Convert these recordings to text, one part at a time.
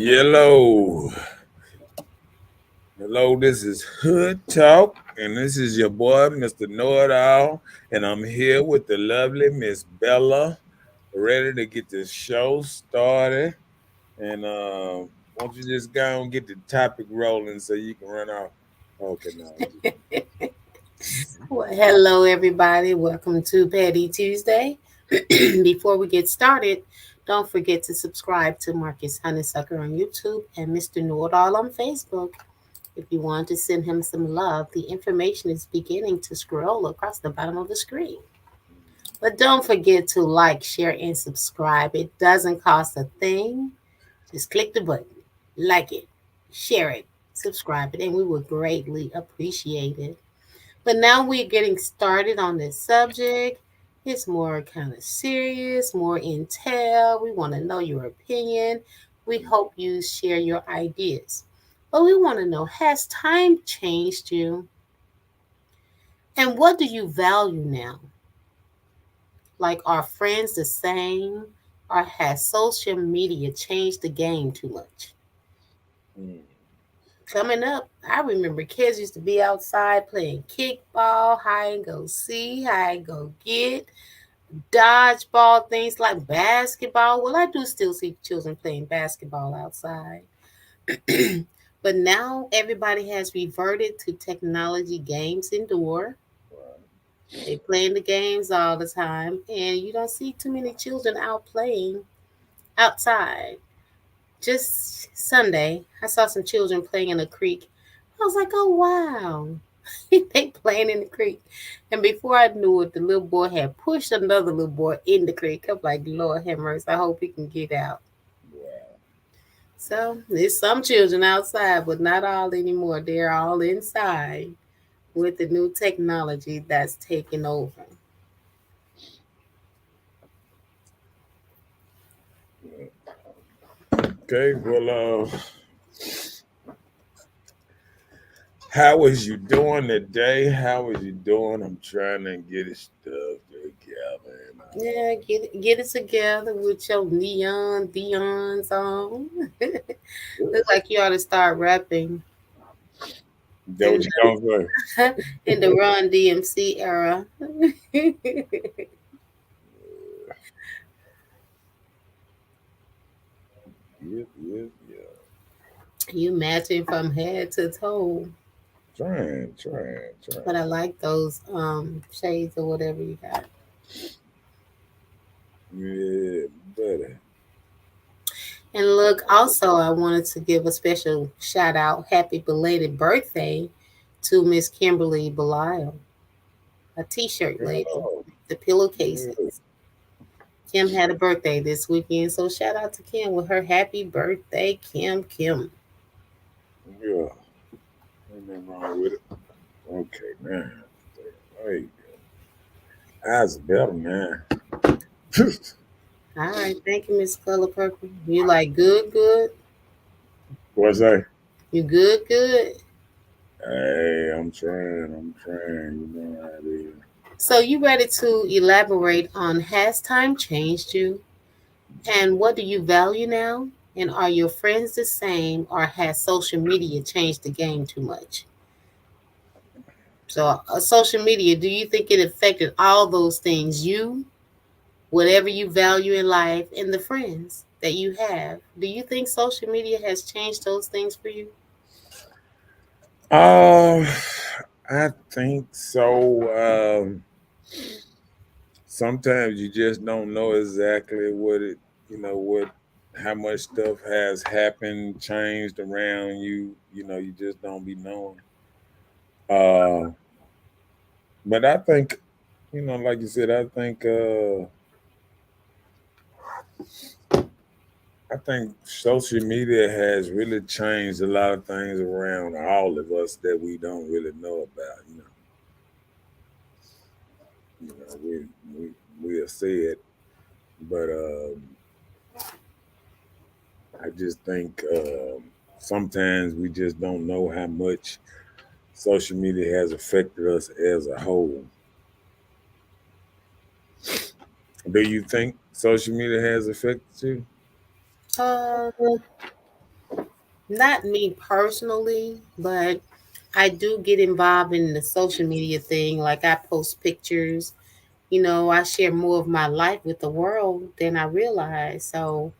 Hello. Hello, this is Hood Talk, and this is your boy, Mr. Know It All, and I'm here with the lovely Miss Bella, ready to get this show started. And won't you just go and get the topic rolling so you can run off? Okay, no. Well, hello, everybody. Welcome to Patty Tuesday. Before we get started, don't forget to subscribe to Marcus Honeysucker on YouTube and Mr. Know It All on Facebook. If you want to send him some love, the information is beginning to scroll across the bottom of the screen. But don't forget to like, share, and subscribe. It doesn't cost a thing. Just click the button, like it, share it, subscribe it, and we would greatly appreciate it. But now we're getting started on this subject. It's more kind of serious, more intel. We want to know your opinion. We hope you share your ideas. But we want to know, has time changed you? And what do you value now? Like, are friends the same? Or has social media changed the game too much? Mm. Coming up, I remember kids used to be outside playing kickball, hide and go see, hide and go get, dodgeball, things like basketball. Well, I do still see children playing basketball outside. But now everybody has reverted to technology games indoor. They playing the games all the time, and you don't see too many children out playing outside. Just Sunday, I saw some children playing in a creek. I was like, oh wow. They playing in the creek. And before I knew it, the little boy had pushed another little boy in the creek. I'm like, Lord have mercy, I hope he can get out. Wow. So there's some children outside, but not all anymore. They're all inside with the new technology that's taking over. Okay, well, how was you doing today? How was you doing? I'm trying to get it stuff together. Yeah, get it together with your neon Dion's on. Look like you ought to start rapping That in what you gonna in the Run DMC era. say? Yep, yep, yep. You matching from head to toe. Trying. But I like those shades or whatever you got. Yeah, buddy. And look, also I wanted to give a special shout out, happy belated birthday to Miss Kimberly Belial, a t-shirt lady, Oh, the pillowcases. yeah, Kim had a birthday this weekend, so shout out to Kim with her happy birthday, Kim. yeah. Ain't nothing wrong with it. Okay, man. There you go. That's better, man. All right, thank you, Miss Color Purple. You like good? What's that? You good? Hey, I'm trying. You know how it is. So you ready to elaborate on has time changed you? And what do you value now? And are your friends the same, or has social media changed the game too much? So, social media, do you think it affected all those things? You, whatever you value in life, and the friends that you have. Do you think social media has changed those things for you? Uh, I think so. Sometimes you just don't know exactly what it, what, how much stuff has happened, changed around you. You just don't be knowing. Uh, but I think, like you said, I think social media has really changed a lot of things around all of us that we don't really know about. We'll say it, but I just think sometimes we just don't know how much social media has affected us as a whole. Do you think social media has affected you? Uh, Not me personally, but I do get involved in the social media thing. Like I post pictures, I share more of my life with the world than I realize. So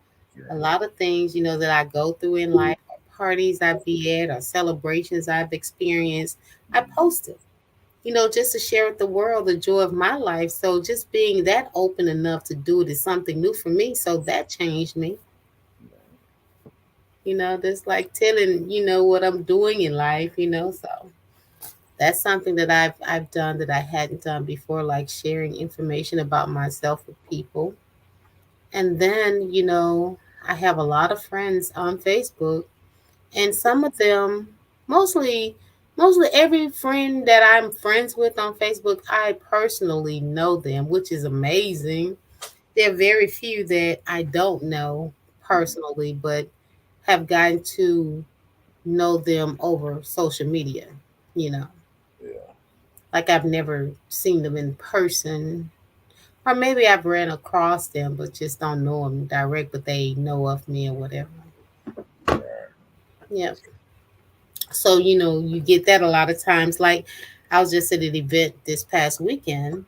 a lot of things, that I go through in life, or parties I be at, or celebrations I've experienced, I post it, just to share with the world the joy of my life. So just being that open enough to do it is something new for me. So that changed me. Just like telling, what I'm doing in life, so that's something that I've done that I hadn't done before, like sharing information about myself with people. And then, I have a lot of friends on Facebook, and some of them, mostly mostly every friend that I'm friends with on Facebook, I personally know them, which is amazing. There are very few that I don't know personally, but have gotten to know them over social media, you know. Yeah. Like I've never seen them in person. Or maybe I've ran across them but just don't know them direct, but they know of me or whatever. Right. Yeah. So, you get that a lot of times. Like I was just at an event this past weekend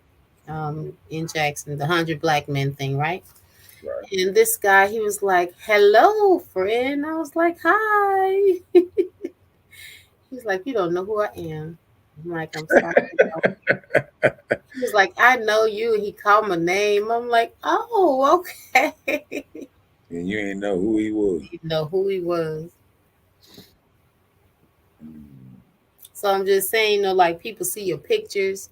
in Jackson, the 100 Black Men thing, right? Right. And this guy, he was like, "Hello, friend." I was like, "Hi." He's like, "You don't know who I am." I'm like, "I'm sorry, I don't." He was like, "I know you." He called my name. I'm like, "Oh, okay." And you ain't know who he was. Didn't know who he was. Mm. So I'm just saying, like people see your pictures,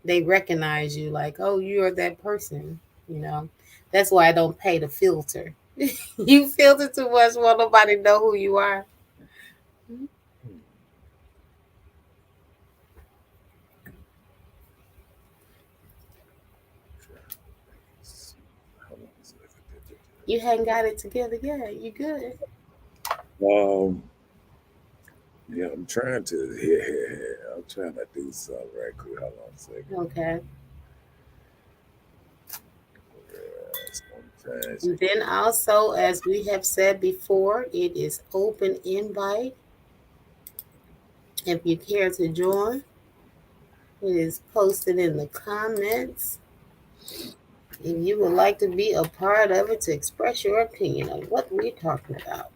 they recognize you, like, "Oh, you are that person." You know, that's why I don't pay the filter. You filter too much, won't nobody know who you are. Hmm. Hold on a second. You hadn't got it together yet. You good? Yeah, I'm trying to. Yeah, I'm trying to do something right quick. Hold on a second. Okay. Sometimes And you then also, as we have said before, it is open invite. If you care to join, it is posted in the comments. If you would like to be a part of it to express your opinion on what we're talking about.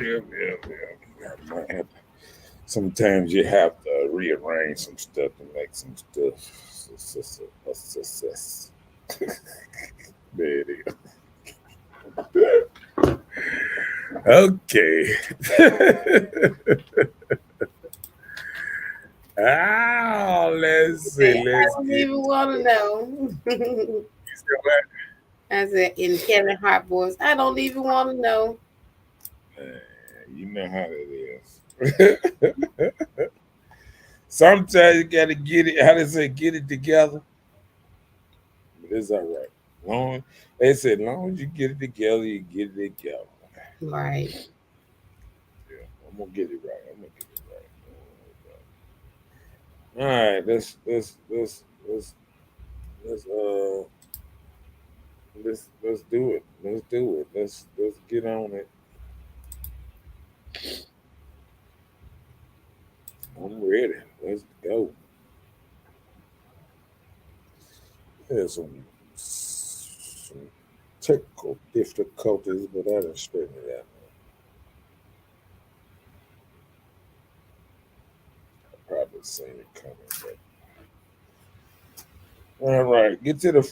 yeah. I might have sometimes you have to rearrange some stuff to make some stuff a success. There it is. Okay. Let's see. I Let's don't get even want to know. I said in Kevin Hart voice, I don't even want to know. you know how it is. Sometimes you gotta get it. How they say, get it together. But it's all right. Long they said, long as you get it together, you get it together. Right. Yeah, I'm gonna get it right. I'm gonna get it right. All right, let's let's do it. Let's do it. Let's get on it. I'm ready. Let's go. There's some technical difficulties, but I done straighten it out. I probably seen it coming, but all right, get to the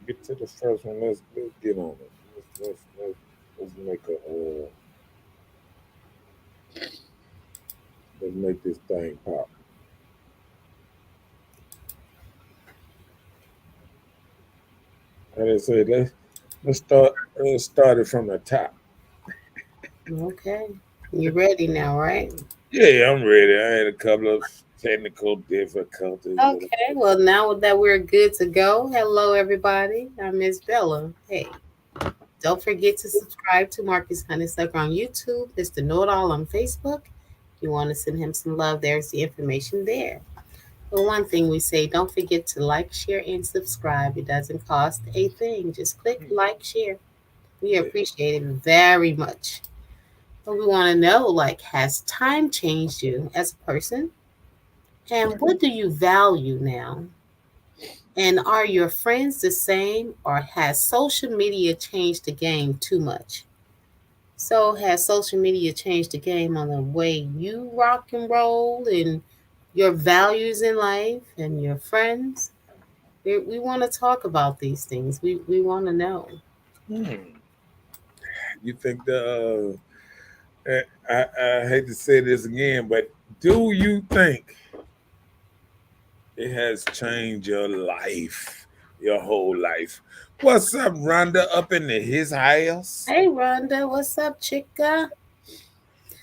get to the first one. Let's get on it. Let's make a let's make this thing pop. And they say let's start it from the top. Okay. You ready now, right? Yeah, I'm ready. I had a couple of technical difficulties, but Okay. Well, now that we're good to go, hello everybody. I'm Miss Bella. Hey, don't forget to subscribe to Marcus Honeysucker on YouTube. Mr. Know It All on Facebook. If you want to send him some love, there's the information there. But one thing we say, don't forget to like, share, and subscribe. It doesn't cost a thing. Just click like, share. We Yeah. appreciate it very much. But we want to know, like, has time changed you as a person? And what do you value now? And are your friends the same, or has social media changed the game too much? So, has social media changed the game on the way you rock and roll and your values in life and your friends? We want to talk about these things. We want to know. Hmm. You think I hate to say this again, but do you think it has changed your life, your whole life? What's up, Rhonda, up in his house? Hey, Rhonda, what's up, chica?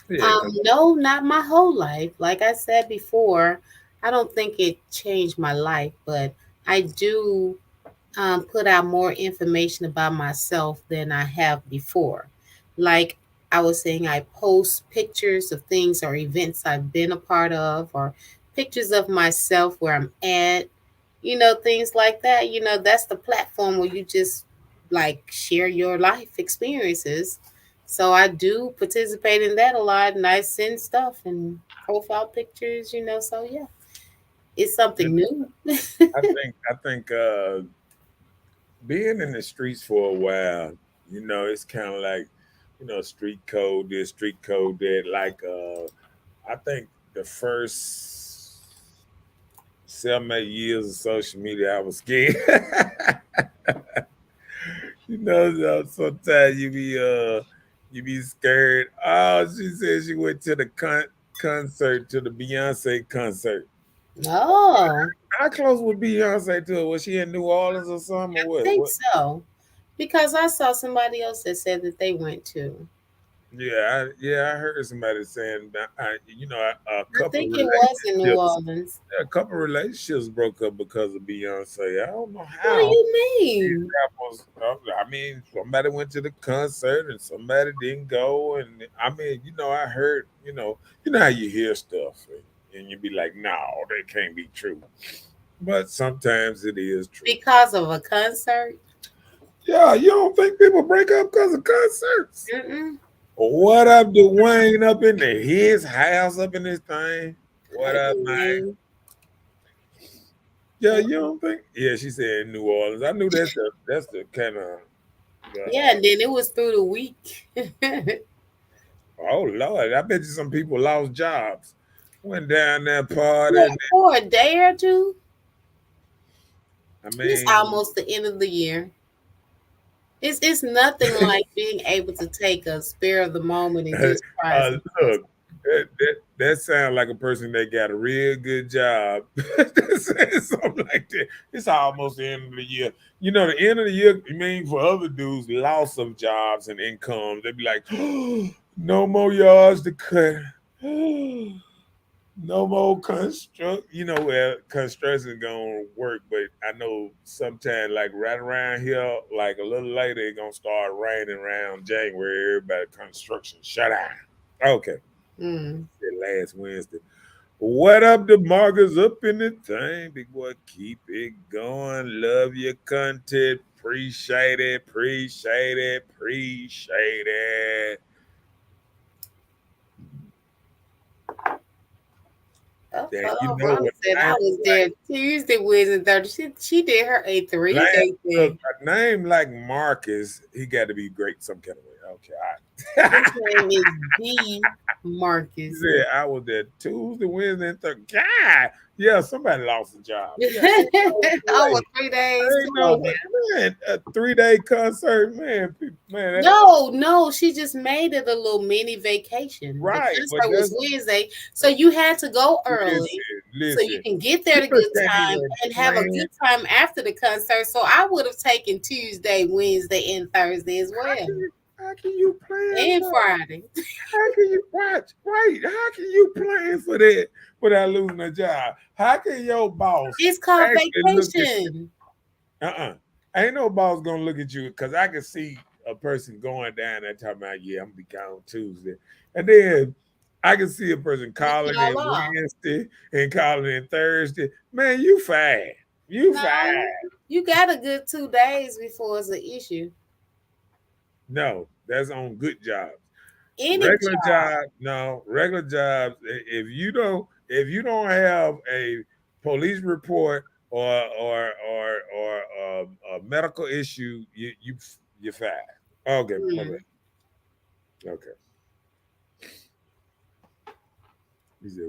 Yeah, cause No, not my whole life. Like I said before, I don't think it changed my life, but I do put out more information about myself than I have before. Like I was saying, I post pictures of things or events I've been a part of, or pictures of myself where I'm at, things like that. That's the platform where you just like share your life experiences. So I do participate in that a lot, and I send stuff and profile pictures, so yeah, it's something new. I think being in the streets for a while, it's kind of like, street code this, street code that. Like, I think the first 7, 8 years of social media, I was scared. Sometimes you be scared. Oh, she said she went to the concert, to the Beyonce concert. Oh, How close would Beyonce to it? Was she in New Orleans or something, or I what? think so. Because I saw somebody else that said that they went to. Yeah, I heard somebody saying that. A I couple of think it was in New relationships, Orleans. a couple of relationships broke up because of Beyonce. I don't know What do how. you These mean? rappers, I mean, somebody went to the concert and somebody didn't go, and I mean, I heard, how you hear stuff, and you be like, no, that can't be true, but sometimes it is true. Because of a concert? Yeah, you don't think people break up because of concerts? Mm-mm. What up, Dwayne? Up in his house, up in this thing. What Hi, up, man? Dwayne. Yeah, you don't think? Yeah, she said New Orleans. I knew that's the kind of. Yeah, and then it was through the week. Oh Lord, I bet you some people lost jobs. Went down there party. Yeah, for a day or two. I It's mean, almost the end of the year. It's nothing like being able to take a spare of the moment and just try some look, that sounds like a person that got a real good job. Something like that. It's almost the end of the year. The end of the year, I mean, for other dudes, loss of jobs and income, they'd be like, no more yards to cut. No more construct. Where construction gonna work, but I know sometime like right around here, like a little later, it's gonna start raining around January. Everybody construction shut down. Okay, Mm. last Wednesday. What up, the markers up in the thing, big boy? Keep it going. Love your content. Appreciate it. Appreciate it. Appreciate it. Oh, That oh, what Rhonda said I I was there Tuesday, Wednesday, Thursday. She did her a Like, 3-day look, thing. a name like Marcus, he got to be great some kind of way. Okay, His all right. name is D. He Marcus. said I was there Tuesday, Wednesday, and Thursday. God, yeah, somebody lost a job. Yeah, ain't no Over way. 3 days. Ain't Come no on way, now. man. A 3-day concert, man. Man, No, no, she just made it a little mini vacation. The right, but concert was that's Wednesday, so you had to go early listen, so you listen. can get there at a People good can't time even and have a plan. good time after the concert. So I would have taken Tuesday, Wednesday, and Thursday as How well, can you? How can you plan and for? Friday. How can you watch? Right? How can you plan for that without losing a job? How can your boss It's called actually look at vacation. Ain't no boss gonna look at you because I can see a person going down there talking about, yeah, I'm gonna be gone Tuesday. And then I can see a person With calling y'all in off. Wednesday and calling in Thursday. Man, you fine. You fine. No, you got a good 2 days before it's an issue. No, that's on good jobs. Any Regular job. job, no, regular jobs. If you don't have a police report or a medical issue, you're fine. Okay, my bad. Hmm. Okay. He said,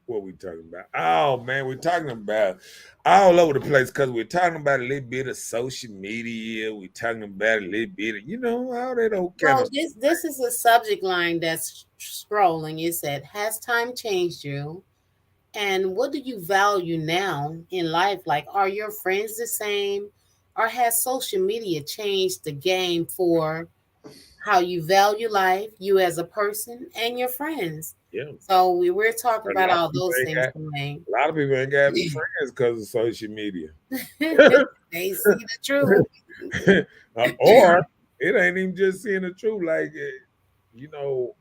"What we talking about? Oh man, we're talking about all over the place because we're talking about a little bit of social media. We're talking about a little bit of all that old kind Well, of this is a subject line that's scrolling. It said, "Has time changed you? And what do you value now in life? Like, are your friends the same, or has social media changed the game for how you value life, you as a person, and your friends?" yeah. So we're talking A about lot of all people those ain't things got tonight. a lot of people ain't got friends because of social media. They see the truth. Or it ain't even just seeing the truth. Like, you know,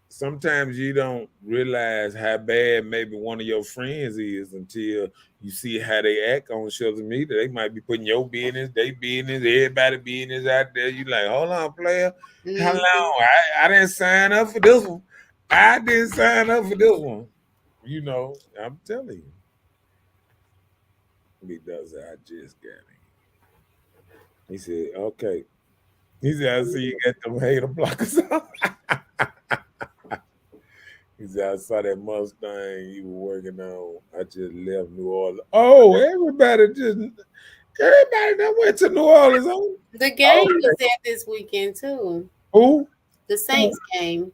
sometimes you don't realize how bad maybe one of your friends is until you see how they act on social media. They might be putting your business, their business, everybody business out there. You like, hold on, player. How long? Mhm. I didn't sign up for this one. I didn't sign up for this one. I'm telling you. He does it. I just got it. He said, okay. He said, I see you got them hater blockers on. He said, I saw that Mustang you were working on. I just left New Orleans. Oh, everybody that went to New Orleans. Oh, The game okay. is there this weekend too. Who? The Who? Saints game.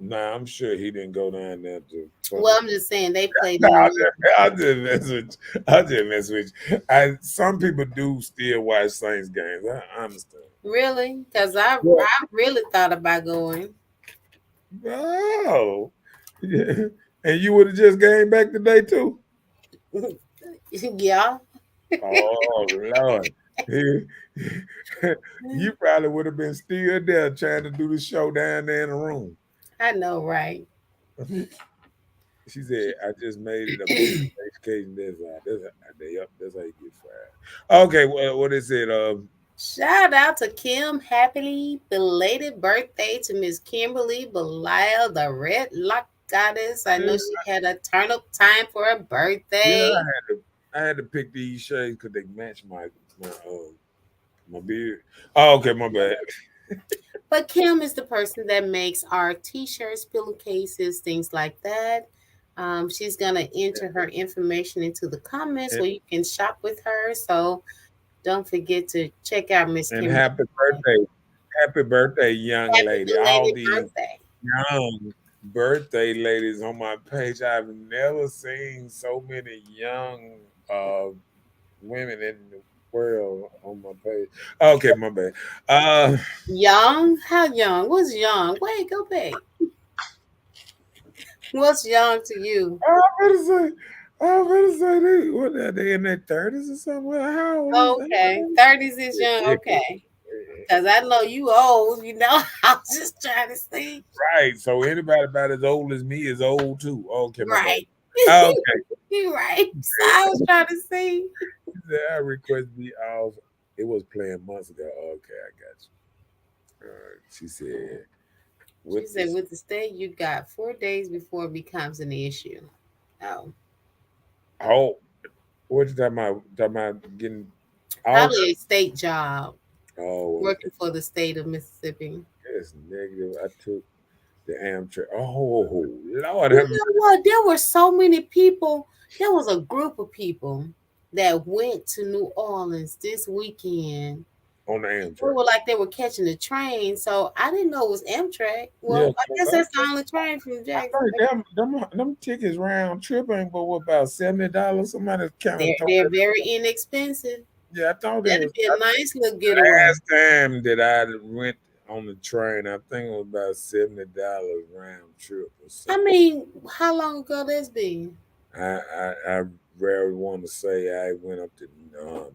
Nah, I'm sure he didn't go down there to fuck Well, with. I'm just saying they played Nah, in I'll New just, I'll just mess with you. I'll just mess with you. Some people do still watch Saints games. I understand. Really? Because Yeah. I really thought about going. Oh. Yeah. And you would have just came back today too? Yeah, Oh Lord. You probably would have been still there trying to do the show down there in the room. I know, right? She said, I just made it a public education. That's how you get fired. Okay, what is it? Shout out to Kim. Happy belated birthday to Miss Kimberly Belial, the Red Lock Goddess. I know she had a turn up time for her Yeah, birthday. I had to pick these shades because they match my beard. Oh, okay, my bad. But Kim is the person that makes our t-shirts, pillowcases, things like that. She's gonna enter her information into the comments And, where you can shop with her. So don't forget to check out Miss and Kimberly. happy birthday, young Happy lady. All belated these birthday. young birthday ladies on my page. I've never seen so many young uh, women in the world on my page. Okay, my bad. Uh, Young? How young? What's young? Wait, go back. What's young to you? I'm gonna say, I'm gonna say what are they in their 30s or something? Well, how old is Okay, 30s is young. that? Okay, because I know you old. You know, I was just trying to see. Right. So anybody about as old as me is old too. Okay, my bad. Right. Okay. You right. So I was trying to see. She said, I request be off. It was playing months ago. Okay, I got you. She said, She with said, this. with the state, you got 4 days before it becomes an issue. Oh, Oh, what you talking about? Talking about getting off? probably a state job Oh, okay. working for the state of Mississippi. It's negative. I took the Amtrak. Oh, Lord You have know what? There were so many people. There was a group of people that went to New Orleans this weekend. on the They Amtrak. were like they were catching the train, so I didn't know it was Amtrak. Yeah, Well, I guess that's the only train from I Jackson. think them tickets round trip ain't but what about $70? Somebody kind of told They're me. very inexpensive. Yeah, I thought it That'd was. be a nice little getaway. Last time that I went on the train, I think it was about $70 round trip or I something. mean, how long ago that's been? I rarely want to say I went up to um,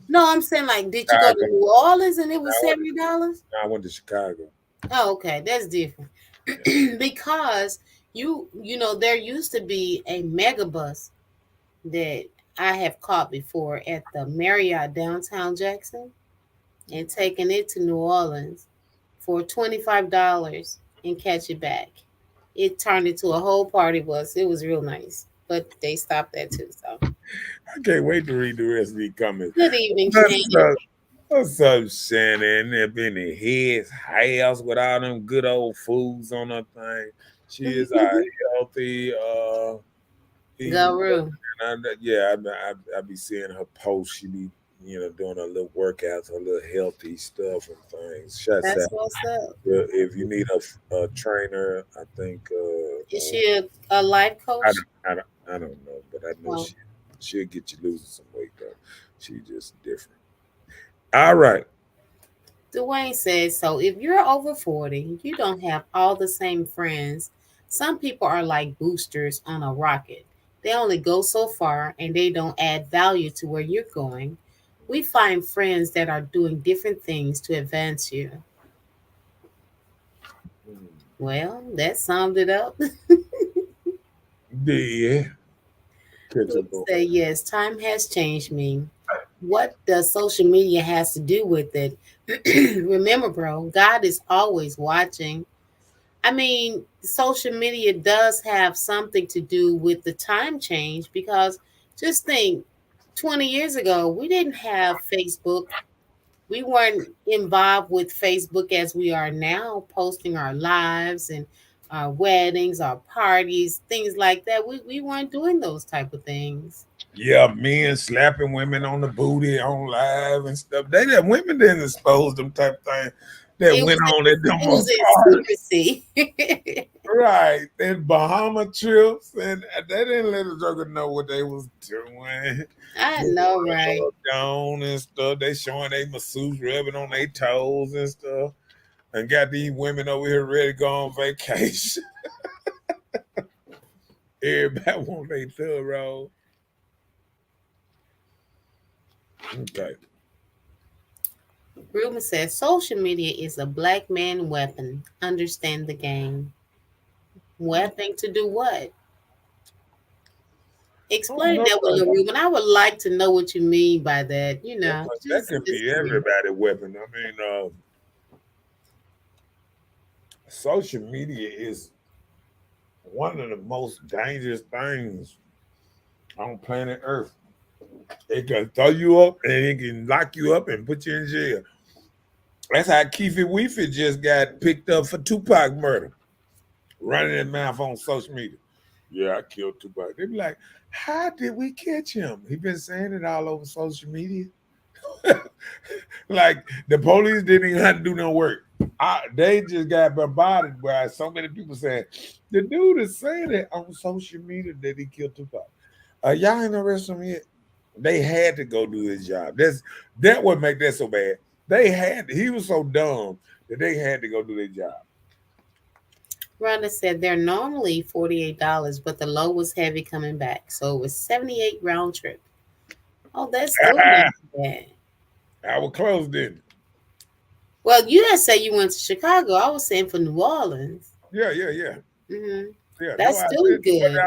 No, I'm saying like, did you go to Chicago. New Orleans and it was I went, $70? I went to Chicago. Oh, okay, that's different. Yeah. Because there used to be a megabus that I have caught before at the Marriott downtown Jackson and taken it to New Orleans for $25 and catch it back. It turned into a whole party bus. It was real nice, but they stopped that too. So I can't wait to read the rest of these comments. good evening, What's Shane. up? What's up, Shannon? Up in the head's house with all them good old foods on her thing. She is healthy. Eating. Go room. Yeah, I be seeing her post. She be, doing her little workouts, her little healthy stuff and things. Shuts That's out. what's up. If you need a trainer, I think Is she a life I coach? don't, I don't I don't know, but I know Well, she'll get you losing some weight though. She just different. All right. Dwayne says, so if you're over 40, you don't have all the same friends. Some people are like boosters on a rocket. They only go so far and they don't add value to where you're going. We find friends that are doing different things to advance you. Well, that summed it up. Yeah. Catch We up on. say, yes, time has changed me. What does social media has to do with it? Remember, bro, God is always watching. I mean, social media does have something to do with the time change because just think 20 years ago, we didn't have Facebook. We weren't involved with Facebook as we are now, posting our lives and our weddings, our parties, things like that. We weren't doing those type of things. Yeah, men slapping women on the booty on live and stuff. Women didn't expose them type of thing that It went was on at them it was parties. in secrecy. Right. And Bahama trips and they didn't let the joker know what they was doing. I Moving know, right? down and stuff. They showing they masseuse rubbing on their toes and stuff. And got these women over here ready to go on vacation. Everybody want their thorough. Okay. Ruben says social media is a black man weapon. Understand the game. Weapon to do what? I don't Explain know. that with little Ruben. I would like to know what you mean by that. That Just could just be give me. everybody weapon. I mean, social media is one of the most dangerous things on planet Earth. It can throw you up and it can lock you up and put you in jail. That's how Keefe Weefe just got picked up for Tupac murder, running his mouth on social media. Yeah, I killed Tupac. They be like, how did we catch him? He been saying it all over social media. Like the police didn't even have to do no work. They just got bombarded by so many people saying the dude is saying it on social media that he killed Tupac. Y'all ain't arrested him yet. They had to go do his job. That would make that so bad. He was so dumb that they had to go do their job. Rhonda said they're normally $48, but the low was heavy coming back. So it was 78 round trip. Oh, that's still not bad. I was close, didn't it? Well, you didn't say you went to Chicago. I was saying for New Orleans. Yeah. Hmm. Yeah. No, That's still but good,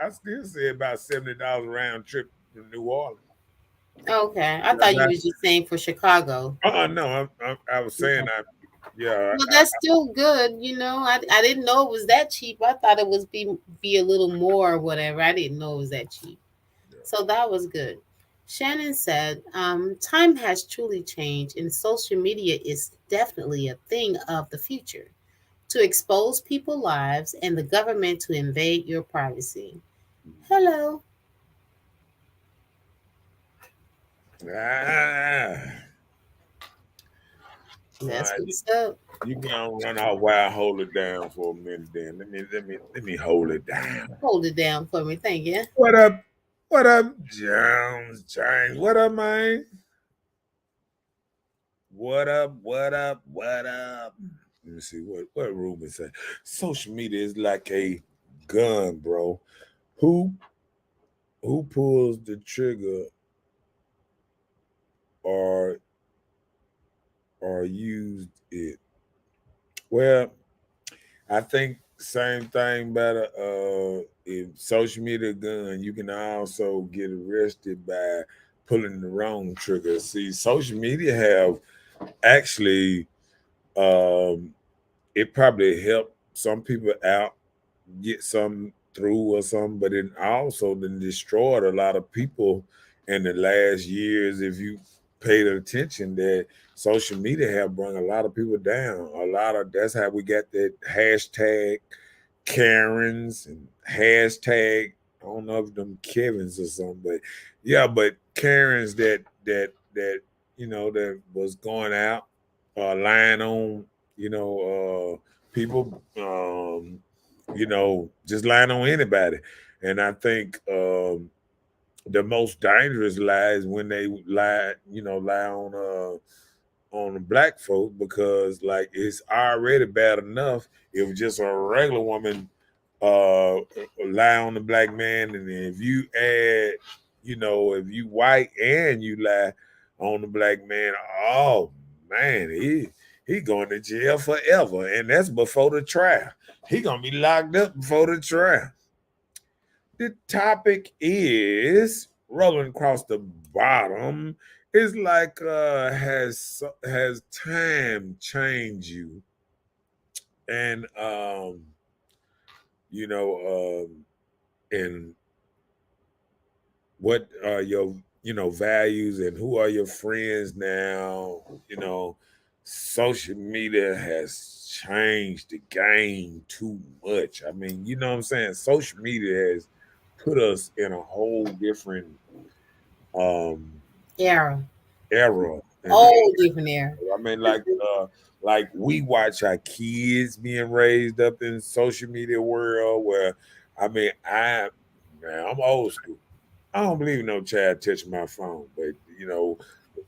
I still said about $70 round trip to New Orleans. Okay, I Yeah, thought you was just saying for Chicago. no, I was saying Okay. yeah, Well, that's still good. I didn't know it was that cheap. I thought it was be a little more or whatever. I didn't know it was that cheap. So that was good. Shannon said, time has truly changed, and social media is definitely a thing of the future to expose people's lives and the government to invade your privacy. Hello. ah, all That's right, what's up. you gonna run out while I hold it down for a minute. Then let me hold it down. Hold it down for me. Thank you. What up? What up, Jones? James? What up, man? What up? What up? What up? Let me see what Ruben say. Social media is like a gun, bro. Who who pulls the trigger or used it? Well, I think same thing better. If social media gun, you can also get arrested by pulling the wrong trigger. See, social media have actually um, it probably helped some people out get some through or something, but it also then destroyed a lot of people in the last years. If you paid attention, that social media have brought a lot of people down. A lot of that's how we got that hashtag Karens and hashtag I don't know if them Kevins or something, but yeah, but Karens that that was going out lying on people just lying on anybody. And I think the most dangerous lie is when they lie on the black folk, because like it's already bad enough if just a regular woman uh lie on the black man, and if you add, if you white and you lie on the black man, oh man, he going to jail forever, and that's before the trial. He gonna be locked up before the trial. The topic is rolling across the bottom. It's like has time changed you? And you know, and what are your values, and who are your friends now? Social media has changed the game too much. I mean, you know what I'm saying? Social media has put us in a whole different um Era. era. And Whole different era. I mean, like we watch our kids being raised up in social media world where, I mean, I'm old school. I don't believe no child touching my phone, but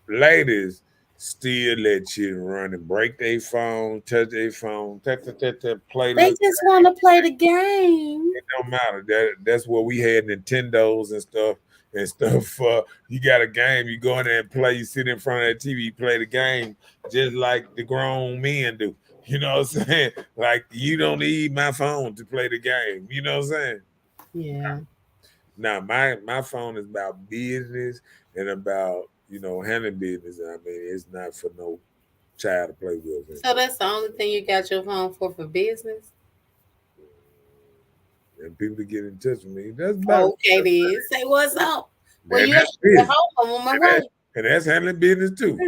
ladies still let children run and break their phone, touch their phone, play They little. just want to play the game. It don't matter. That's what we had Nintendos and stuff and stuff. You got a game, you go in there and play. You sit in front of that TV, play the game, just like the grown men do. You know what I'm saying? Like you don't need my phone to play the game. You know what I'm saying? Yeah. Now my phone is about business and about handling business. I mean, it's not for no child to play with. So that's the only thing you got your phone for business? And people to get in touch with me. That's better. Okay, then. Say what's up. Well, And you at that's the business. home. I'm on my And, way. and that's handling business too.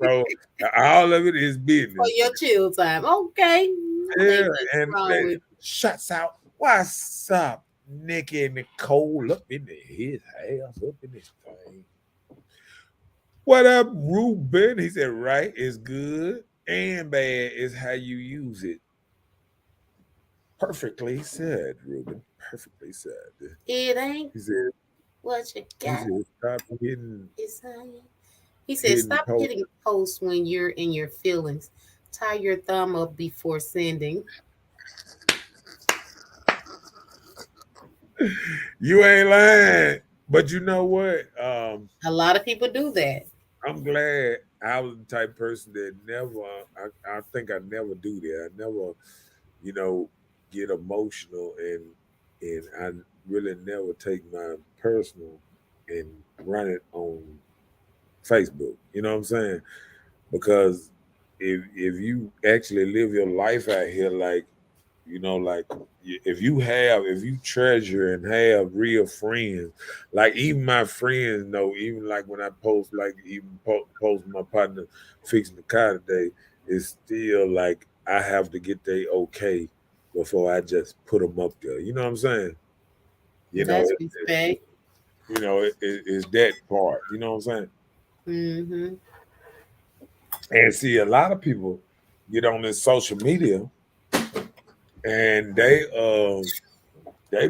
So all of it is For business. your chill time. Okay. Yeah, Ain't nothing and wrong with shuts out. What's up, Nikki and Nicole up in his house, up in this thing. What up, Ruben? He said, right is good and bad is how you use it. Perfectly said, Ruben. Perfectly said. it ain't He said, what you he got. said, stop hitting, It's how you. He said, hitting stop post. hitting posts when you're in your feelings. Tie your thumb up before sending. You ain't lying. But you know what? A lot of people do that. I'm glad I was the type of person that never, I think I never do that. I never, you know, get emotional, and I really never take my personal and run it on Facebook. You know what I'm saying? Because if you actually live your life out here, like like if you treasure and have real friends, like even my friends know, even like when I post, like even post my partner fixing the car today, it's still like I have to get they okay before I just put them up there. You know what I'm saying? You know, That's respect. it's that part. You know what I'm saying? Mm-hmm. And see, a lot of people get on this social media and they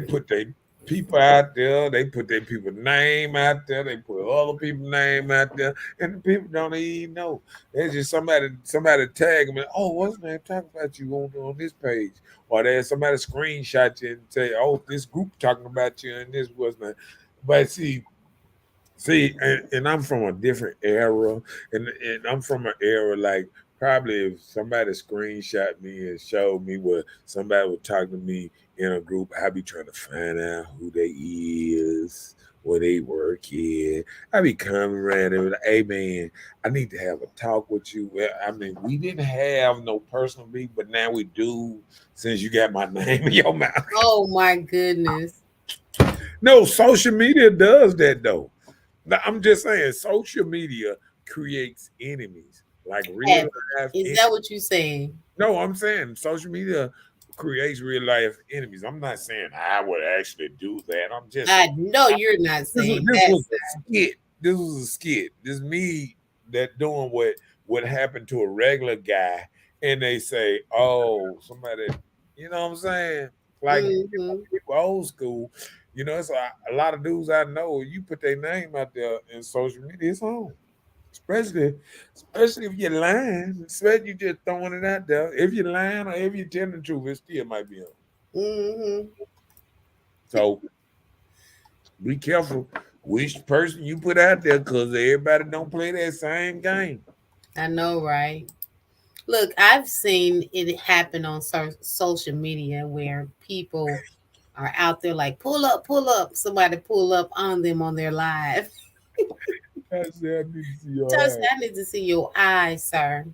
put their people out there, they put their people name out there, they put other people name out there, and the people don't even know. There's just somebody tag them and, oh, what's the name talking about you on this page, or there's somebody screenshot you and say, oh, this group talking about you and this was not. But see, and I'm from a different era, and I'm from an era like Probably if somebody screenshot me and showed me what somebody was talking to me in a group, I'd be trying to find out who they is, where they work at. I be coming around and be like, hey man, I need to have a talk with you. Well, I mean, we didn't have no personal beef, but now we do since you got my name in your mouth. Oh my goodness. No, social media does that though. Now, I'm just saying, social media creates enemies, like real Have life. Is that what you saying? No, I'm saying social media creates real life enemies. I'm not saying I would actually do that. I'm just saying I know you're not saying this that, was a sir. skit. This was a skit. This me that doing what happened to a regular guy, and they say, "Oh, somebody," you know what I'm saying? Like Mm-hmm. people old school. You know, it's a lot of dudes I know. You put their name out there in social media, it's on. Especially, especially if you're lying, especially you just throwing it out there. If you're lying or if you're telling the truth, it still might be on. Mm-hmm. So be careful which person you put out there, because everybody don't play that same game. I know, right? Look, I've seen it happen on social media where people are out there like, pull up, pull up. Somebody pull up on them on their live. I said, I need to see your Touch, ass. I need to see your eyes, sir.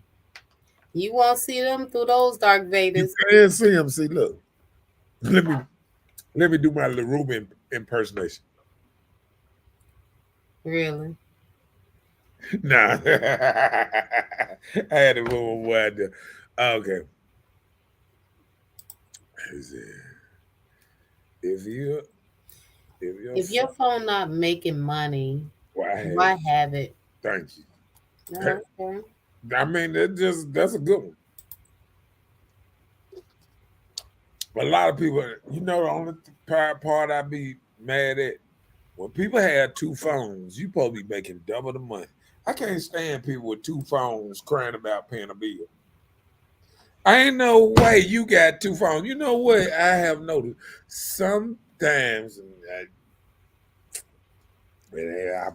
You won't see them through those dark You Vedas. can't see him. See, look, let me let me do my little Ruben impersonation. Really. Nah, I had to move one. Okay, is it- if you if your If your phone, phone not making money, why have why have it? thank you. Okay. I mean, that's a good one. But a lot of people, the only part I be mad at when people have two phones, you supposed to be making double the money. I can't stand people with two phones crying about paying a bill. I ain't no way you got two phones. You know what? I have noticed sometimes, I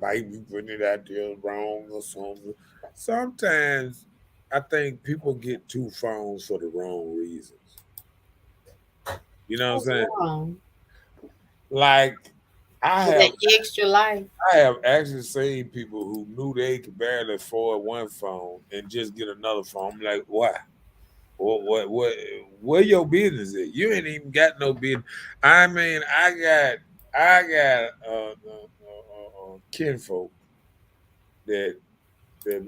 might be putting it out there wrong or something. Sometimes I think people get two phones for the wrong reasons. You know what I'm What's saying? wrong? Like I For have that extra life. I have actually seen people who knew they could barely afford one phone and just get another phone. I'm like, why? What? Where your business is? You ain't even got no business. I mean, I got kinfolk that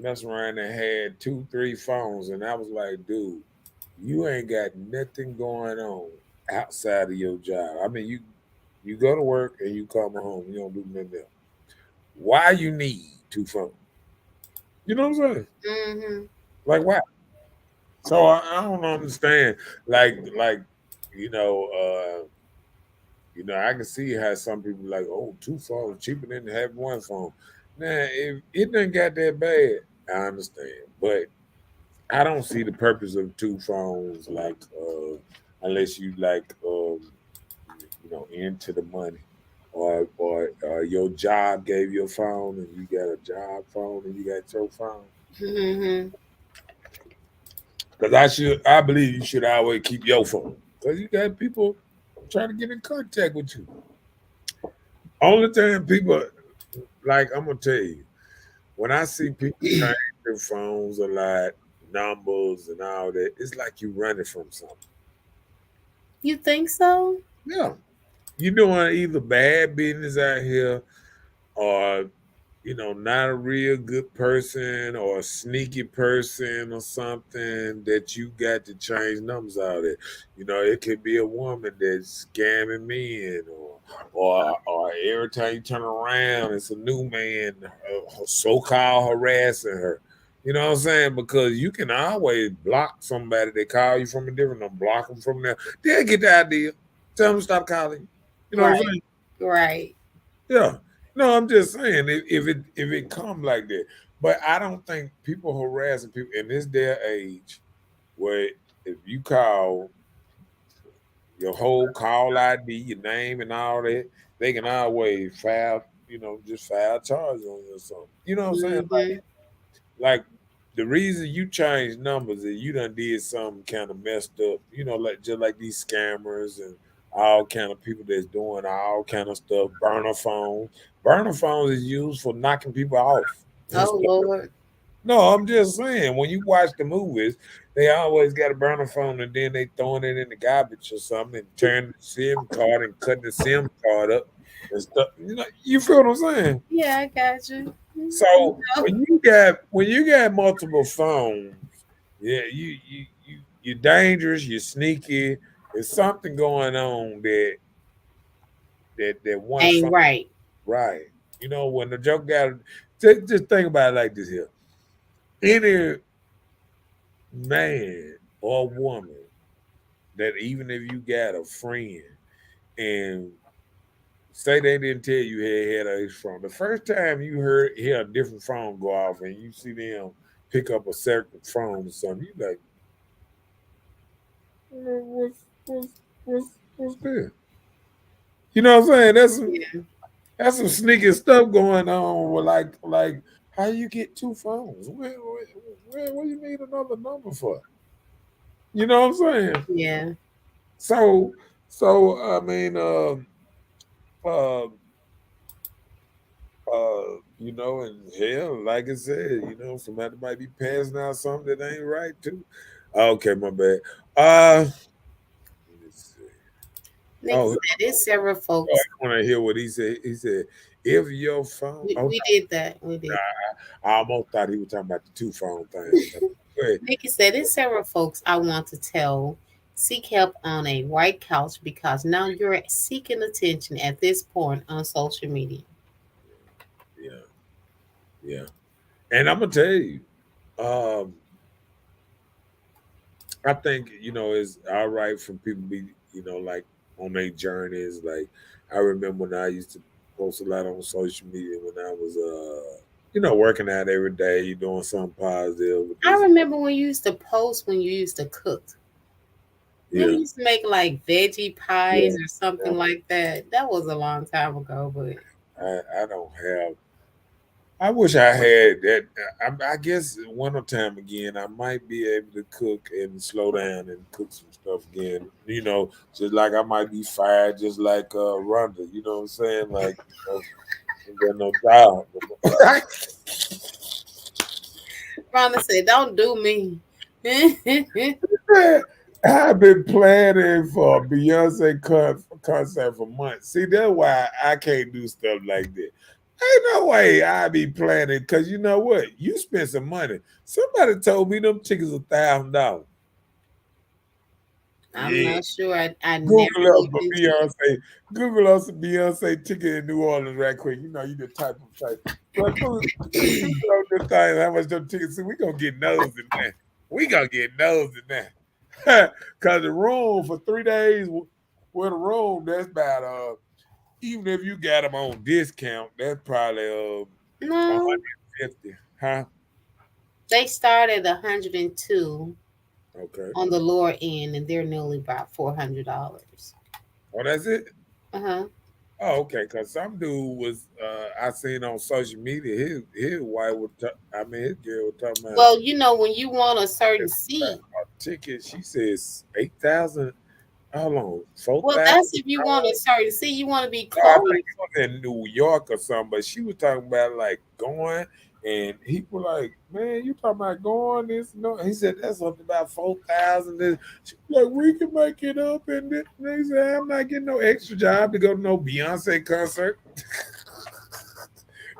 mess around and had two, three phones, and I was like, dude, you ain't got nothing going on outside of your job. I mean, you go to work and you come home. You don't do nothing else. Why you need two phones? You know what I'm saying? Mm-hmm. Like why? So I don't understand. Like you know, I can see how some people like, oh, two phones cheaper than having one phone. Now, if it doesn't got that bad, I understand. But I don't see the purpose of two phones, like unless you like into the money. Or your job gave you a phone and you got a job phone and you got your phone. Mm-hmm. Because I believe you should always keep your phone. Because you got people trying to get in contact with you. Only time people, like, I'm going to tell you, when I see people change their phones a lot, numbers and all that, it's like you running from something. You think so? Yeah. You doing either bad business out here or not a real good person or a sneaky person or something that you got to change numbers out of it. It could be a woman that's scamming men or every time you turn around, it's a new man so-called harassing her. You know what I'm saying? Because you can always block somebody that call you from a different number, block them from there. They'll get the idea. Tell them to stop calling you. You know what I'm Right. saying? Right. Yeah. No, I'm just saying if it come like that. But I don't think people harassing people in this day and age where if you call your whole call ID, your name and all that, they can always file, just file charges on you or something. You know what I'm saying? Mm-hmm. Like the reason you change numbers is you done did something kind of messed up. Like just like these scammers and all kind of people that's doing all kind of stuff. Burner phones. Burner phones is used for knocking people off and Oh stuff. Lord. No, I'm just saying when you watch the movies, they always got a burner phone and then they throwing it in the garbage or something and turning the SIM card and cutting the SIM card up and stuff. You feel what I'm saying? Yeah, I got you. So Oh, when you got multiple phones, yeah, you're dangerous, you're sneaky. There's something going on that one ain't phone right. right. When the joke got just think about it like this here. Any man or woman that even if you got a friend and say they didn't tell you had a phone, the first time you hear a different phone go off and you see them pick up a second phone or something, you like, what's this? You know what I'm saying? Yeah. That's some sneaky stuff going on. With like how you get two phones? What you need another number for? You know what I'm saying? Yeah. So so I mean, uh, and hell, like I said, somebody might be passing out something that ain't right too. Okay, my bad. Let me see. Nick Oh, said there's several I folks. want to hear what he said. He said, "If your phone." We, Oh, we did that. We did. I almost thought he was talking about the two phone thing. Go ahead. Nikki said there's several folks I want to tell seek help on a white couch because now you're seeking attention at this point on social media. Yeah, yeah. And I'm gonna tell you, um, I think it's all right for people to be like on their journeys. Like I remember when I used to post a lot on social media when I was working out every day, you doing something positive with I this. remember when you used to post when you used to cook. When Yeah, you used to make like veggie yeah. pies or something like that. That was a long time ago, but I don't have. I wish I had that. I guess one more time again, I might be able to cook and slow down and cook some stuff again. Just like I might be fired, just like Rhonda. You know what I'm saying? Like, ain't got no job. Rhonda said, "Don't do me." I've been planning for a Beyonce concert for months. See, that's why I can't do stuff like that. Ain't no way I be planning because you know what? You spend some money. Somebody told me them tickets $1,000. I'm Yeah. not sure. I never Google up looked a into it. Beyonce. Google us a Beyonce ticket in New Orleans right quick. You the type. But Google up this thing. How much them tickets? See, we gonna get nose in that. We gonna get nose in that. Cause the room for 3 days with a room that's about even if you got them on discount, that's probably No, 150. Huh? they start at 102 Okay. on the lower end, and they're nearly about $400. Oh, that's it. Uh-huh. Oh, okay. Cause some dude was I seen on social media his wife was I mean his girl was talking about Well, when you want a certain seat, a ticket. She says 8,000. Hold on, four well, thousand. that's if you want a certain seat, you want to be No, I close. think it was in New York or something. But she was talking about like going, and he was like, "Man, you talking about going this?" No, he said that's something about 4,000. She was like, "We can make it up," and they said, "I'm not getting no extra job to go to no Beyonce concert."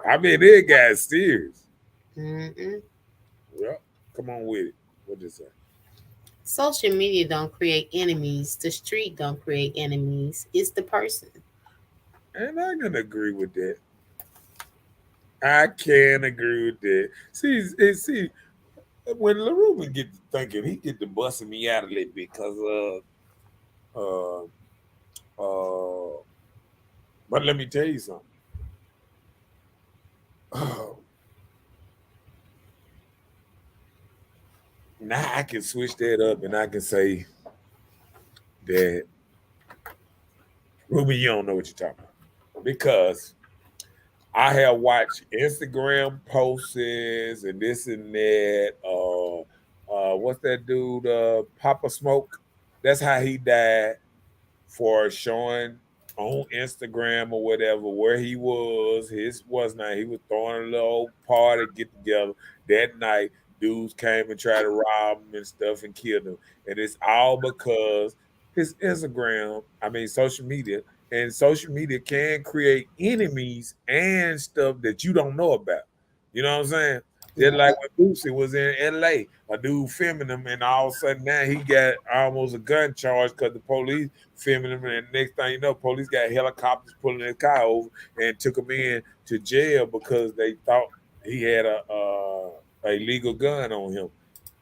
I mean, it got serious. Mm-mm. Well, come on with it. What is that? Social media don't create enemies. The street don't create enemies. It's the person. And I can agree with that. I can agree with that. See, when LaRuben get to thinking, he get to busting me out a little bit because uh uh but let me tell you something. Now I can switch that up and I can say that Ruben, you don't know what you're talking about. Because I have watched Instagram posts and this and that. What's that dude? Papa Smoke. That's how he died, for showing on Instagram or whatever where he was. His was not. He was throwing a little party get together that night. Dudes came and tried to rob him and stuff and kill him, and it's all because his Instagram. I mean, social media. And social media can create enemies and stuff that you don't know about. You know what I'm saying? Just Yeah. like when Boosie was in LA, a dude filming him, and all of a sudden now he got almost a gun charge because the police filming him. And next thing you know, police got helicopters pulling his car over and took him in to jail because they thought he had a legal gun on him.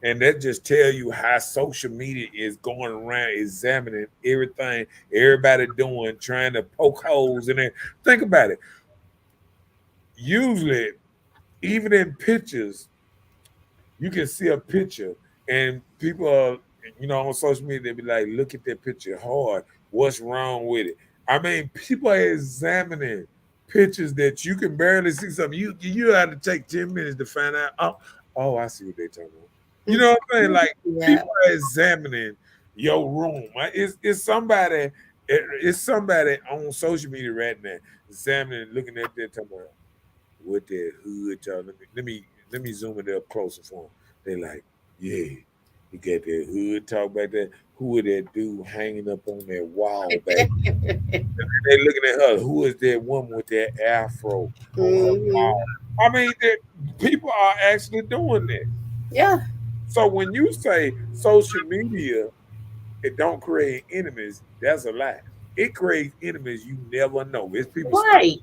And that just tell you how social media is going around examining everything everybody doing, trying to poke holes in it. Think about it. Usually, even in pictures, you can see a picture and people are, on social media, they be like, look at that picture hard. What's wrong with it? I mean, people are examining pictures that you can barely see something. You have to take 10 minutes to find out. Oh, I see what they're talking about. You know what I'm saying? Like Yeah. people are examining your room. It's somebody on social media right now examining, looking at that talking about with that hood, y'all. Let me zoom it up closer for them. They like, yeah, he got that hood talk back there. Who is that dude hanging up on that wall back? They looking at her. Who is that woman with that afro on her Hmm. wall? I mean, people are actually doing that. Yeah. So when you say social media, it don't create enemies, that's a lie. It creates enemies you never know. It's people Right.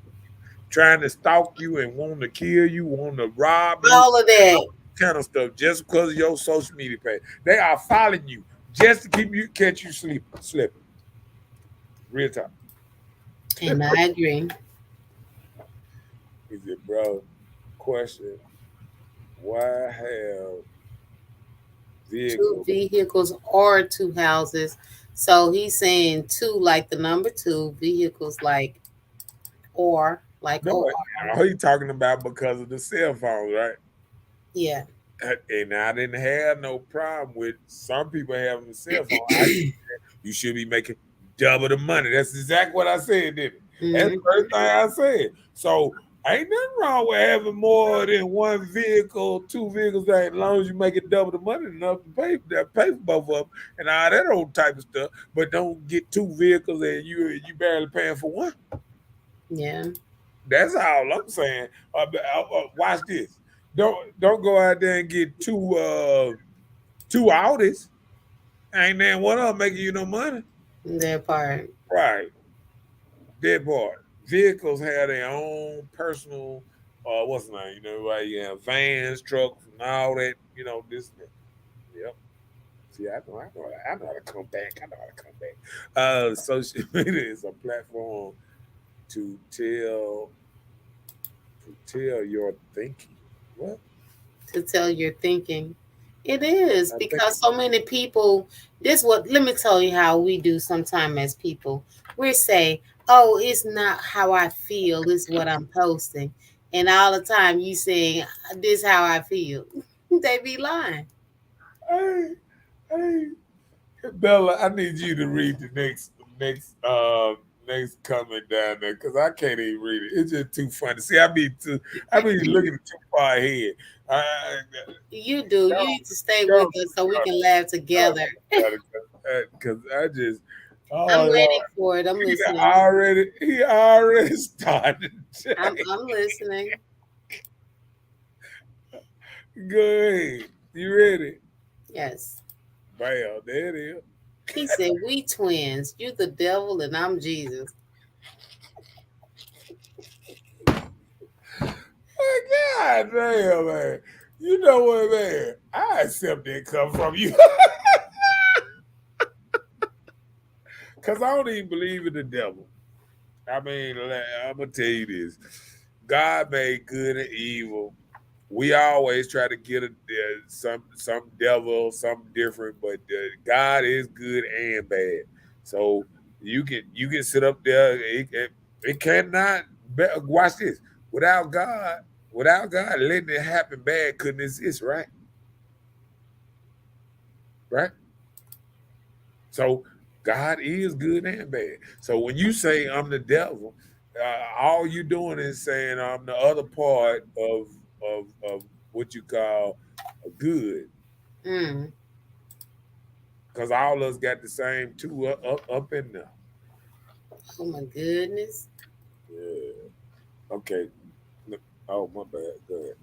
trying to stalk you and wanting to kill you, wanting to rob you, All of that. kind of stuff, just because of your social media page. They are following you just to keep you catch you slipping. Real talk. And I agree. He said, bro, question, why have Two vehicles? vehicles or two houses. So he's saying two like the number two, vehicles like No, or. all he talking about because of the cell phones, right? Yeah. And I didn't have no problem with some people having a cell phone. I You should be making double the money. That's exactly what I said, didn't it? That's the Hmm. first thing I said. So ain't nothing wrong with having more than one vehicle, two vehicles, as long as you make it double the money enough to pay for both of them and all that old type of stuff. But don't get two vehicles and you barely paying for one. Yeah. That's all I'm saying. Watch this. Don't go out there and get two Audis. Ain't there one of them making you no money. That part. Right. That part. Vehicles have their own personal, what's the name? Right? You have vans, trucks, and all that. This. That. Yep. See, I know how to come back. I know how to come back. Social media is a platform to tell your thinking. What? To tell your thinking. It is I think. because so many people. This what let me tell you how we do sometime as people. We say, "Oh, it's not how I feel; it's what I'm posting," and all the time you saying, "This how I feel." They be lying. Hey, hey, Bella, I need you to read the next comment down there because I can't even read it. It's just too funny. See, I be looking too far ahead. I, You do. You y'all, need to stay with y'all, us so we can laugh together. because I just, I'm oh waiting Lord, for it. I'm he listening. already started. I'm listening. Go ahead, you ready? Yes. Bam, there it is. He said, "We twins. You the devil and I'm Jesus." God damn, man. You know what, man? I accept that come from you. Because I don't even believe in the devil. I mean, I'm going to tell you this. God made good and evil. We always try to get some devil, something different, but God is good and bad. So you can sit up there. It cannot watch this. without God, letting it happen bad couldn't exist, right? Right? So God is good and bad. So when you say I'm the devil, all you doing is saying I'm the other part of what you call a good, Mm. because all of us got the same two up in there. Oh my goodness. Yeah. Okay. Oh my bad. Go ahead.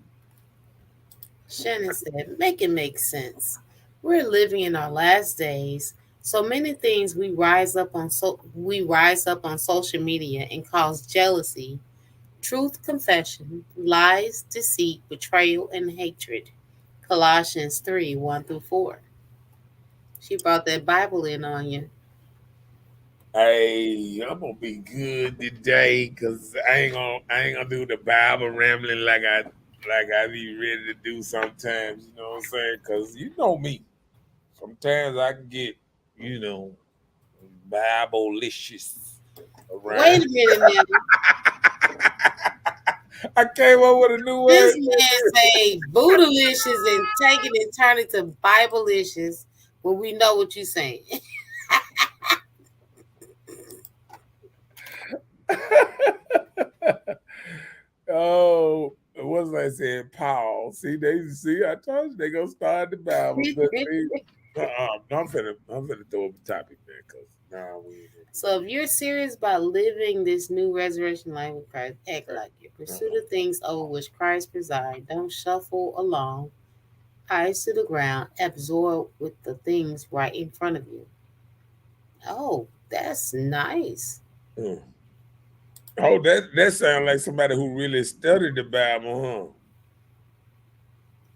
Shannon said, make it make sense. We're living in our last days. So many things we rise up on social media and cause jealousy, truth confession, lies, deceit, betrayal, and hatred. Colossians 3 1 through 4. She brought that Bible in on you. Hey, I'm gonna be good today because I ain't gonna do the Bible rambling like I be ready to do sometimes. You know what I'm saying? Because you know me. Sometimes I can get you know Bible-licious Wait around. a minute now. I came up with a new This word. man say bootylicious and taking it turn it to Bible-licious when we know what you saying. Oh, what's I saying? Paul. See, I told you they gonna start the Bible. I'm finna throw up a topic, man, because nah, we ain't So if you're serious about living this new resurrection life with Christ, act like it. Pursue the things over which Christ presides. Don't shuffle along, eyes to the ground, absorb with the things right in front of you. Oh, that's nice. gonna. Oh, that sounds like somebody who really studied the Bible, huh?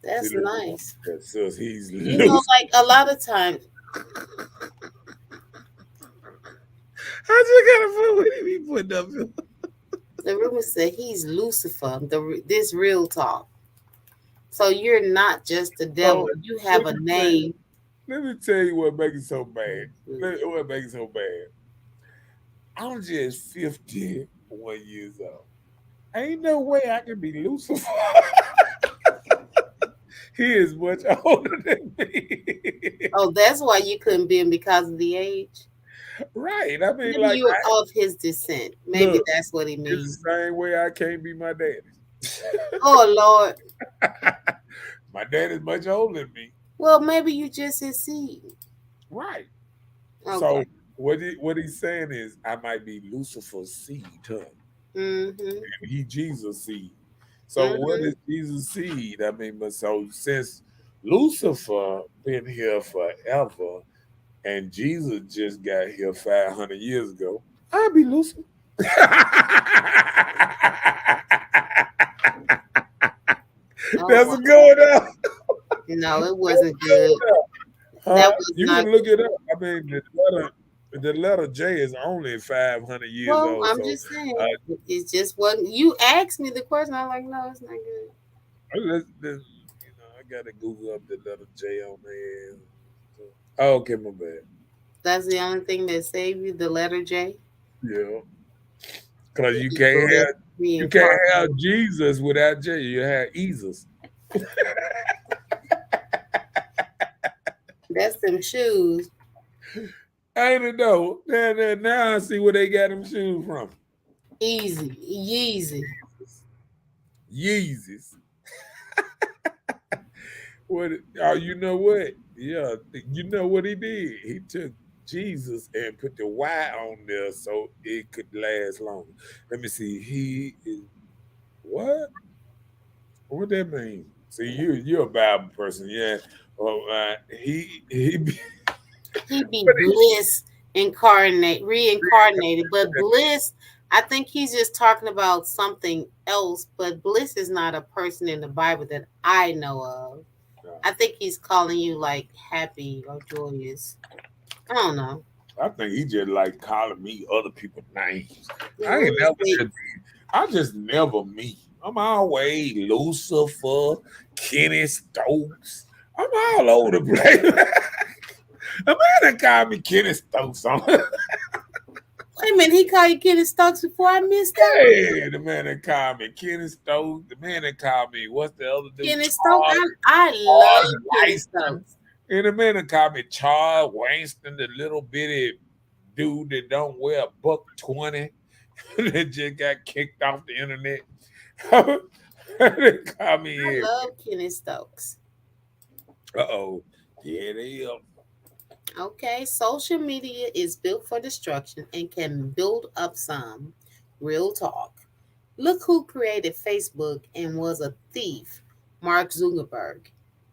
See, That's look, nice. that says he's You know, loose. like a lot of times, I just gotta put what he be putting up here. the rumor said he's Lucifer, this real talk. So you're not just the Oh, devil. You let have a me tell you, name. let me tell you what makes it so bad. What makes it so bad? I'm just 51 years old. Ain't no way I can be Lucifer. He is much older than me. Oh, that's why you couldn't be him because of the age. Right. I mean, Maybe like, you're of his descent. Maybe look, that's what he means. it's the same way I can't be my daddy. Oh Lord. My dad is much older than me. Well, maybe you just his seed. Right. Okay. So what he's saying is I might be Lucifer's seed, huh? Mm-hmm. And he Jesus' seed. So what Mm-hmm. is Jesus' seed? I mean, but so since Lucifer been here forever and Jesus just got here 500 years ago, I'll be Lucifer. Oh That's a wow. good one. No, it wasn't good. Huh? That was You not can look it good. up. I mean, the letter J is only 500 years Well, old. I'm So just saying. It's just what you asked me the question. I'm like, no, it's not good. I gotta Google up the letter J on there. Oh, okay, my bad. That's the only thing that saved you, the letter J. Yeah, because you Maybe can't bliss have you can't have reincarnated. Jesus without J. You have Jesus. That's them shoes. I didn't know. Now I see where they got them shoes from. Easy. Yeezy. Yeezys. What? Oh, you know what? Yeah, you know what he did? He took Jesus and put the Y on there so it could last longer. Let me see. He is what? What that mean? See, you're a Bible person, yeah. Well, he He be bliss reincarnated. But bliss, I think he's just talking about something else. But bliss is not a person in the Bible that I know of. I think he's calling you like happy or joyous. I don't know. I think he just like calling me other people's names. Yeah, I what ain't is never it? just I just never me. I'm always Lucifer, Kenny Stokes. I'm all over the place. A man that called me Kenny Stokes on. Wait a minute, he called you Kenny Stokes before I missed that one? Hey, the man that called me Kenny Stokes. The man that called me, what's the other dude? Kenny Stokes, I Charles love Kenny Winston. Stokes. And the man that called me Charles Winston, the little bitty dude that don't wear a buck 20 that just got kicked off the internet. They call me I in. love Kenny Stokes. Uh-oh. Yeah, they Okay, social media is built for destruction and can build up some. Real talk. Look who created Facebook and was a thief, Mark Zuckerberg.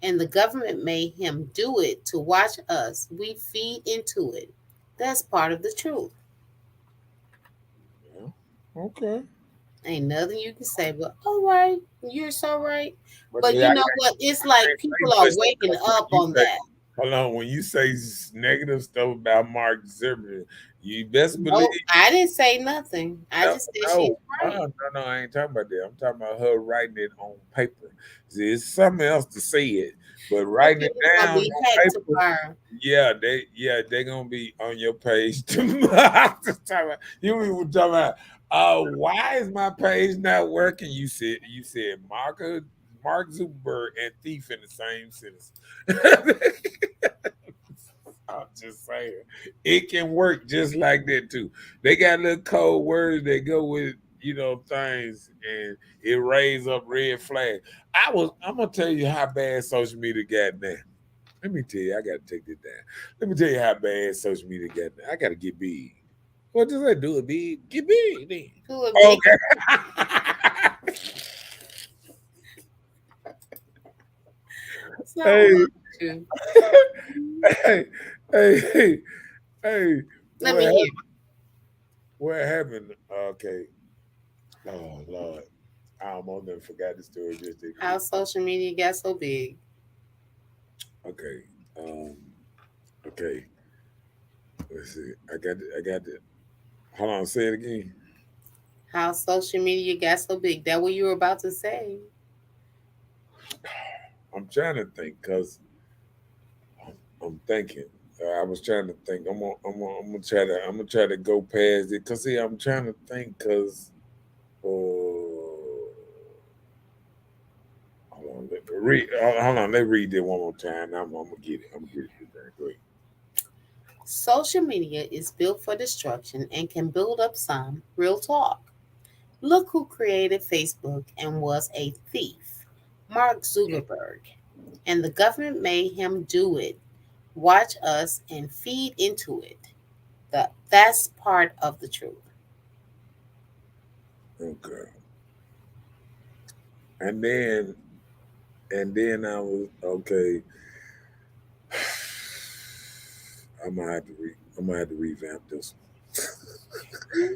And the government made him do it to watch us. We feed into it. That's part of the truth. Yeah. Okay. Ain't nothing you can say, but all right, you're so right. But But yeah, you I know what? It's like can't people say are much waking because when up you on say, that. hold on, when you say negative stuff about Mark Zuckerberg, you best believe. No, I didn't say nothing. I No, just said she's no, right. no, I ain't talking about that. I'm talking about her writing it on paper. See, it's something else to say it, but writing it Computer's gonna down be on hacked paper, tomorrow. they gonna be on your page tomorrow. You were talking about, why is my page not working? You said Mark Zuckerberg and thief in the same sentence. I'm just saying, it can work just like that too. They got little code words that go with things, and it raise up red flag. I'm gonna tell you how bad social media got now. Let me tell you, I gotta take this down. Let me tell you how bad social media got now. I gotta get big. What does that do? It big? Get big Who would then. be Okay. so Hey, true? hey, hey, hey. Let What me hear. happened? What happened? Okay. Oh Lord, I almost never forgot the story. Just did How quick. social media got so big. Okay. Um. Okay. Let's see. I got. I got the. Hold on. Say it again. How social media got so big. That what you were about to say. I'm trying to think because I'm thinking. I was trying to think. I'm gonna try to go past it. Cause see, I'm trying to think. Cause. Hold on. Hold on. Let's read it one more time. I'm gonna get it. I'm gonna get it. Go ahead. Social media is built for destruction and can build up some. Real talk. Look who created Facebook and was a thief. Mark Zuckerberg. And the government made him do it. Watch us and feed into it. That's part of the truth. Okay. And then I was okay. I'm gonna have to revamp this one.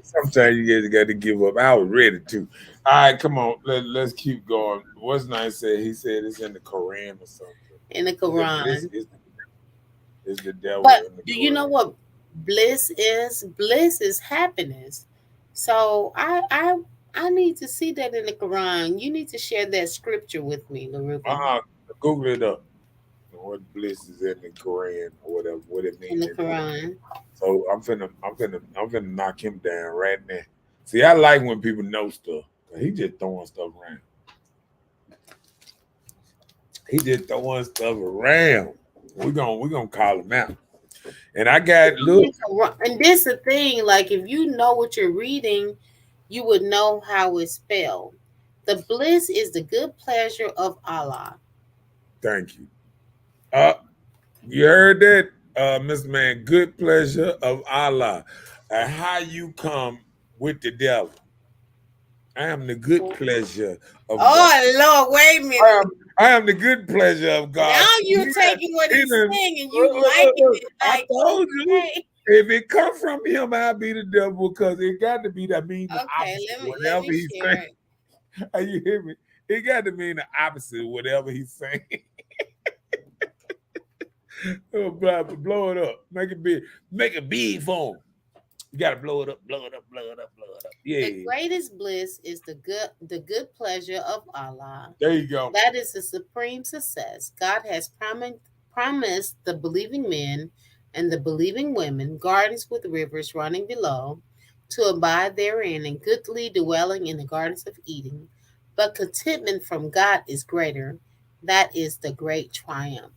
Sometimes you guys got to give up. I was ready to. All right, come on. Let's keep going. What's nice said? He said it's in the Quran or something. In the Is it bliss? Quran. Is the devil But in the do you know Quran? what bliss is? Bliss is happiness. So I need to see that in the Quran. You need to share that scripture with me, Laruka. Uh-uh. Google it up. What bliss is in the Quran or whatever, what it In means the in Quran. Quran. So I'm finna knock him down right now. See, I like when people know stuff. He just throwing stuff around. He just throwing stuff around. We gonna call him out. And I got look. And this the thing, like if you know what you're reading, you would know how it's spelled. The bliss is the good pleasure of Allah. Thank you. Uh, you heard that, Mr. Man. Good pleasure of Allah. How you come with the devil? I am the good pleasure of God. Oh Lord, wait a I minute. am, I am the good pleasure of God. Now So you taking what he he's done- saying and you look, look, look, liking look. it I like told you, okay. if it come from him, I'll be the devil because it got to be that mean the Okay, opposite. let Whatever me he's share saying, it. are you hear me? It got to mean the opposite. Whatever he's saying. Oh, blow it up, make it big for him. You got to blow it up, blow it up, blow it up, blow it up. The Yeah, greatest bliss is the good pleasure of Allah. there you go. That is the supreme success. God has promised the believing men and the believing women gardens with rivers running below. to abide therein, and goodly dwelling in the gardens of Eden. But contentment from God is greater. That is the great triumph.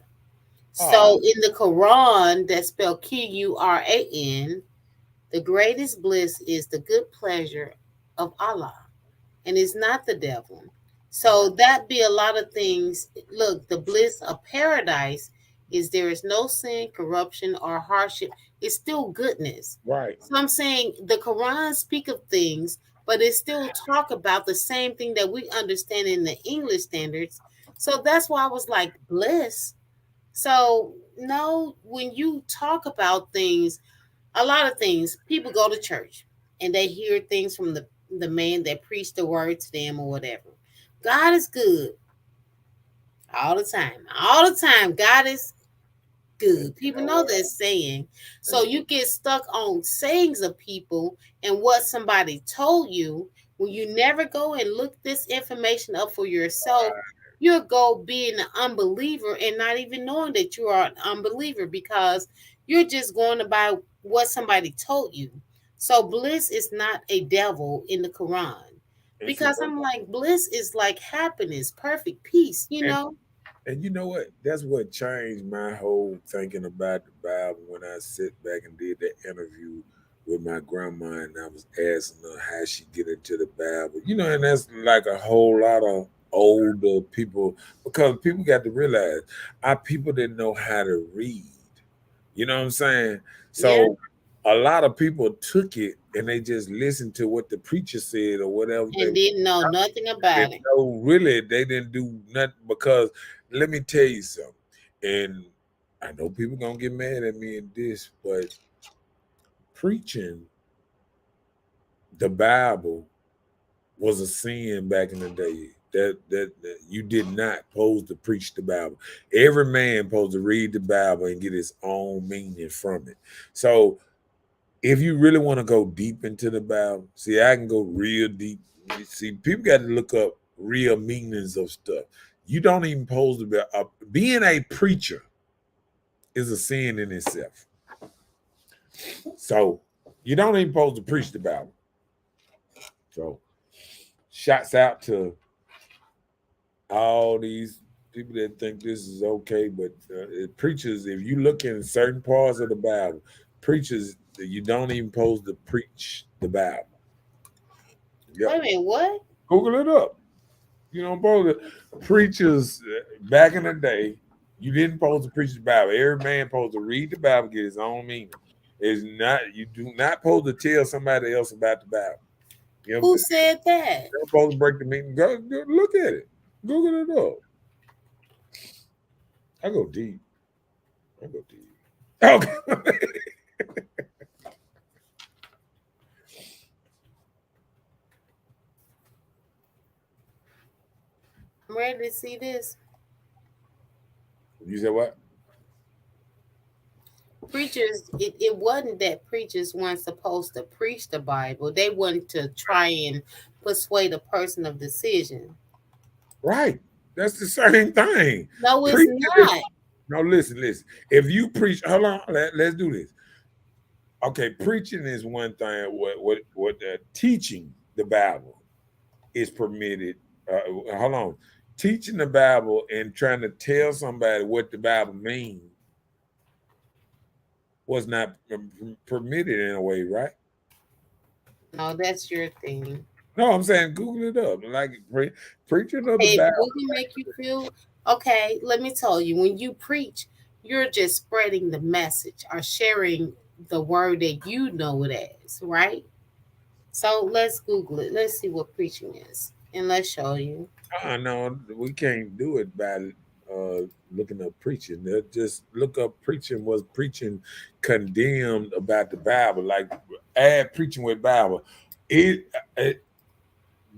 So Oh, in the Quran, that's spelled Quran, the greatest bliss is the good pleasure of Allah, and it's not the devil. So that be a lot of things. Look, the bliss of paradise is there is no sin, corruption, or hardship. It's still goodness. right. So I'm saying the Quran speak of things, but it still talk about the same thing that we understand in the English standards. So that's why I was like bliss. So no, when you talk about things, a lot of things, people go to church and they hear things from the man that preached the word to them or whatever. God is good all the time. All the time, God is And good. you People know know what? that saying. So And you get stuck on sayings of people and what somebody told you when you never go and look this information up for yourself. You'll go being an unbeliever and not even knowing that you are an unbeliever because you're just going about what somebody told you. So bliss is not a devil in the Quran. and see, Because I'm like, bliss is like happiness, perfect peace, you and know? and you know what? That's what changed my whole thinking about the Bible when I sit back and did that interview with my grandma, and I was asking her how she get into the Bible. You know, and that's like a whole lot of older people because people got to realize our people didn't know how to read. You know what I'm saying? Yeah. So a lot of people took it and they just listened to what the preacher said or whatever they And didn't know nothing didn't about it. know really they didn't do nothing because let me tell you something. And I know people gonna get mad at me in this, but preaching the Bible was a sin back in the day. That you did not supposed to preach the Bible. Every man supposed to read the Bible and get his own meaning from it. So if you really want to go deep into the Bible, see, I can go real deep. See, people got to look up real meanings of stuff. You don't even supposed to be being a preacher is a sin in itself. So you don't even supposed to preach the Bible. So shouts out to all these people that think this is okay, but preachers, if you look in certain parts of the Bible, preachers, you don't even supposed to preach the Bible. Yep. Wait a minute, what? Google it up. You know, supposed to preachers back in the day, you didn't supposed to preach the Bible. Every man supposed to read the Bible, get his own meaning. It's not you do not supposed to tell somebody else about the Bible. You know, Who said that? you're supposed to break the meaning. Go look at it. Google it up. I go deep. I go deep. Okay. I'm ready to see this. You said what? Preachers, it wasn't that preachers weren't supposed to preach the Bible. They wanted to try and persuade a person of decision. Right. That's the same thing. No, it's Preaching is not. no. Listen. If you preach, hold on. Let's do this. Okay, preaching is one thing. What teaching the Bible is permitted. Hold on, teaching the Bible and trying to tell somebody what the Bible means was not permitted in a way, right? No, that's your thing. No, I'm saying Google it up. Like preaching of the If Bible. Google make you feel okay, let me tell you, when you preach, you're just spreading the message or sharing the word that you know it as, right? So let's Google it. Let's see what preaching is, and let's show you. No, we can't do it by uh, looking up preaching. Just look up preaching. Was preaching condemned about the Bible? Like add preaching with Bible. It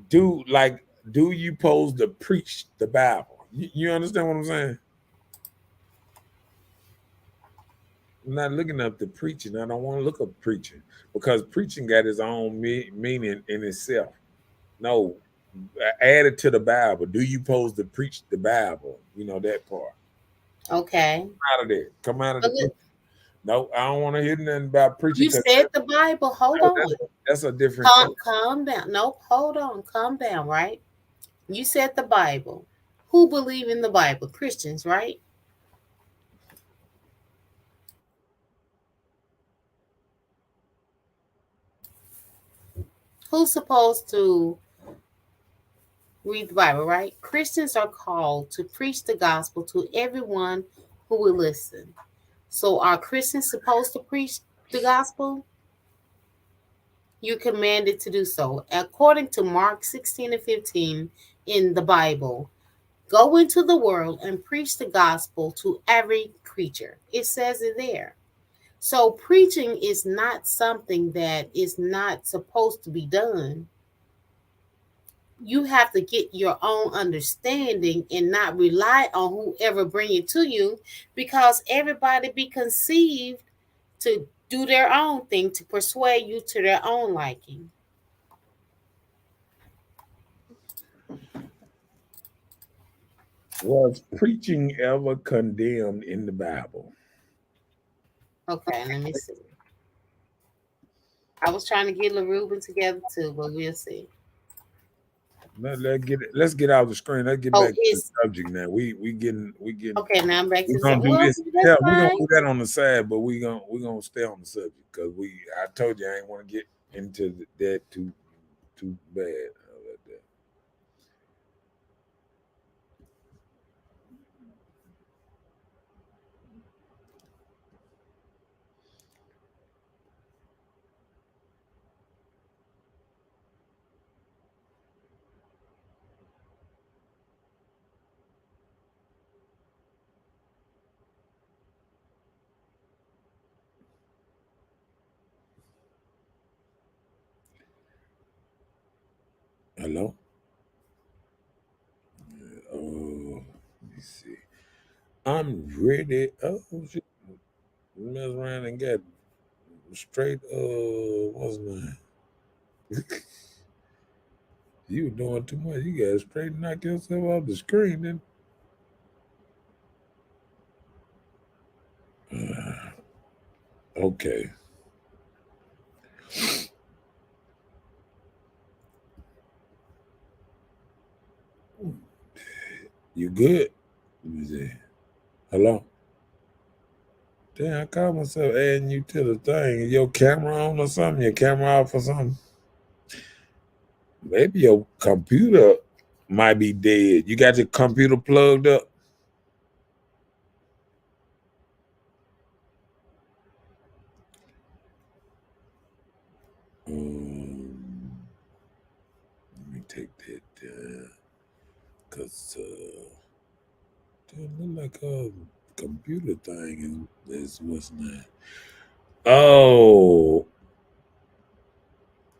do like do you pose to preach the Bible? You understand what I'm saying? I'm not looking up the preaching. I don't want to look up preaching because preaching got its own meaning in itself. No, add it to the Bible. Do you pose to preach the Bible? You know that part. Okay. Out of there. Come out of the But preaching. No, I don't want to hear nothing about preaching You because said the Bible. Hold on. that's a different thing. Calm down. Nope. Hold on. Calm down, right? You said the Bible. Who believe in the Bible? Christians, right? Who's supposed to read the Bible, right? Christians are called to preach the gospel to everyone who will listen. So are Christians supposed to preach the gospel? You're commanded to do so. According to Mark 16 and 15 in the Bible, go into the world and preach the gospel to every creature. It says it there. So preaching is not something that is not supposed to be done. You have to get your own understanding and not rely on whoever bring it to you, because everybody be conceived to do their own thing, to persuade you to their own liking. Was preaching ever condemned in the Bible? Okay, let me see. I was trying to get LaRuben together too, but we'll see. Let's get out of the screen. Let's get Oh, back to the it's subject now. We getting okay. Now I'm back to we're the gonna do well. this. That's Yeah, we're gonna fine. do that on the side, but we're gonna stay on the subject because I told you I ain't want to get into that too bad. How about that? Hello. Oh, let me see. I'm ready. Oh shit. Mess around and got straight. What's his name? You were doing too much. You got to straight knock yourself off the screen. Then. Okay. You good? Let me see. Hello? Damn, I caught myself adding you to the thing. Is your camera on or something? Your camera off or something? Maybe your computer might be dead. You got your computer plugged up? Let me take that down. Because it look like a computer thing is what's name. Oh,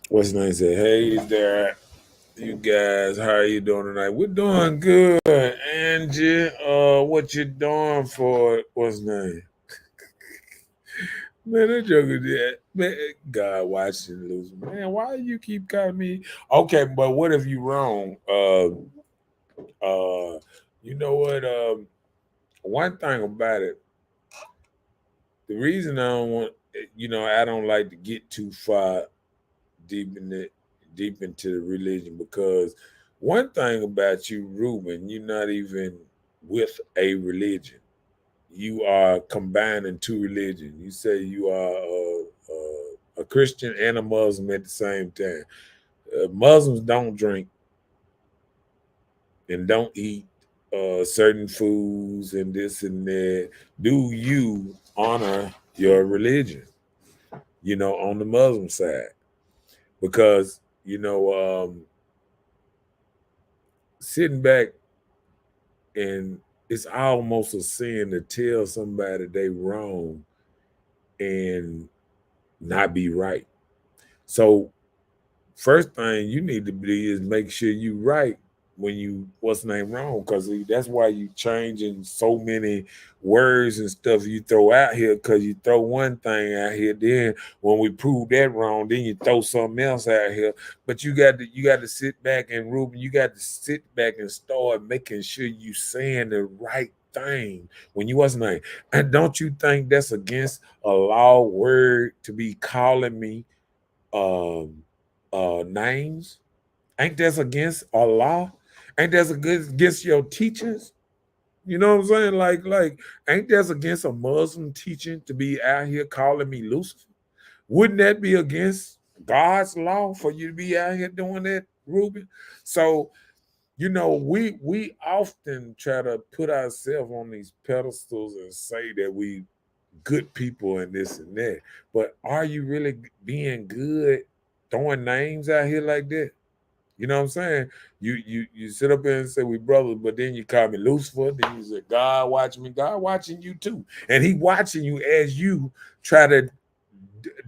what's name said, hey there. You guys, how are you doing tonight? We're doing good, Angie. What you doing for what's name? Man, that joker did. Man, God watching lose. Man, why you keep calling me? Okay, but what if you wrong? You know what? One thing about it, the reason I don't want, I don't like to get too far deep in it, deep into the religion because one thing about you, Ruben, you're not even with a religion. You are combining two religions. You say you are a Christian and a Muslim at the same time. Muslims don't drink and don't eat certain foods and this and that. Do you honor your religion? On the Muslim side, because sitting back and it's almost a sin to tell somebody they wrong and not be right. So first thing you need to be is make sure you right when you what's name wrong, because that's why you changing so many words and stuff you throw out here, because you throw one thing out here, then when we prove that wrong, then you throw something else out here. But you got to sit back, and Ruben, you got to sit back and start making sure you saying the right thing when you what's name. And don't you think that's against a law word to be calling me um names? Ain't that against a law? Ain't that against your teachings? You know what I'm saying? Like, ain't that against a Muslim teaching to be out here calling me Lucifer? Wouldn't that be against God's law for you to be out here doing that, Ruben? So, we often try to put ourselves on these pedestals and say that we good people and this and that. But are you really being good throwing names out here like that? You know what I'm saying? You sit up there and say we brothers, but then you call me Lucifer. Then you say God watching me. God watching you too, and He watching you as you try to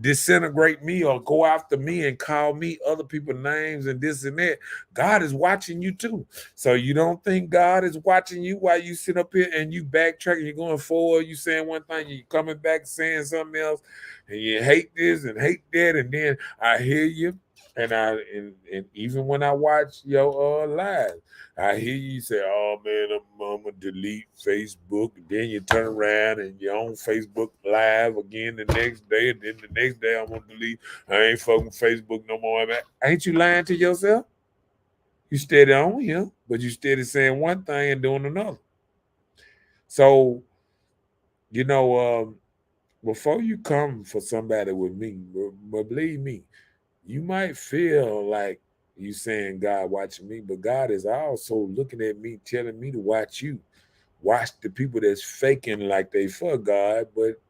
disintegrate me or go after me and call me other people's names and this and that. God is watching you too. So you don't think God is watching you while you sit up here and you backtracking, you're going forward, you saying one thing, you coming back saying something else, and you hate this and hate that, and then I hear you. And even when I watch your live, I hear you say, "Oh man, I'm gonna delete Facebook." And then you turn around and you're on Facebook Live again the next day, and then the next day I'm gonna delete. I ain't fucking Facebook no more. Man. Ain't you lying to yourself? You steady on here, but you steady saying one thing and doing another. So you know, before you come for somebody with me, but believe me, you might feel like you saying God watching me, but God is also looking at me, telling me to watch you. Watch the people that's faking like they for God, but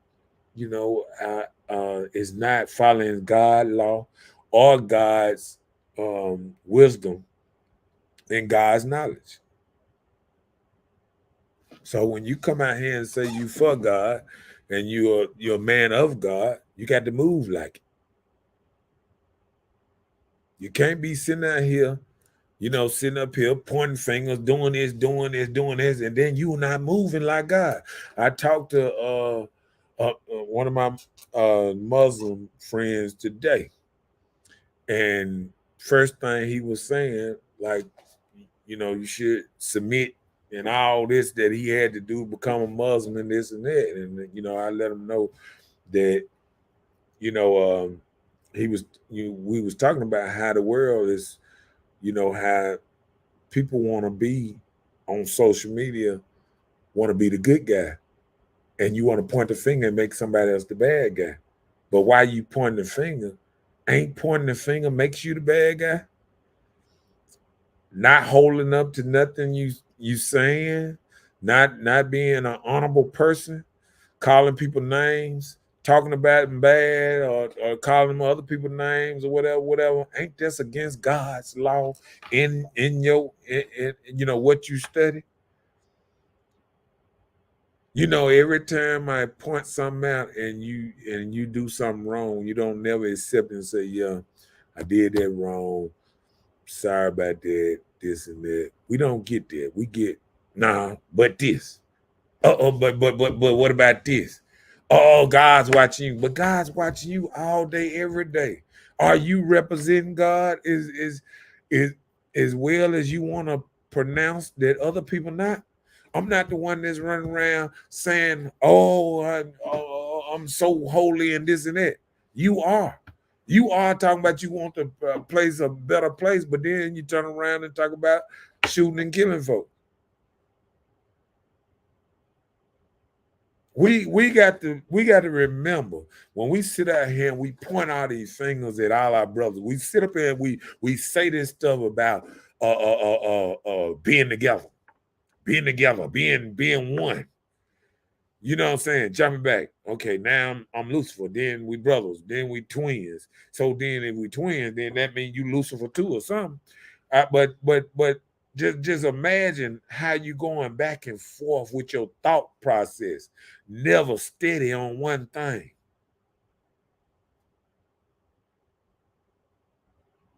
is not following God law or God's wisdom and God's knowledge. So when you come out here and say you for God and you're a man of God, you got to move like it. You can't be sitting out here, sitting up here pointing fingers, doing this, doing this, doing this, and then you not moving like God. I talked to one of my Muslim friends today, and first thing he was saying, like, you should submit and all this that he had to do, become a Muslim and this and that, and I let him know that he was we was talking about how the world is, how people want to be on social media, want to be the good guy, and you want to point the finger and make somebody else the bad guy. But why you pointing the finger? Ain't pointing the finger makes you the bad guy? Not holding up to nothing you saying, not being an honorable person, calling people names, talking about them bad, or calling them other people names or whatever. Ain't this against God's law in your what you study? Every time I point something out and you do something wrong, you don't never accept and say, "Yeah, I did that wrong. Sorry about that, this and that." We don't get that. We get, "Nah, but this. Oh, but what about this? Oh, God's watching you, but God's watching you all day, every day. Are you representing God is as well as you want to pronounce that other people not? I'm not the one that's running around saying, I'm so holy and this and that." You are. You are talking about you want to place a better place, but then you turn around and talk about shooting and killing folks. We got to remember when we sit out here and we point out these fingers at all our brothers. We sit up here and we say this stuff about being together, being one. You know what I'm saying? Jumping back. Okay, now I'm Lucifer. Then we brothers. Then we twins. So then if we twins, then that means you Lucifer too or something. But just imagine how you going back and forth with your thought process, never steady on one thing.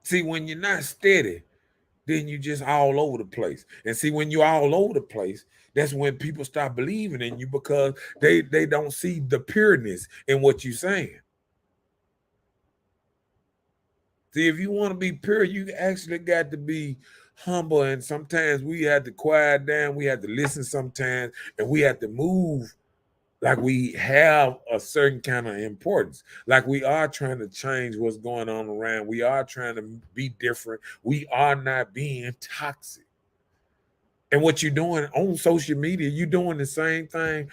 See, when you're not steady, then you just all over the place. And see, when you're all over the place, that's when people start believing in you because they don't see the pureness in what you're saying. See, if you want to be pure, you actually got to be humble. And sometimes we have to quiet down. We have to listen sometimes, and we have to move like we have a certain kind of importance. Like we are trying to change what's going on around. We are trying to be different. We are not being toxic. And what you're doing on social media, you're doing the same thing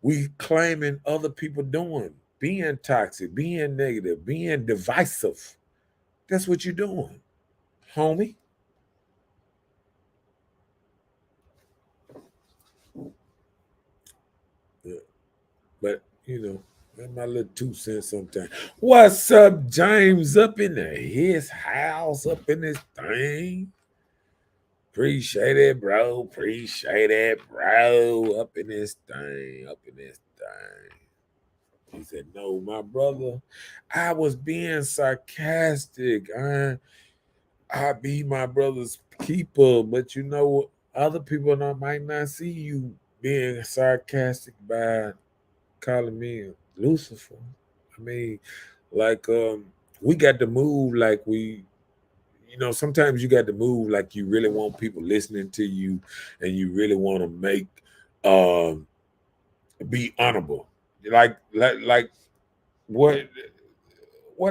we claiming other people doing. Being toxic, being negative, being divisive. That's what you're doing, homie. Yeah. But that's my little 2 cents sometimes. What's up, James? Up in his house, up in this thing. Appreciate it, bro. Appreciate it, bro. Up in this thing. Up in this thing. He said, "No, my brother, I was being sarcastic. I be my brother's keeper, but other people might not see you being sarcastic by calling me Lucifer. I mean, like we got to move like sometimes you got to move like you really want people listening to you and you really want to make um be honorable. Like what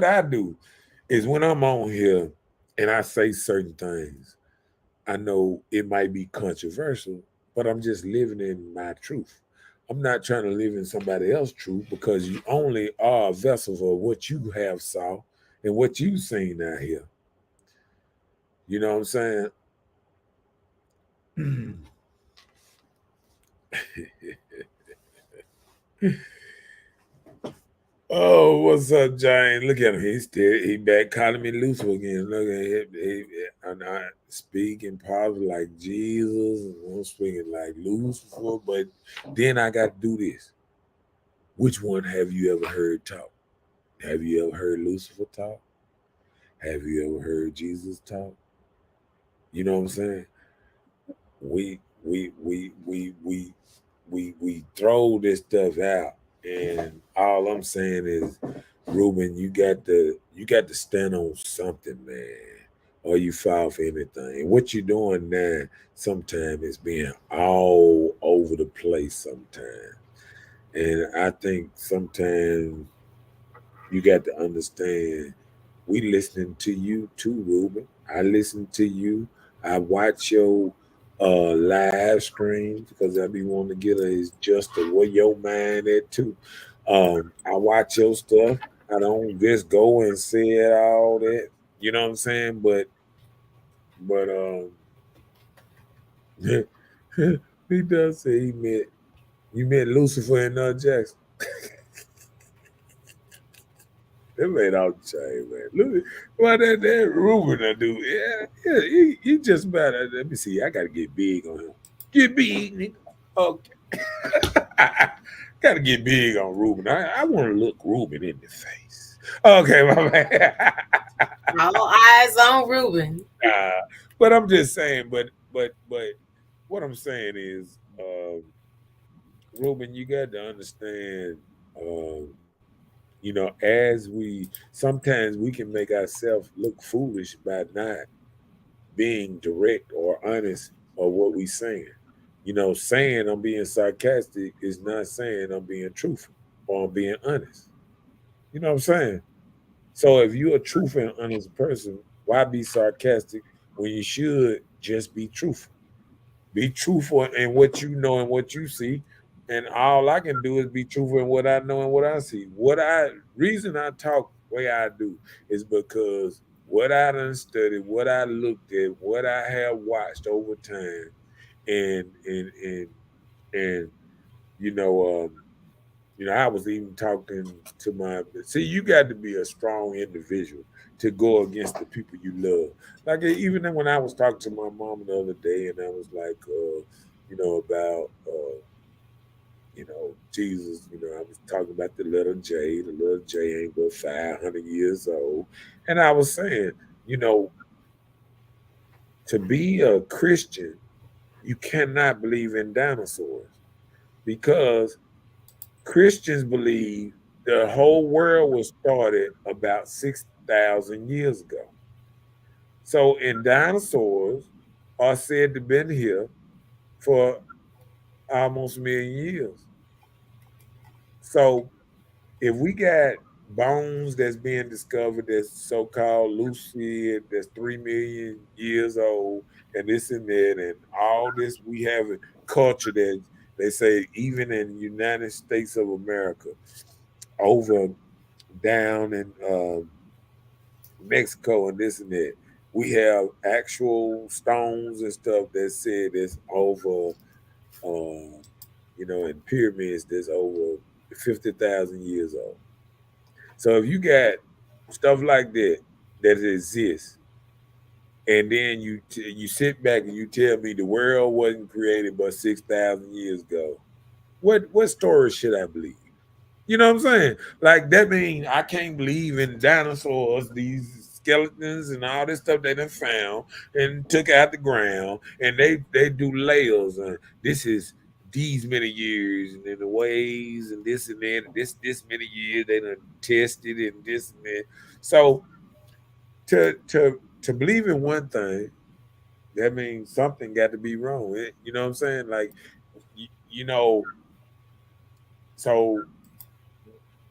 I do is when I'm on here and I say certain things, I know it might be controversial, but I'm just living in my truth. I'm not trying to live in somebody else's truth because you only are a vessel for what you have saw and what you seen out here. You know what I'm saying? Oh, what's up, Jane? Look at him. He back calling me Lucifer again. Look at him. I'm not speaking positive like Jesus. I'm speaking like Lucifer. But then I got to do this. Which one have you ever heard talk? Have you ever heard Lucifer talk? Have you ever heard Jesus talk? You know what I'm saying? We we we we we we throw this stuff out, and all I'm saying is, Ruben, you got to stand on something, man, or you fall for anything. What you're doing now, sometimes is being all over the place. Sometimes, and I think sometimes you got to understand. We listening to you too, Ruben. I listen to you. I watch your live streams because I be wanting to get a just to where your mind at too. I watch your stuff. I don't just go and say it all that. You know what I'm saying? But he does say you met Lucifer and Jackson. That made out the chain, man. Look, what that Ruben I do. Yeah, he just about. Let me see. I gotta get big on him. Get big, nigga. Okay. Gotta get big on Ruben. I want to look Ruben in the face. Okay, my man. All eyes on Ruben. uh, but I'm just saying. But what I'm saying is, Ruben, you got to understand. Um, as we sometimes we can make ourselves look foolish by not being direct or honest or what we saying. Saying I'm being sarcastic is not saying I'm being truthful or I'm being honest. You know what I'm saying? So if you're a truthful and honest person, why be sarcastic when you should just be truthful? Be truthful in what you know and what you see. And all I can do is be truthful in what I know and what I see. Reason I talk the way I do is because what I done studied, what I looked at, what I have watched over time, and you know, I was even talking to my. See, you got to be a strong individual to go against the people you love. Like even when I was talking to my mom the other day, and I was like, about Jesus. I was talking about the little J. The little J ain't but 500 years old, and I was saying, you know, to be a Christian, you cannot believe in dinosaurs because Christians believe the whole world was started about 6,000 years ago. So, and dinosaurs are said to have been here for almost a million years. So, if we got bones that's being discovered that's so-called lucid, that's 3 million years old, and this and that, and all this, we have a culture that they say even in the United States of America, over down in Mexico and this and that, we have actual stones and stuff that said it's over, in pyramids that's over 50,000 years old. So if you got stuff like that that exists, and then you sit back and you tell me the world wasn't created but 6,000 years ago, what story should I believe? You know what I'm saying? Like that means I can't believe in dinosaurs, these skeletons and all this stuff they done found and took out the ground, and they do layers and this is these many years and then the ways and this and that and this many years they done tested and this and that. So to believe in one thing, that means something got to be wrong. You know what I'm saying? Like you know, so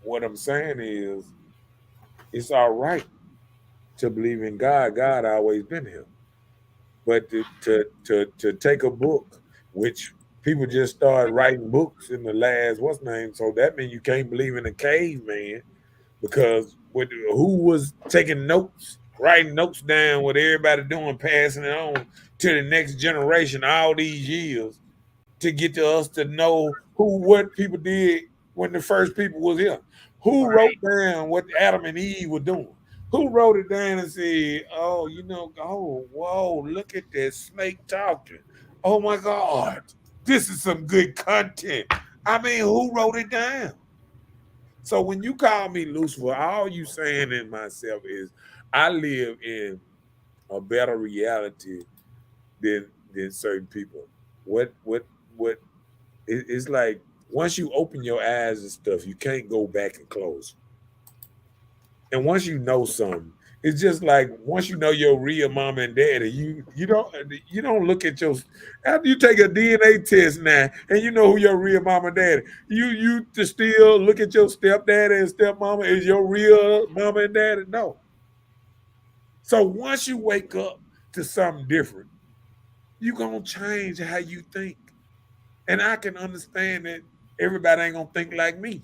what I'm saying is it's all right to believe in God. God always been here. But to take a book, which people just started writing books in the last what's name, so that means you can't believe in a caveman because who was taking notes, writing notes down, what everybody doing, passing it on to the next generation all these years to get to us to know what people did when the first people was here. Who wrote Right. down what Adam and Eve were doing? Who wrote it down and said, "Oh, whoa, look at this snake talking. Oh my God, this is some good content." I mean, who wrote it down? So when you call me Lucifer, all you saying in myself is I live in a better reality than certain people. What it's like once you open your eyes and stuff, you can't go back and close. And once you know something, it's just like once you know your real mom and daddy, you don't look at your after you take a DNA test now and you know who your real mom and daddy. You to still look at your stepdaddy and stepmama is your real mama and daddy. No. So once you wake up to something different, you gonna change how you think. And I can understand that everybody ain't gonna think like me.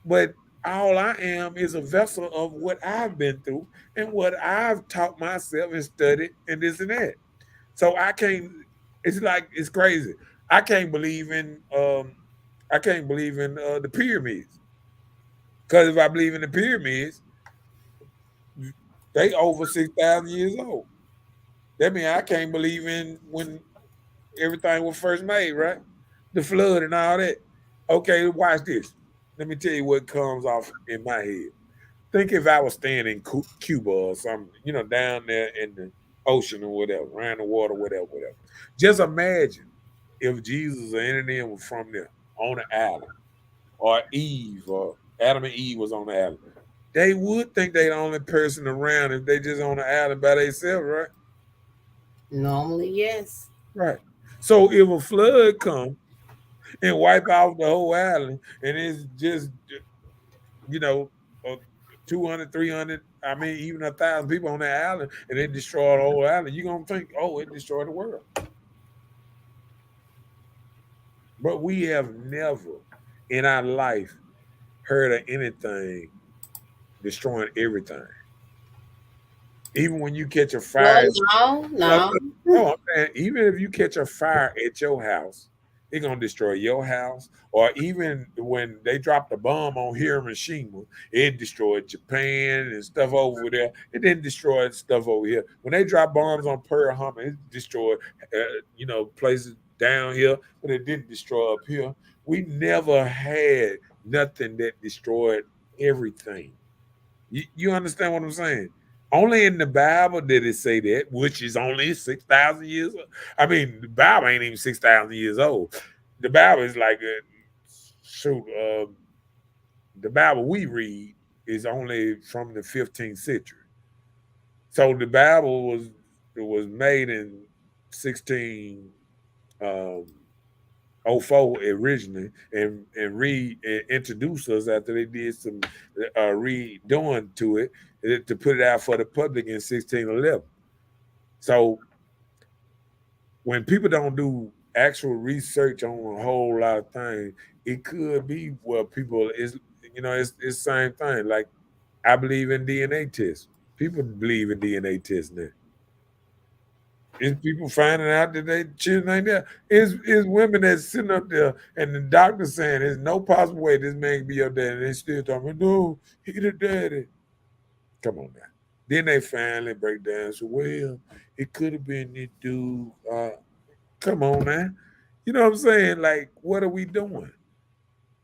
But all I am is a vessel of what I've been through and what I've taught myself and studied and this and that. So I can't. It's like it's crazy. I can't believe in. I can't believe in the pyramids because if I believe in the pyramids, they over 6,000 years old. That means I can't believe in when everything was first made, right? The flood and all that. Okay, watch this. Let me tell you what comes off in my head. Think if I was staying in Cuba or something, down there in the ocean or whatever, around the water, whatever. Just imagine if Jesus or any of them were from there on the island, or Eve or Adam and Eve was on the island. They would think they the only person around if they just on the island by themselves, right? Normally, yes. Right. So if a flood come and wipe out the whole island, and it's just you know, uh, 200, 300, I mean, even 1,000 people on that island, and it destroyed the whole island, you're going to think, oh, it destroyed the world. But we have never in our life heard of anything destroying everything. Even when you catch a Well, fire, no, no, no. no, I'm saying, even if you catch a fire at your house, it's gonna destroy your house. Or even when they dropped a bomb on Hiroshima, it destroyed Japan and stuff over there. It didn't destroy stuff over here. When they dropped bombs on Pearl Harbor, it destroyed, places down here, but it didn't destroy up here. We never had nothing that destroyed everything. You understand what I'm saying? Only in the Bible did it say that, which is only 6,000 years old. I mean, the Bible ain't even 6,000 years old. The Bible is like, shoot, the Bible we read is only from the 15th century. So the Bible was made in 1604 originally, and introduced us after they did some redoing to it to put it out for the public in 1611. So when people don't do actual research on a whole lot of things, it could be where people is it's the same thing. Like I believe in DNA tests. People believe in DNA tests now. Is people finding out that they children ain't there? Is women that's sitting up there and the doctor saying there's no possible way this man can be your daddy, and they still talking, no, he the daddy. Come on now. Then they finally break down. So well, it could have been this dude. Come on man. You know what I'm saying? Like, what are we doing?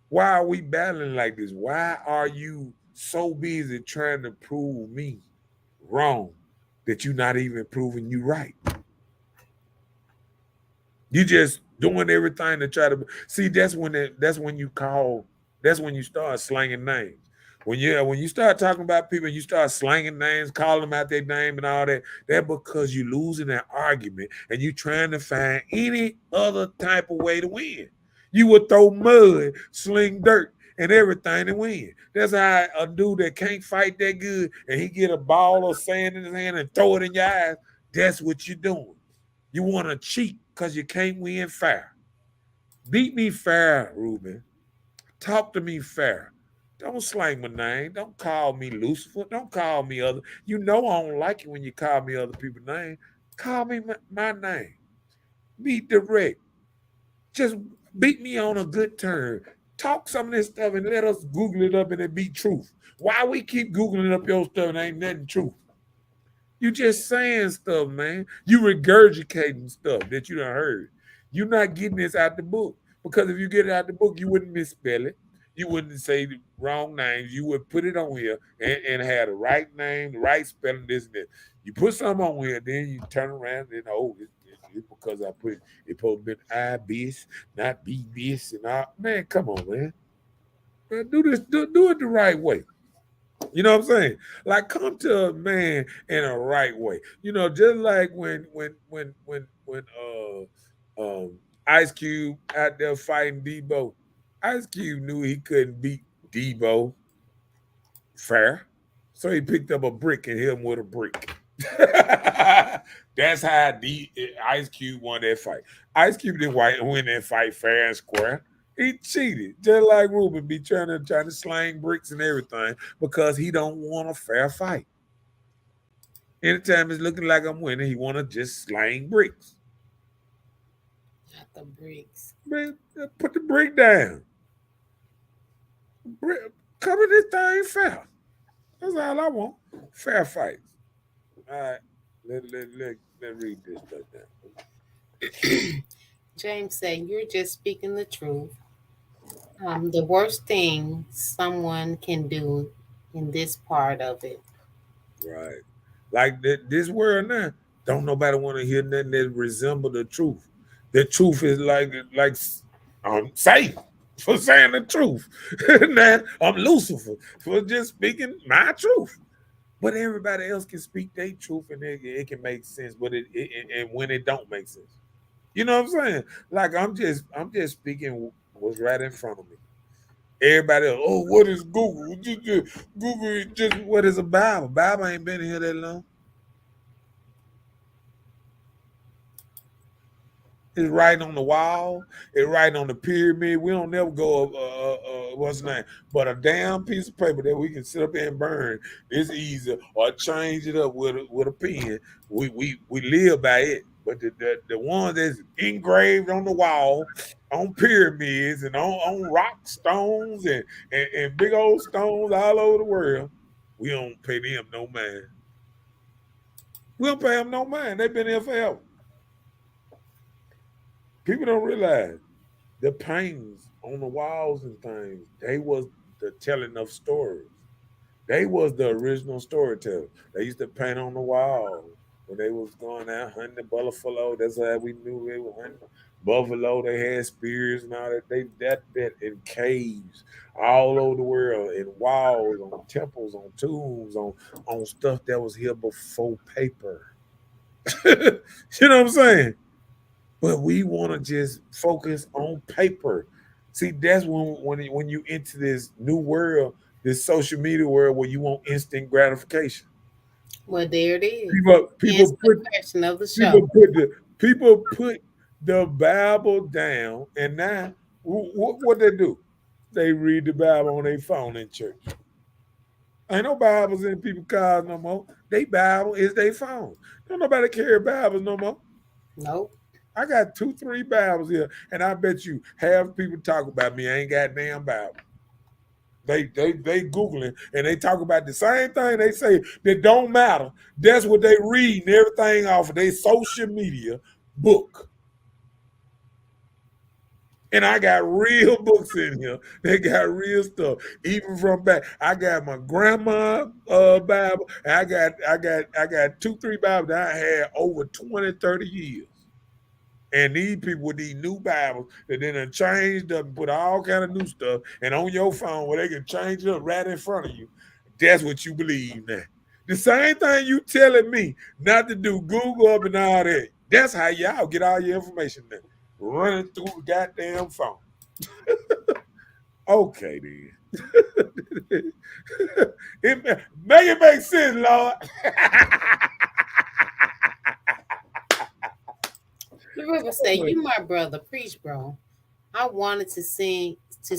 Why are we battling like this? Why are you so busy trying to prove me wrong that you're not even proving you right? You just doing everything to try to see. That's when you start slanging names. When you start talking about people, you start slanging names, calling them out their name and all that. That's because you're losing that argument and you trying to find any other type of way to win. You would throw mud, sling dirt, and everything to win. That's how a dude that can't fight that good and he get a ball of sand in his hand and throw it in your eyes. That's what you're doing. You want to cheat because you can't win fair. Beat me fair, Ruben. Talk to me fair. Don't slang my name. Don't call me Lucifer. Don't call me other. You know I don't like it when you call me other people's name. Call me my name. Be direct. Just beat me on a good turn. Talk some of this stuff and let us Google it up and it be truth. Why we keep Googling up your stuff and ain't nothing truth? You just saying stuff, man. You regurgitating stuff that you done heard. You're not getting this out the book. Because if you get it out the book, you wouldn't misspell it. You wouldn't say the wrong names. You would put it on here and have the right name, the right spelling, this and that. You put something on here, then you turn around and it's because I put it supposed to be I this, not be this and all. Man, come on, man. Do this, do it the right way. You know what I'm saying? Like come to a man in a right way. Just like when Ice Cube out there fighting Debo, Ice Cube knew he couldn't beat Debo fair. So he picked up a brick and hit him with a brick. That's how Ice Cube won that fight. Ice Cube didn't win that fight fair and square. He cheated, just like Ruben be trying to slang bricks and everything because he don't want a fair fight. Anytime it's looking like I'm winning, he want to just slang bricks. Not the bricks. Man, put the brick down. Cover this thing fair. That's all I want. Fair fights. All right. Let read this stuff down. James said, "You're just speaking the truth. The worst thing someone can do in this part of it." Right. Like this world now, don't nobody want to hear nothing that resemble the truth. The truth is like I'm safe for saying the truth. Now I'm Lucifer for just speaking my truth. But everybody else can speak their truth and it can make sense. But and when it don't make sense, you know what I'm saying? Like I'm just speaking what's right in front of me. Everybody else, oh, what is Google? Google is just what is a Bible? Bible ain't been here that long. It's right on the wall. It's right on the pyramid. We don't never go what's the name? But a damn piece of paper that we can sit up there and burn. It's easy. Or change it up with a pen. We live by it. But the one that's engraved on the wall, on pyramids and on rock stones and big old stones all over the world, we don't pay them no mind. We don't pay them no mind. They've been here forever. People don't realize the paintings on the walls and things, they was the telling of stories. They was the original storyteller. They used to paint on the wall when they was going out hunting the buffalo. That's how we knew they were hunting. Buffalo, they had spears and all that. That in caves all over the world, in walls, on temples, on tombs, on stuff that was here before paper. You know what I'm saying? But we want to just focus on paper. See, that's when you into this new world, this social media world where you want instant gratification. Well, there it is. People Answer people the put question of the show. people put the Bible down, and now what they do? They read the Bible on their phone in church. Ain't no Bibles in people's cars no more. They Bible is their phone. Don't nobody carry Bibles no more. Nope. I got 2, 3 Bibles here, and I bet you half people talk about me ain't got damn Bible. They googling and they talk about the same thing they say that don't matter. That's what they reading everything off of their social media book. And I got real books in here. They got real stuff. Even from back. I got my grandma Bible. And I got 2, 3 Bibles that I had over 20, 30 years. And these people with these new Bibles that then done changed up and put all kind of new stuff and on your phone where they can change it up right in front of you. That's what you believe now. The same thing you telling me not to do Google up and all that. That's how y'all get all your information now. Running through the goddamn phone. Okay then. Make it make sense, Lord. The river say, "You my brother, preach, bro. I wanted to see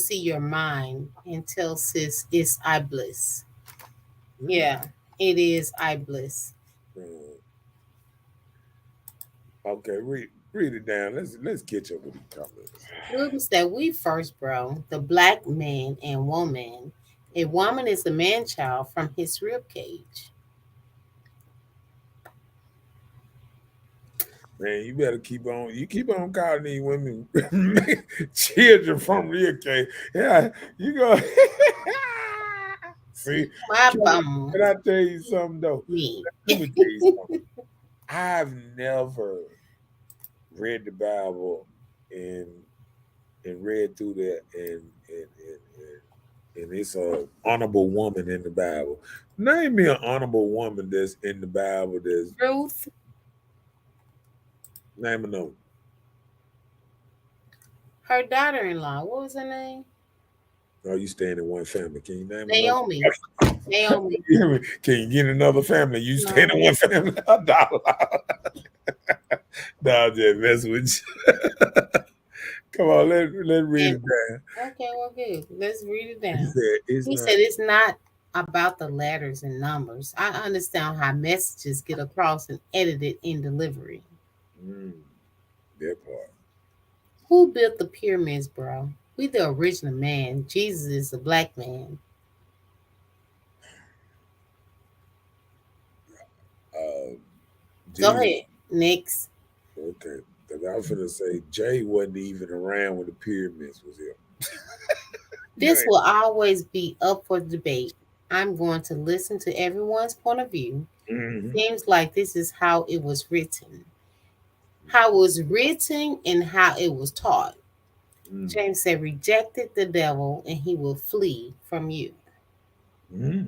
your mind and tell sis it's I bliss. Yeah, it is I bliss. Okay, read it down. Let's catch up with the comments. The river said, we first, bro. The black man and woman. A woman is a man child from his rib cage. Man, you better keep on. You keep on calling these women children from real case. Yeah, you go. See, My can I tell you something though? me. Let me tell you something. I've never read the Bible and read through that and it's a honorable woman in the Bible. Name me an honorable woman that's in the Bible. That's Ruth, name a no. her daughter-in-law. What was her name? Oh, you staying in one family. Can you name another? Naomi. Naomi. Can you get another family? You No. staying in one family? No, I'm just messing with you. Come on, let's read it down. Okay, well, good. Let's read it He down. said it's He not. said it's not about the letters and numbers. I understand how messages get across and edited in delivery. Mm, that part. Who built the pyramids, bro? We the original man. Jesus is the black man. Uh, Go Jesus. ahead. Next. Okay. Because I was going to say Jay wasn't even around when the pyramids was here. This will always be up for debate. I'm going to listen to everyone's point of view. Mm-hmm. Seems like this is how it was written. How it was written and how it was taught. Mm-hmm. James said, rejected the devil and he will flee from you. Mm-hmm.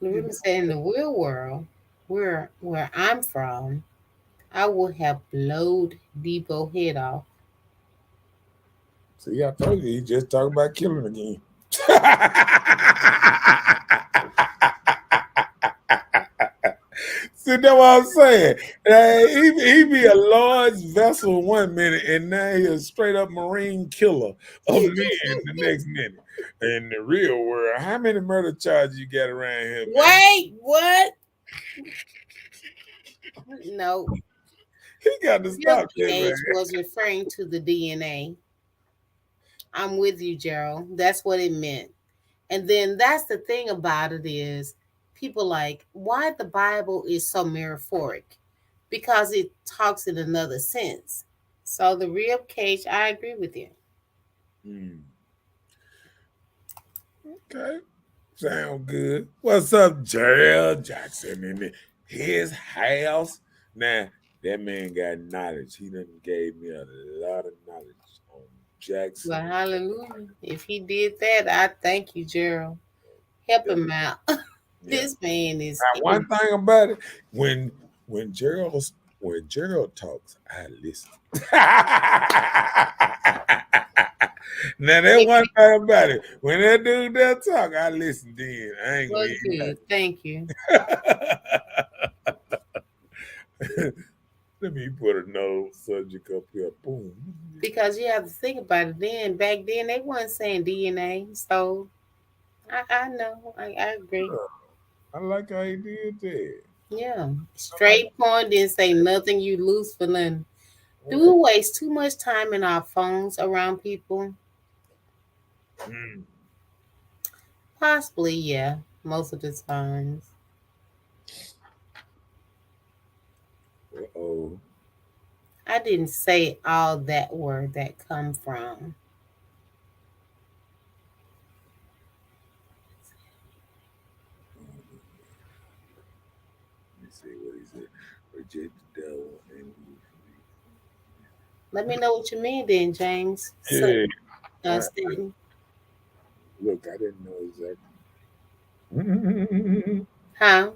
The river said, in the real world, where I'm from, I would have blowed Debo head off. See, I told you, he just talking about killing again. See, that's what I'm saying. He be a large vessel one minute, and now he a straight up marine killer of men the next minute. In the real world, how many murder charges you got around here, man? Wait, what? No. He got to stop that, man. Page was referring to the DNA. I'm with you, Gerald. That's what it meant. And then that's the thing about it is people like why the Bible is so metaphoric because it talks in another sense. So the rib cage, I agree with you. Okay, sound good. What's up, Gerald Jackson in his house? Now That man got knowledge. He done gave me a lot of knowledge on Well, Jackson. hallelujah. If he did that, I thank you, Gerald. Help Yeah, him out. yeah. This man is Now, one thing about it, when Gerald when Gerald talks, I listen. Now that one thing about it, when that dude that talk, I listen. Then I ain't well, gonna good. Thank you. hear Let me put a no subject up here. Boom. Because you have to think about it. Then back then they weren't saying DNA, so I know. I agree. I like how he did that. Yeah, I like straight point. Didn't say nothing. You lose for nothing. Do right. we waste too much time in our phones around people? Mm. Possibly, yeah. Most of the times. Oh, I didn't say all that word that come from. let me see what he said. Reject the devil and Let me know what you mean then, James. So, yeah. I, Stanton. look, I didn't know exactly. Huh?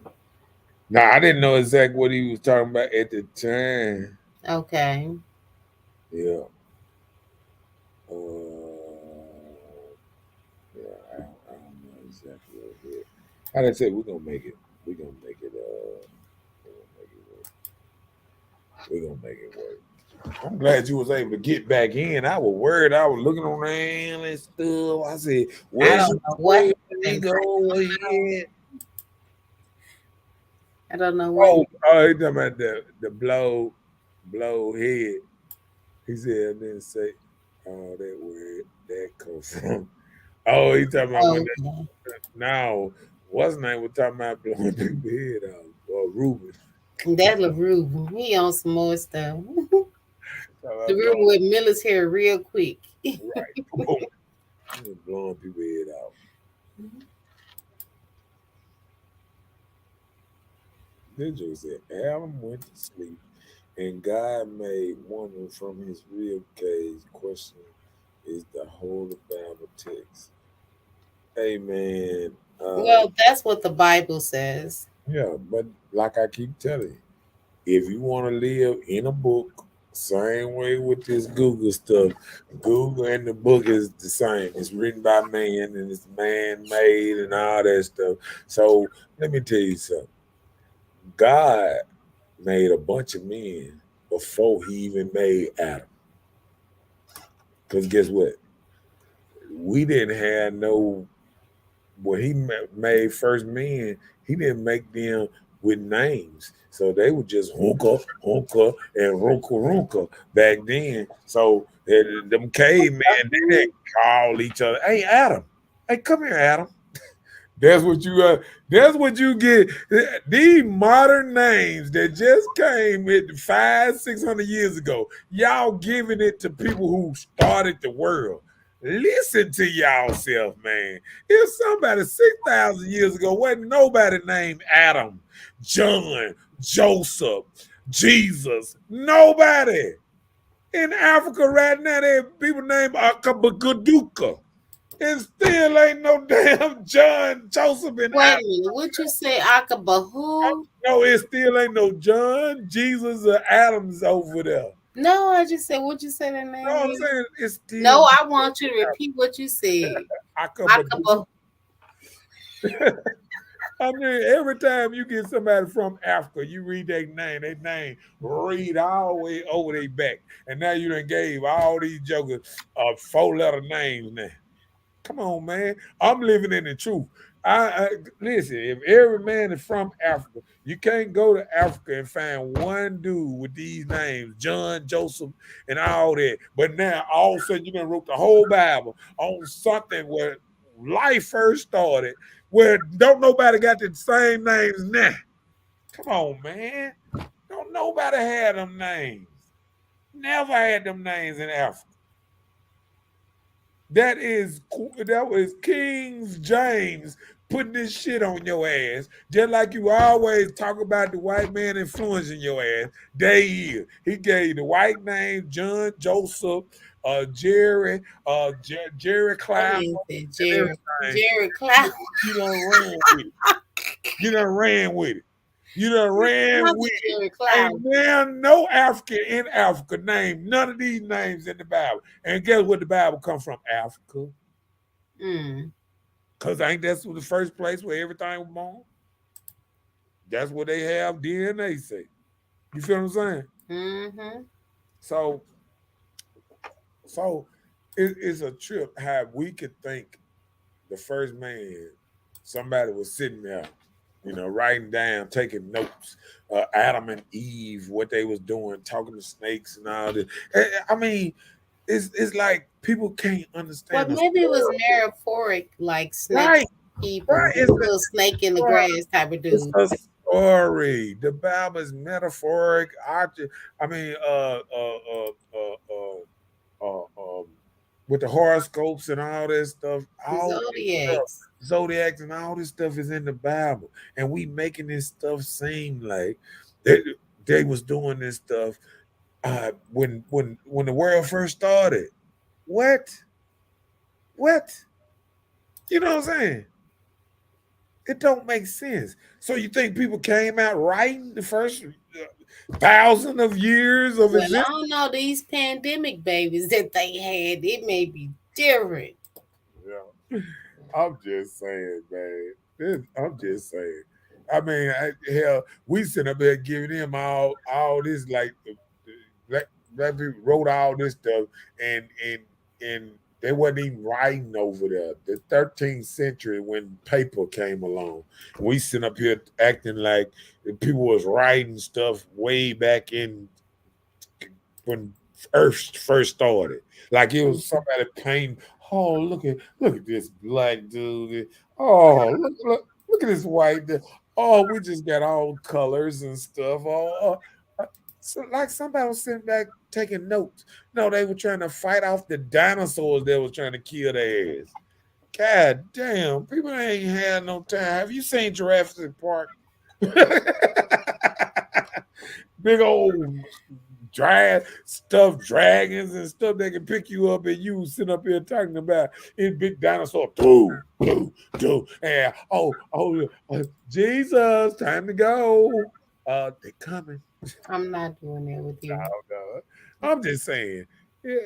No, I didn't know exactly what he was talking about at the time. Okay. Yeah. Uh, yeah, I don't know exactly what it is. How they say we're gonna make it. We're gonna make it. We're gonna make it work. We're gonna make it work. I'm glad you was able to get back in. I was worried. I was looking around and stuff. I said, I "Where's don't your know what boy? Where he happened. go? Where he at?" I don't know what. Oh, he talking about the blow head. He said, "I didn't say all that word that come from." Oh, he talking about when that, Okay. now what's name was talking about blowing people's head off or Ruben. That LaRue, he on some more stuff. Talking about LaRue blowing with Miller's hair real quick. right, boom, blowing people's head off. Then Joe said, Adam went to sleep, and God made woman from his rib cage. Question is the Holy Bible text. Amen. Well, that's what the Bible says. Yeah, but like I keep telling you, if you want to live in a book, same way with this Google stuff, Google and the book is the same. It's written by man and it's man made and all that stuff. So let me tell you something. God made a bunch of men before he even made Adam. Because guess what? We didn't have no, when he made first men, he didn't make them with names. So they were just Hunka, Hunka, and Runka, Runka back then. So them cavemen, they didn't call each other, hey, Adam. Hey, come here, Adam. That's what you that's what you get. These modern names that just came with 500-600 years ago. Y'all giving it to people who started the world. Listen to y'all self, man. If somebody 6,000 years ago wasn't nobody named Adam, John, Joseph, Jesus, nobody. In Africa right now, there are people named Akabaguduka. It still ain't no damn John, Joseph, and Wait Adam. a minute. What you say, Akabahu? No, it still ain't no John, Jesus, or Adams over there. No, I just said what you say that You know name what I'm is. saying? It's still No, I want you to repeat what you said. Akabadu. Akabahu. I mean, every time you get somebody from Africa, you read their name read all the way over their back. And now you done gave all these jokers 4-letter names now. Come on, man. I'm living in the truth. I listen. If every man is from Africa, you can't go to Africa and find one dude with these names, John, Joseph, and all that. But now all of a sudden you done wrote the whole Bible on something where life first started, where don't nobody got the same names now. Come on, man. Don't nobody have them names. Never had them names in Africa. That was King James putting this shit on your ass, just like you always talk about the white man influencing your ass. They is. He gave the white name John Joseph, Jerry, Jerry What Cloud, is it, and Jared? everything. Jared Cloud. You done ran with it. You done ran with it. You done ran Not with the it. Jared Ain't Cloud. now no African in Africa named none of these names in the Bible. And guess what the Bible come from? Africa. Mm. Because ain't that's the first place where everything was born? That's what they have DNA say. You feel what I'm saying? Mm-hmm. So, so it's a trip how we could think the first man, somebody was sitting there, writing down, taking notes. Adam and Eve, what they was doing, talking to snakes and all this. I mean, it's like people can't Well, understand the maybe it was story. metaphoric, like Right, snakes, people, right. It's little snake in the a, grass type of it's dude. a story. The Bible is metaphoric. I mean, with the horoscopes and all that stuff, The all this stuff, zodiacs. zodiacs and all this stuff is in the Bible, and we making this stuff seem like they, they was doing this stuff when the world first started. What? What? You know what I'm saying? It don't make sense. So you think people came out writing the first thousand of years of Well, I existence? don't know these pandemic babies that they had. It may be different. Yeah. I'm just saying, man. I'm just saying. I mean, hell, we sit up there giving him all this like black people wrote all this stuff, and they wasn't even writing over there. The 13th century when paper came along, we sit up here acting like people was writing stuff way back in when Earth first started. Like it was somebody painting. Oh, look at this black dude. Oh, look at this white dude. Oh, we just got all colors and stuff. So like somebody was sitting back taking notes. No, they were trying to fight off the dinosaurs that was trying to kill their ass. God damn, people ain't had no time. Have you seen Jurassic Park? Big old stuffed dragons and stuff that can pick you up, and you sitting up here talking about in big dinosaur. Boom, boom, boom. And Jesus, time to go. They coming. I'm not doing that with you. Oh, no. I'm just saying. Yeah,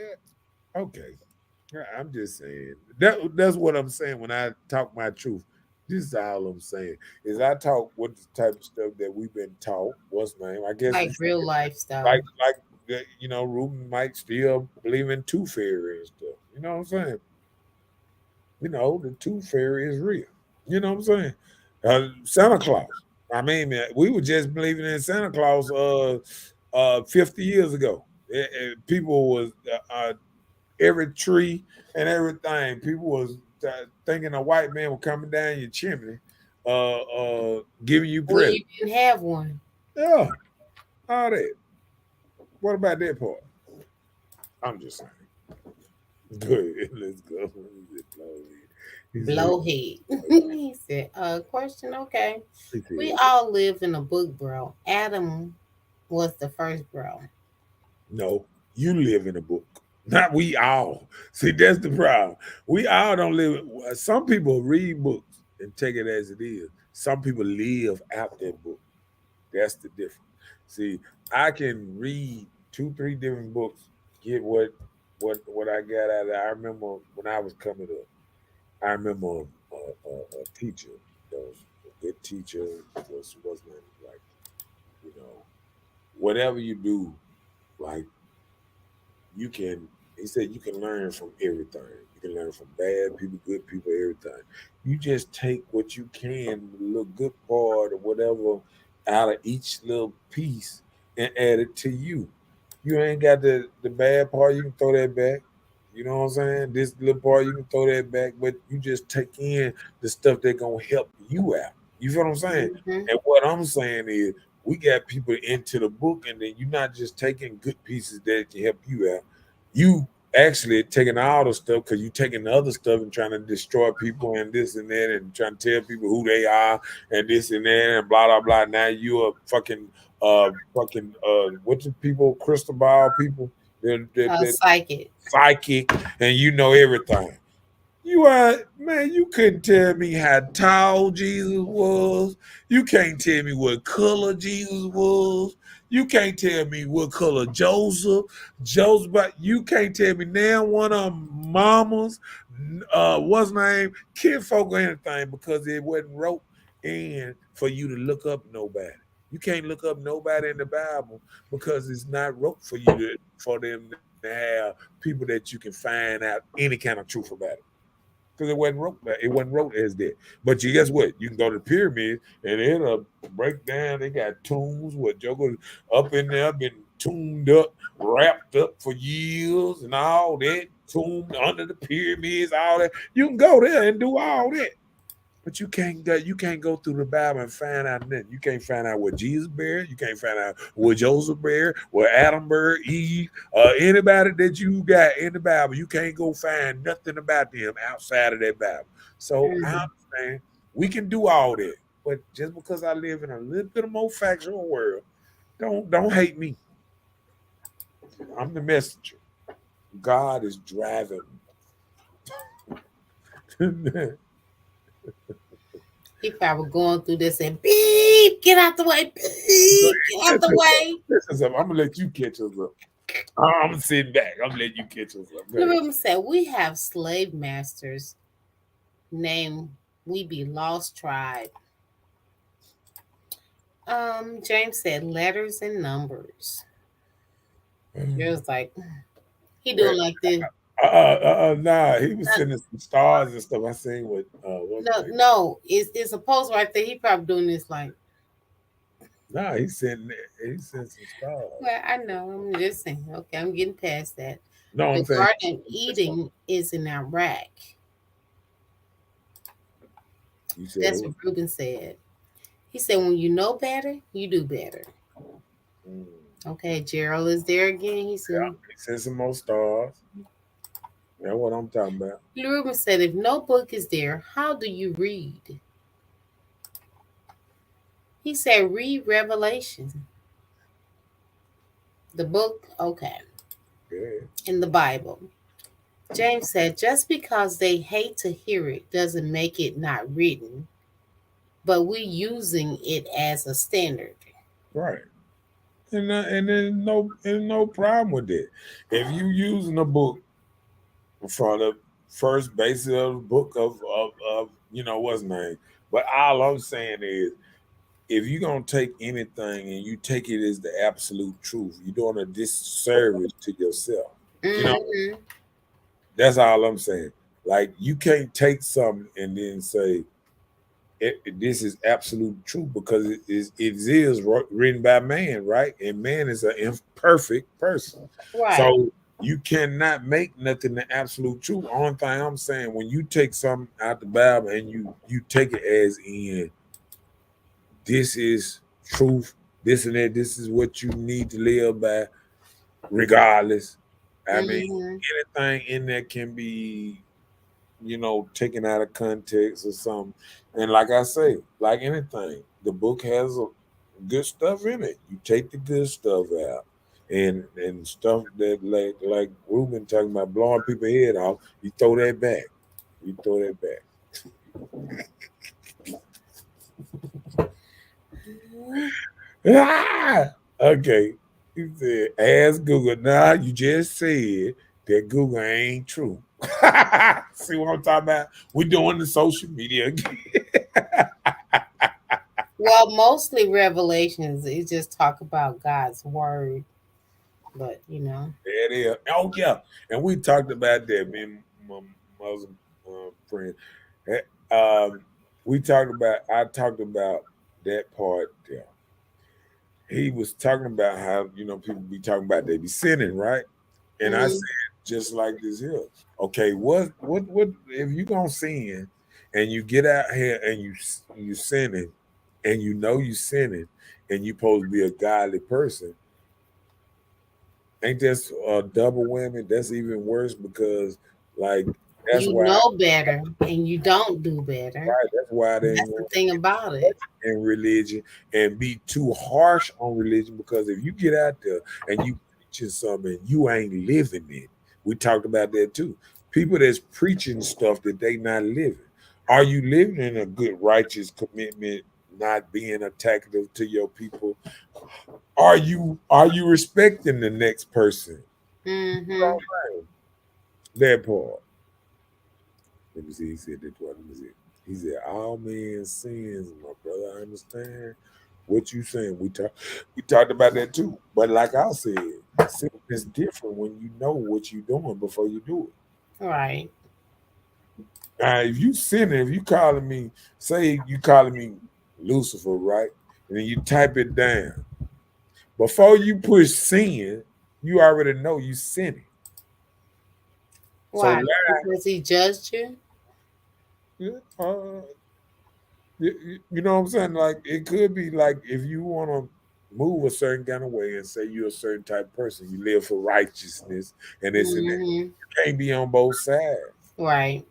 okay. Yeah, I'm just saying. That's what I'm saying when I talk my truth. This is all I'm saying. Is I talk what the type of stuff that we've been taught. What's name? I guess Like real life stuff. like Ruben might still believe in tooth fairy and stuff. You know what I'm saying? The tooth fairy is real. You know what I'm saying? Santa Claus. I mean, man, we were just believing in Santa Claus 50 years ago. People was every tree and everything. People was thinking a white man was coming down your chimney, giving you When you presents. didn't have one. Yeah, all that. What about that part? I'm just saying. Good. Let's go. He said, Blowhead. He said, question, okay. he We said, all live in a book, bro. Adam was the first bro. no, you live in a book. Not we all. See, that's the problem. We all don't live. Some people read books and take it as it is. Some people live out that book. That's the difference. See, I can read two, three different books, get what I got out of it. I remember when I was coming up. I remember a teacher that was a good teacher wasn't like you know whatever you do, like you can. He said you can learn from everything. You can learn from bad people, good people, everything. You just take what you can, the little good part or whatever, out of each little piece and add it to you. You ain't got the bad part. You can throw that back. You know what I'm saying? This little part you can throw that back, but you just take in the stuff that gonna help you out. You feel what I'm saying? Hmm. And what I'm saying is, we got people into the book, and then you're not just taking good pieces that can help you out. You actually taking all the stuff because you taking the other stuff and trying to destroy people and this and that and trying to tell people who they are and this and that and blah blah blah. Now you are what's the people, crystal ball people, they're Psychic. psychic, and you know everything. You are, man, you couldn't tell me how tall Jesus was. You can't tell me what color Jesus was. You can't tell me what color Joseph, but you can't tell me now one of them mamas, what's name, kinfolk or anything because it wasn't wrote in for you to look up nobody. You can't look up nobody in the Bible because it's not wrote for you to for them to have people that you can find out any kind of truth about it because it wasn't wrote as that. But you guess what? You can go to the pyramids and it'll break down. They got tombs where Joker up in there, been tuned up, wrapped up for years and all that, tombed under the pyramids, all that. You can go there and do all that. But you can't go through the Bible and find out nothing. You can't find out what Jesus buried. You can't find out what Joseph buried, what Adam buried, Eve, anybody that you got in the Bible. You can't go find nothing about them outside of that Bible. So I Mhm. understand we can do all that, but just because I live in a little bit of more factual world, don't hate me. I'm the messenger. God is driving. He probably going through this and beep, get out the way, beep, get out the way. I'm gonna let you catch us up. I'm sitting back. I'm letting you catch us up. Go ahead. Remember said we have slave masters named We Be Lost Tribe. James said letters and numbers. It was like he doing like this. Nah, he was sending some stars and stuff. I seen what what's No, his name? no, it's a post right there. He probably doing this like, Nah, he sent some stars. well, I know. I'm just saying. Okay, I'm getting past that. No, The I'm saying Garden of this one. Eden is in Iraq. You said That's who? what Ruben said. He said, when you know better, you do better. Mm, Okay, Gerald is there again. He said, he sent some more stars. That's what I'm talking about. Ruben said, if no book is there, how do you read? He said, read Revelation, the book, okay, Yeah, in the Bible. James said, just because they hate to hear it doesn't make it not written, but we using it as a standard. right. And there's no problem with that. If you using a book for the first basis of the book of what's name. But all I'm saying is if you're gonna take anything and you take it as the absolute truth, you're doing a disservice to yourself. You know, Hmm. that's all I'm saying. Like you can't take something and then say this is absolute truth because it is written by man, right? And man is an imperfect person, Right. so you cannot make nothing the absolute truth. Only thing I'm saying, when you take something out the Bible and you take it as in this is truth, this and that, this is what you need to live by, regardless. I mean, Hmm. anything in there can be, taken out of context or something. And like I say, like anything, the book has good stuff in it. You take the good stuff out. And stuff that like Ruben talking about blowing people's head off, you throw that back. You throw that back. Ah! Okay. He said, ask Google. Nah, you just said that Google ain't true. See what I'm talking about? We're doing the social media again. Well, mostly Revelations is just talk about God's word, but There it is. Oh, yeah. And we talked about that, me and my Muslim friend. Eh, Um, I talked about that part there. He was talking about how, people be talking about they be sinning, right? And I said, Mhm. just like this here. Okay, what if you gonna sin and you get out here and you sinning and you know you sinning and you supposed to be a godly person, Ain't this a double whammy? That's even worse because, like, that's You why, know better and you don't do better. right? That's why they ain't That's the want thing about it. in religion and be too harsh on religion because if you get out there and you preaching something and you ain't living it, we talked about that too. People that's preaching stuff that they not living. Are you living in a good righteous commitment, not being attackative to your people? Are you respecting the next person? Mm-hmm. That part. Let me see. He said that part. Let me see. He said, "All men's sins, my brother. I understand what you saying. We talked about that too. But like I said, sin is different when you know what you're doing before you do it. Right. Now, if you sinning, if you calling me, say you calling me Lucifer, right? And then you type it down before you push sin, you already know you sinning. So Why? now, Because he judged you? yeah, you know what I'm saying? Like it could be like if you want to move a certain kind of way and say you're a certain type of person, you live for righteousness and this and that. Mm-hmm. You can't be on both sides. Right.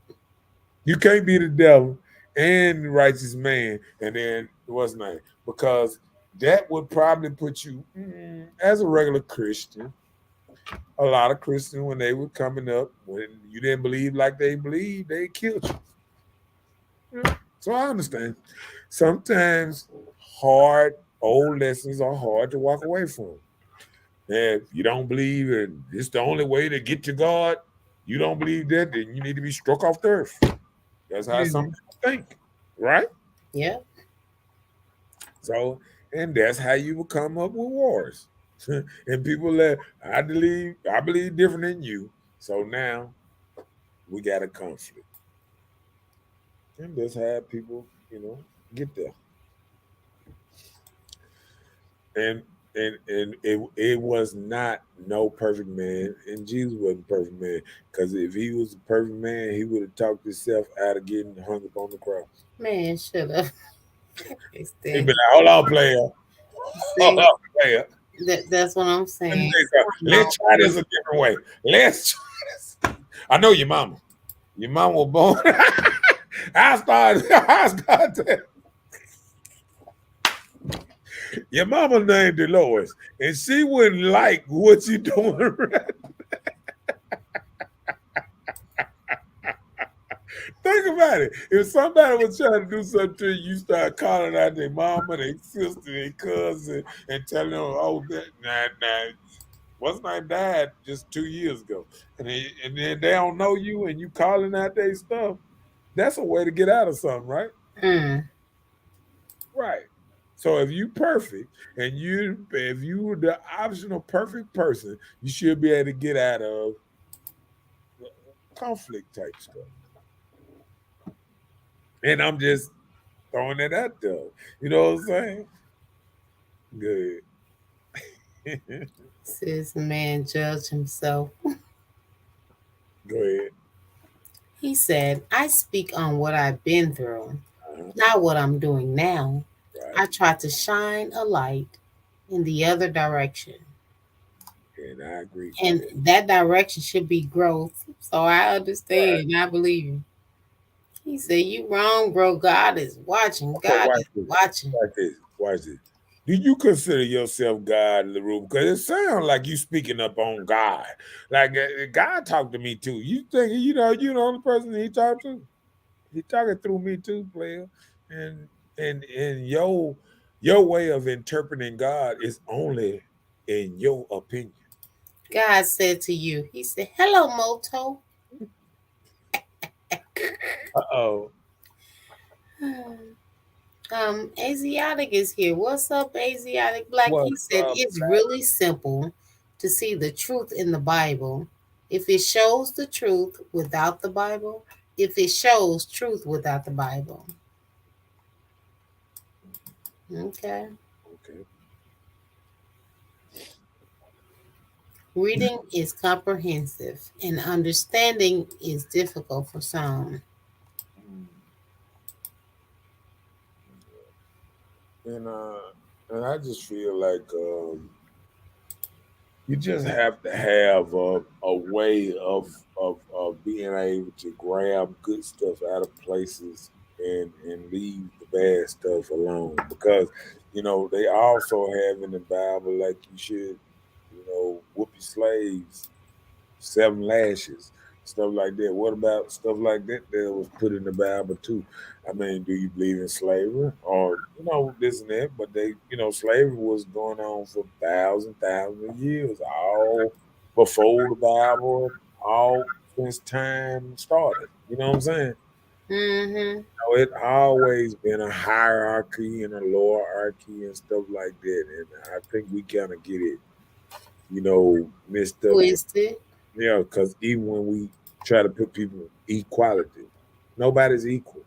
You can't be the devil and the righteous man, and then what's name? Because that would probably put you as a regular Christian. A lot of Christians, when they were coming up, when you didn't believe like they believed, they killed you. So I understand. Sometimes hard old lessons are hard to walk away from. And if you don't believe and it's the only way to get to God, you don't believe that, then you need to be struck off the earth. That's how some Mm. people think, right? Yep. So, and that's how you will come up with wars. And people that I believe different than you. So now we got a conflict. And that's how people, get there. and and it was not no perfect man, and Jesus wasn't a perfect man. Because if he was a perfect man, he would have talked himself out of getting hung up on the cross. Man, shut up. He'd Extend. be like, "Hold on, player. Hold See, on, player. that's what I'm Let me saying. tell you something. No. Let's try this a different way. Let's try this. I know your mama. Your mama was born. I started. I started. Your mama named Dolores, and she wouldn't like what you doing. Think about it. If somebody was trying to do something to you, you start calling out their mama, their sister, their cousin, and telling them, "Oh, nah, what's my dad just 2 years ago," and then they don't know you, and you calling out their stuff. That's a way to get out of something, right? Mm. Right. So if you perfect and if you were the optional perfect person, you should be able to get out of conflict type stuff. And I'm just throwing it out there. You know what I'm saying? Good. Says the man judged himself. Go ahead. He said, I speak on what I've been through, Uh-huh. not what I'm doing now. Right. I try to shine a light in the other direction. And I agree with And that. that direction should be growth. So I Right. understand. I believe you. He said, you wrong, bro. God is watching. Okay, God watch is this. watching. Watch this. Watch this. Do you consider yourself God, LaRue? Because it sounds like you speaking up on God. Like God talked to me too. You think you the only person he talked to? He talking through me too, player. And and your way of interpreting God is only in your opinion. God said to you, he said, hello, Moto. Uh-oh. Asiatic is here. What's up, Asiatic Black? He What's said up? it's really simple to see the truth in the Bible. If it shows the truth without the Bible, if it shows truth without the Bible. Okay. Okay. Reading is comprehensive and understanding is difficult for some. Mm. And and I just feel like You just have to have a way of being able to grab good stuff out of places and leave the bad stuff alone. Because, they also have in the Bible, like you should, whoop your slaves 7 lashes, stuff like that. What about stuff like that was put in the Bible too? I mean, do you believe in slavery or this and that? But slavery was going on for thousands of years, all before the Bible, all since time started. You know what I'm saying? Mm-hmm. It always been a hierarchy and a lower hierarchy and stuff like that, and I think we kind of get it, messed up. Twisted. Yeah, because even when we try to put people equality, nobody's equal.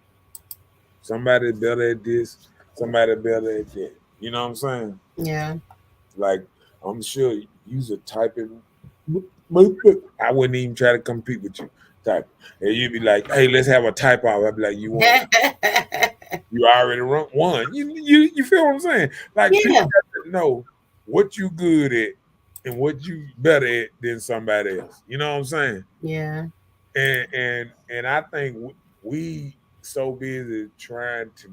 Somebody better at this, somebody better at that. You know what I'm saying? Yeah. Like, I'm sure you's a typing. I wouldn't even try to compete with you. Type. And you'd be like, hey, let's have a type out. I'd be like, you want you already won. You feel what I'm saying? Like people Yeah. got to know what you good at and what you better at than somebody else. You know what I'm saying? Yeah. And I think we so busy trying to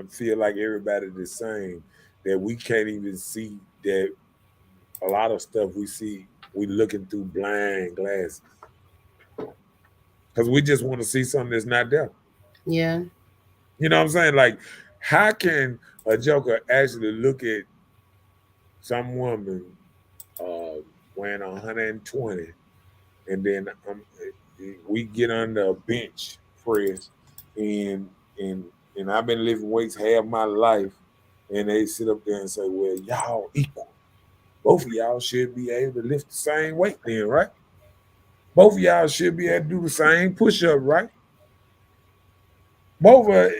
feel like everybody the same that we can't even see that a lot of stuff we see we looking through blind glasses because we just want to see something that's not there. Yeah. You know what I'm saying? Like, how can a joker actually look at some woman uh, weighing 120 and then we get under a bench press and and and I've been lifting weights half my life, and they sit up there and say, "Well, y'all equal. Both of y'all should be able to lift the same weight, then, right? Both of y'all should be able to do the same push up, right? Both of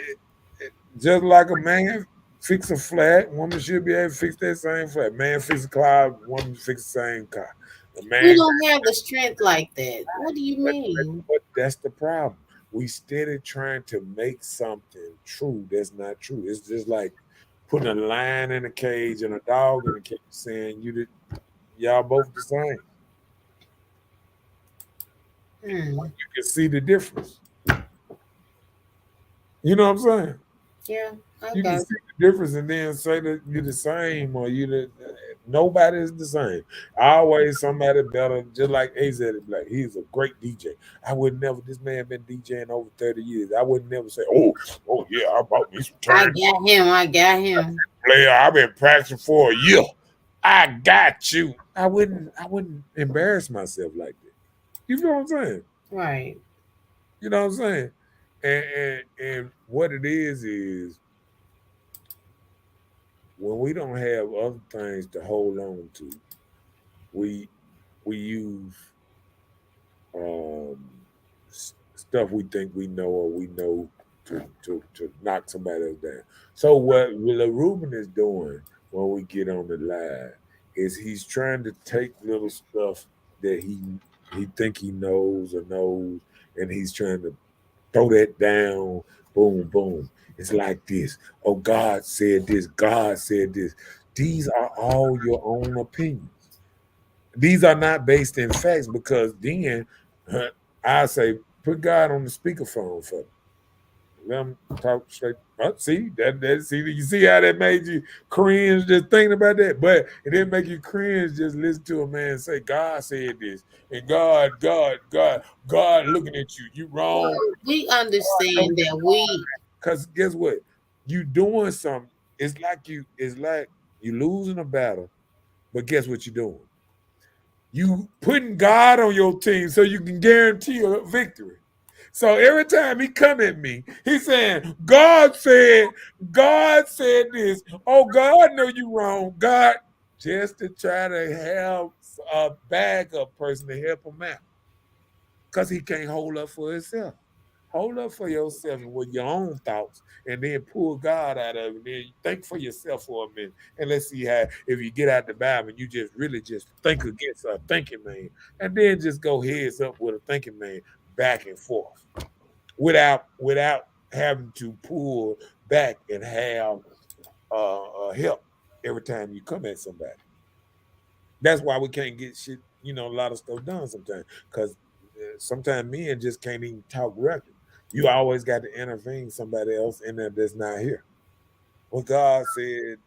just like a man fix a flat, woman should be able to fix that same flat. Man fix a car, woman fix the same car. A We man don't have the strength like that. What do you But, mean? but that's the problem. We steady trying to make something true that's not true. It's just like putting a lion in a cage and a dog in a cage, saying y'all both the same. Hmm. You can see the difference. You know what I'm saying? Yeah, I You can got see the difference and then say that you're the same or nobody is the same. Always somebody better, just like AZ Black. He's a great DJ. I would never, this man been DJing over 30 years. I would never say, oh yeah, I bought me some I turn got him. I got him. player. I've been practicing for a year. I got you. I wouldn't embarrass myself like that. You feel what I'm saying? Right. You know what I'm saying? And what it is when we don't have other things to hold on to, we we use um, stuff we think we know or we know to knock somebody else down. So what Willa Rubin is doing when we get on the live is he's trying to take little stuff that he think he knows, and he's trying to throw that down. Boom, boom. It's like this. Oh, God said this. God said this. These are all your own opinions. These are not based in facts because then I say put God on the speakerphone for me. Let him talk straight. See see you see how that made you cringe just thinking about that, but it didn't make you cringe just listen to a man say God said this and God looking at you. You wrong. We understand that we. Because guess what? You doing something. It's like you losing a battle, but guess what you're doing? You putting God on your team so you can guarantee a victory. So every time he come at me, he's saying, God said this. Oh, God know you wrong. God, just to try to have a backup person to help him out. Because he can't hold up for himself. Hold up for yourself and with your own thoughts, and then pull God out of it. Then think for yourself for a minute, and let's see how if you get out the Bible and you just really just think against a thinking man, and then just go heads up with a thinking man back and forth without having to pull back and have help every time you come at somebody. That's why we can't get shit, a lot of stuff done sometimes. Because sometimes men just can't even talk regular. You always got to intervene somebody else in there that's not here. Well, God said,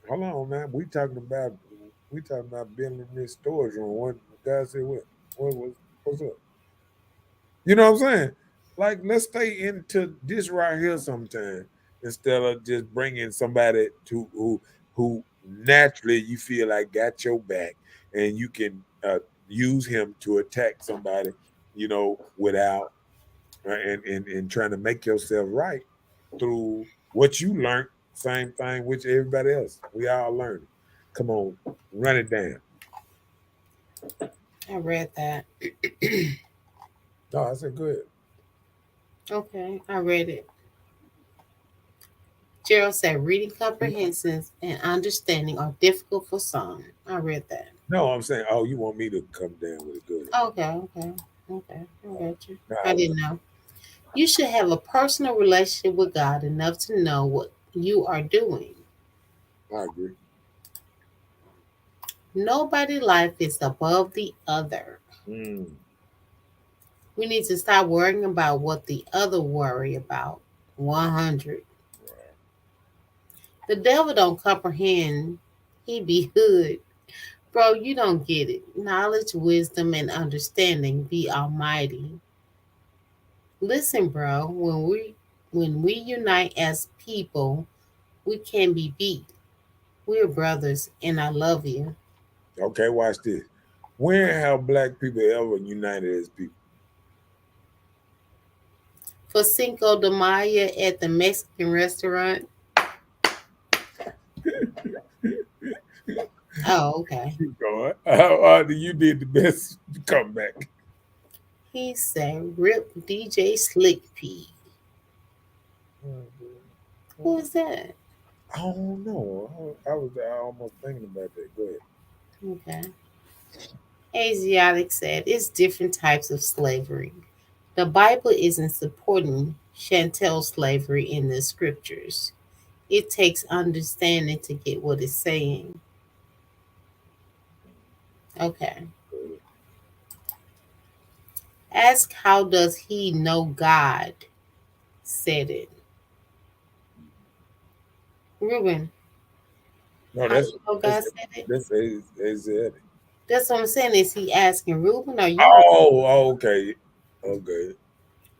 hold on, man. We talking about building this storage room. What God said what? What's up? You know what I'm saying? Like, let's stay into this right here sometime instead of just bringing somebody to who naturally you feel like got your back and you can use him to attack somebody, without and trying to make yourself right through what you learned. Same thing with everybody else. We all learn. Come on, run it down. I read that. No, I said good. Okay, I read it. Gerald said reading comprehension and understanding are difficult for some. I read that. No, I'm saying, oh, you want me to come down with it? Good. Okay. I got you. No, I didn't know. You should have a personal relationship with God enough to know what you are doing. I agree. Nobody life is above the other. Mm. We need to stop worrying about what the other worry about. 100. The devil don't comprehend. He be hood. Bro, you don't get it. Knowledge, wisdom, and understanding be almighty. Listen, bro, when we unite as people, we can be beat. We're brothers, and I love you. Okay, watch this. When have black people ever united as people? For Cinco de Mayo at the Mexican restaurant. Oh, okay. Keep going. You did the best comeback. He said, "Rip DJ Slick P." Who is that? I don't know. I was almost thinking about that. Go ahead. Okay. Asiatic said, "It's different types of slavery. The Bible isn't supporting chattel slavery in the scriptures. It takes understanding to get what it's saying." Okay. Ask how does he know God said it. Ruben, No, how do that's you know that's God said it? that's Asiatic. That's what I'm saying. Is he asking Ruben or you? Oh, okay, okay,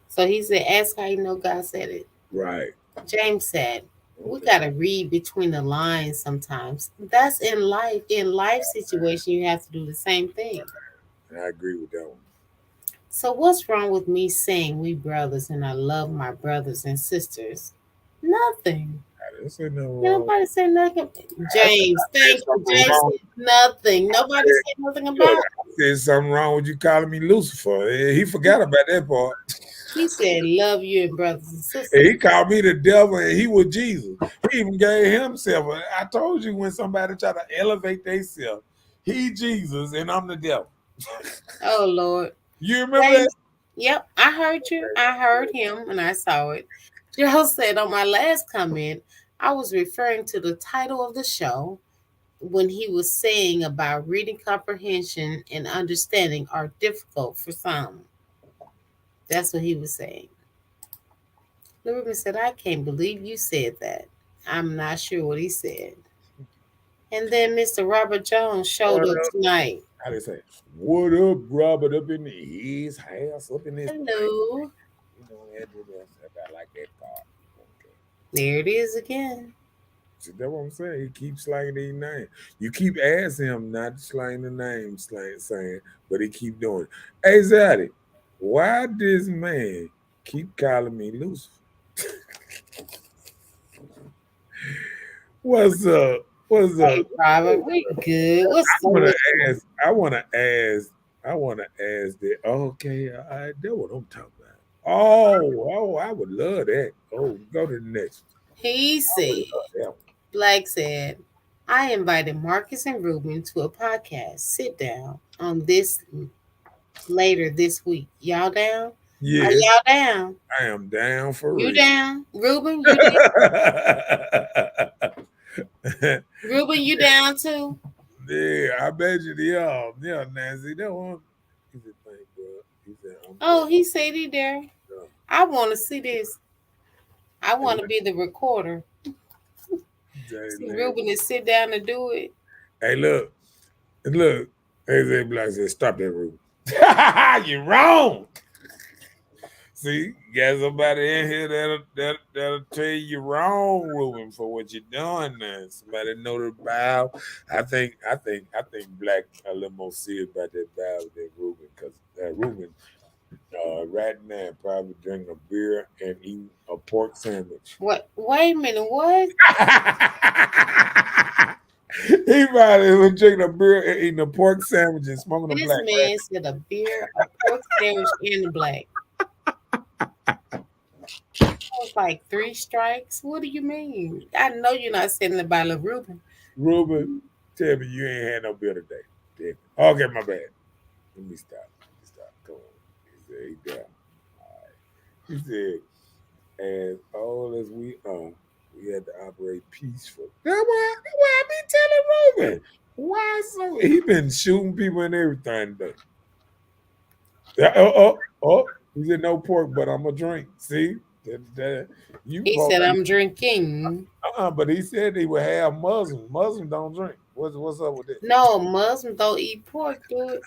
So he said, ask how you know God said it. right. James said, we Okay, got to read between the lines sometimes. That's in life. In life situation, you have to do the same thing. I agree with that one. So what's wrong with me saying we brothers and I love my brothers and sisters? Nothing. I didn't say nothing wrong. Nobody said nothing. I said, James, thank you. something James wrong. said nothing. Nobody said nothing Look, about it. I said something wrong with you calling me Lucifer. He forgot about that part. He said, love you and brothers and And sisters. he called me the devil, and he was Jesus. He even gave himself. I told you when somebody try to elevate themselves, he Jesus and I'm the devil. Oh, Lord. You remember that? James, yep, I heard you. I heard him and I saw it. Joe said on my last comment, I was referring to the title of the show when he was saying about reading comprehension and understanding are difficult for some. That's what he was saying. Ruben said, I can't believe you said that. I'm not sure what he said. And then Mr. Robert Jones showed What up up? tonight. How they say? What up, Robert? Up in his house, up in his thing. Hello. I like that part. Okay. There it is again. See, that's what I'm saying. He keeps slanging these names. You keep asking him not to slang the name, saying, but he keep doing it. Hey, Zaddy, why this man keep calling me Lucifer? What's up? What's Hey, up? Robert, we good. What's I want going to on? ask. I want to ask. I want to ask that. Okay, that's what I'm talking about. Oh, I would love that. Oh, go to the next He one. I would said, love that one. Black said, I invited Marcus and Ruben to a podcast. Sit down on this later this week. Y'all down? Are Yes, y'all down? I am down for You real. down? Ruben, you down? Ruben, you down too? Yeah, I bet you. Yeah, Nancy. That one. He said, "Thank God." He said, "I'm Oh, he said he there. done." I want to see this. I And want to be the recorder. See look, Ruben to sit down and do it. hey, look. AJ Black said, "Stop that, Ruben. You're wrong." See, you got somebody in here that'll tell you you're wrong, Ruben, for what you're doing now. Somebody know the Bible. I think Black a little more serious about that Bible than Ruben, because Ruben right now probably drinking a beer and eating a pork sandwich. What? Wait a minute. What? He probably was drinking a beer and eating a pork sandwich and smoking a This black right man said a beer, a pork sandwich, and a black. I was like 3 strikes. What do you mean? I know you're not sitting the bottle of Ruben. Ruben, tell me you ain't had no beer today. Damn it. Okay, my bad. Let me stop. Come on. He said, he down. All right. He said, as old as we are, we had to operate peaceful. That's why I be telling Ruben. Why so? He been shooting people and everything today. Yeah, oh. He said, no pork, but I'm going to drink. See? You He supposed said, I'm drinking. but he said he would have Muslim. Muslim don't drink. What's up with that? No, Muslims don't eat pork, dude.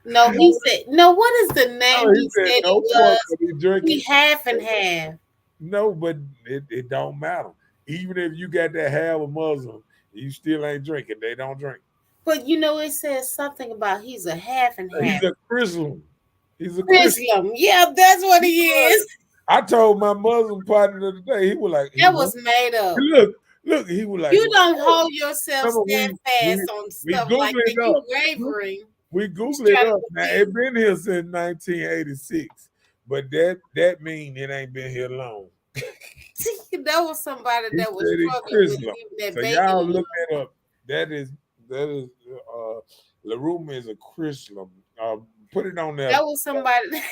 No, he said, no, what is the name No, he he said said it no pork, was? but he drinking. He half and half. No, but it don't matter. Even if you got that half a Muslim, you still ain't drinking. They don't drink. But you know, it says something about he's a half and half. He's a Christian. He's a Christian. Muslim. Yeah, that's what he is. I told my Muslim partner the other day, he was like, That was made up. look, he was like, You don't hold yourself remember steadfast on we stuff like Google that. it You up. wavering. We Google Try it to up. Now confuse. it been here since 1986, but that mean it ain't been here long. That was somebody He that was said it's struggling with Chrislam. even that So baby. y'all look that up. That is Laruma is a Chrislam. Put it on there, That was somebody.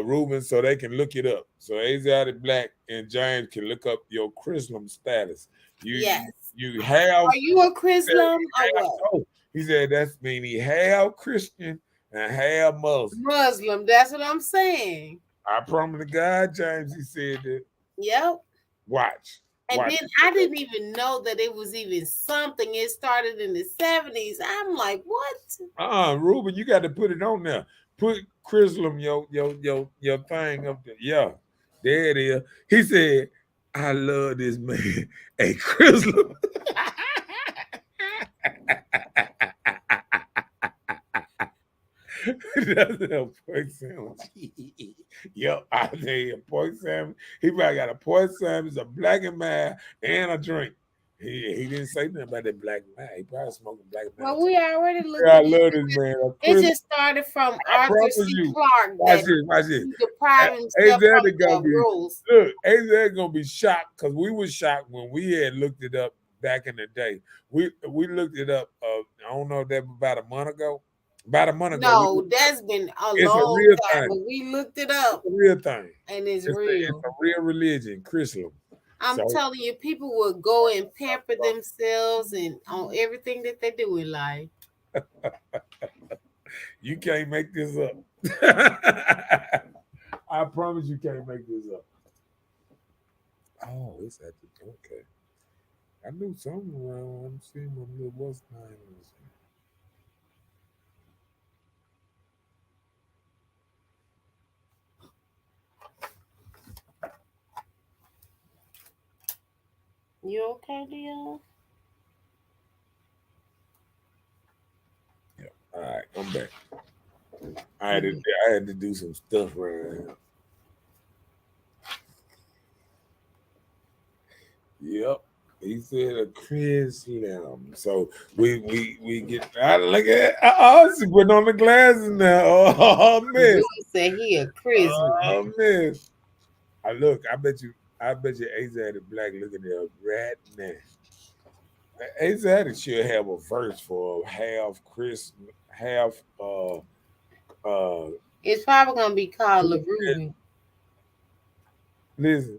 Ruben, so they can look it up. So Asiatic Black and James can look up your Chrislam status. Yes. You have. Are you a Chrislam or what? Oh, he said that's mean he half Christian and half Muslim. Muslim. That's what I'm saying. I promise to God, James, he said that. Yep. Watch. And Watch. then I didn't even know that it was even something. It started in the 70s. I'm like, what? Ruben, you got to put it on there. Put Chrislam your thing up there. Yeah, there it is. He said, I love this man. Hey, Chrislam. That's a pork sandwich. Yep, I tell you, a pork sandwich. He probably got a pork sandwich, a black and mild, and a drink. He didn't say nothing about that black and mild. He probably smoking black and mild. Well, we already looked Yeah, I at it. love this man. It just started from Arthur promise C. you. Clarke Watch that this. he deprived himself AZ from gonna the be rules. look. AZ gonna be shocked because we were shocked when we had looked it up back in the day. We looked it up. I don't know if that was about a month ago. About a month ago. No, that's been a It's a long real time. thing. But we looked it up, It's a real thing. and it's It's real. a real religion, Chrislam. I'm telling you, people will go and pamper themselves and on everything that they do in life. You can't make this up. I promise you can't make this up. Oh, it's at the okay. I knew something around. I'm seeing my little what's name is. You okay, Leon? Yeah. All right, I'm back. I had to do some stuff around here. Yep. He said a Chrislam. So we get I look at she putting on the glasses now. Oh man. You said he a Christian. Oh man. I bet you Asiatic Black looking at right now. Asiatic should have a verse for half Chris, half It's probably gonna be called LaRuben. listen.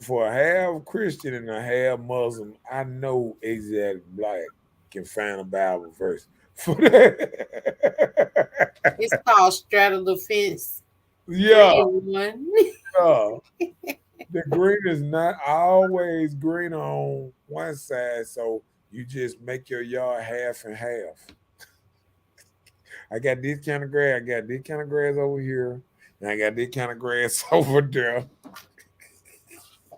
for a half Christian and a half Muslim, I know Asiatic Black can find a Bible verse for that. It's called straddle the fence Yeah, 3-in-1. yeah. The green is not always green on one side, so you just make your yard half and half. I got this kind of grass, I got this kind of grass over here, and I got this kind of grass over there.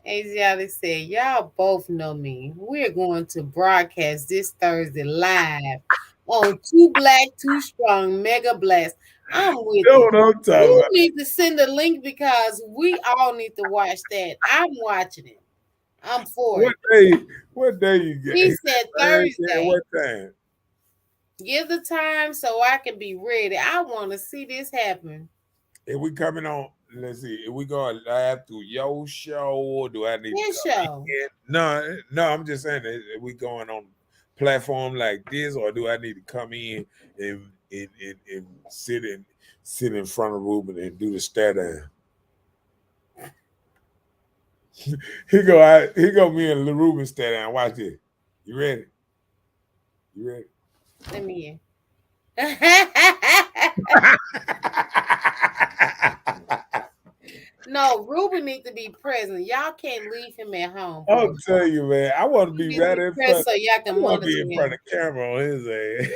Asiatic said, y'all both know me. We're going to broadcast this Thursday live on Too Black, Too Strong, Mega Blast. I'm with You know it. what I'm talking You about? need to send a link because we all need to watch that. I'm watching it. I'm for What it. day? What day you get? He said Thursday. Thursday. What time? Give the time so I can be ready. I want to see this happen. If we coming on, let's see. If we going live through your show, or do I need to This come show. in? No, no. I'm just saying, if we going on platform like this, or do I need to come in and sit in front of Ruben and do the stare down? He go me and Ruben stare down. Watch this. You ready? You ready? Let me in. No, Ruben needs to be present. Y'all can't leave him at home. I'll Please. tell you, man. I want to He be needs to right be in present front. so y'all I can want to monitor be in front him. of the camera on his ass.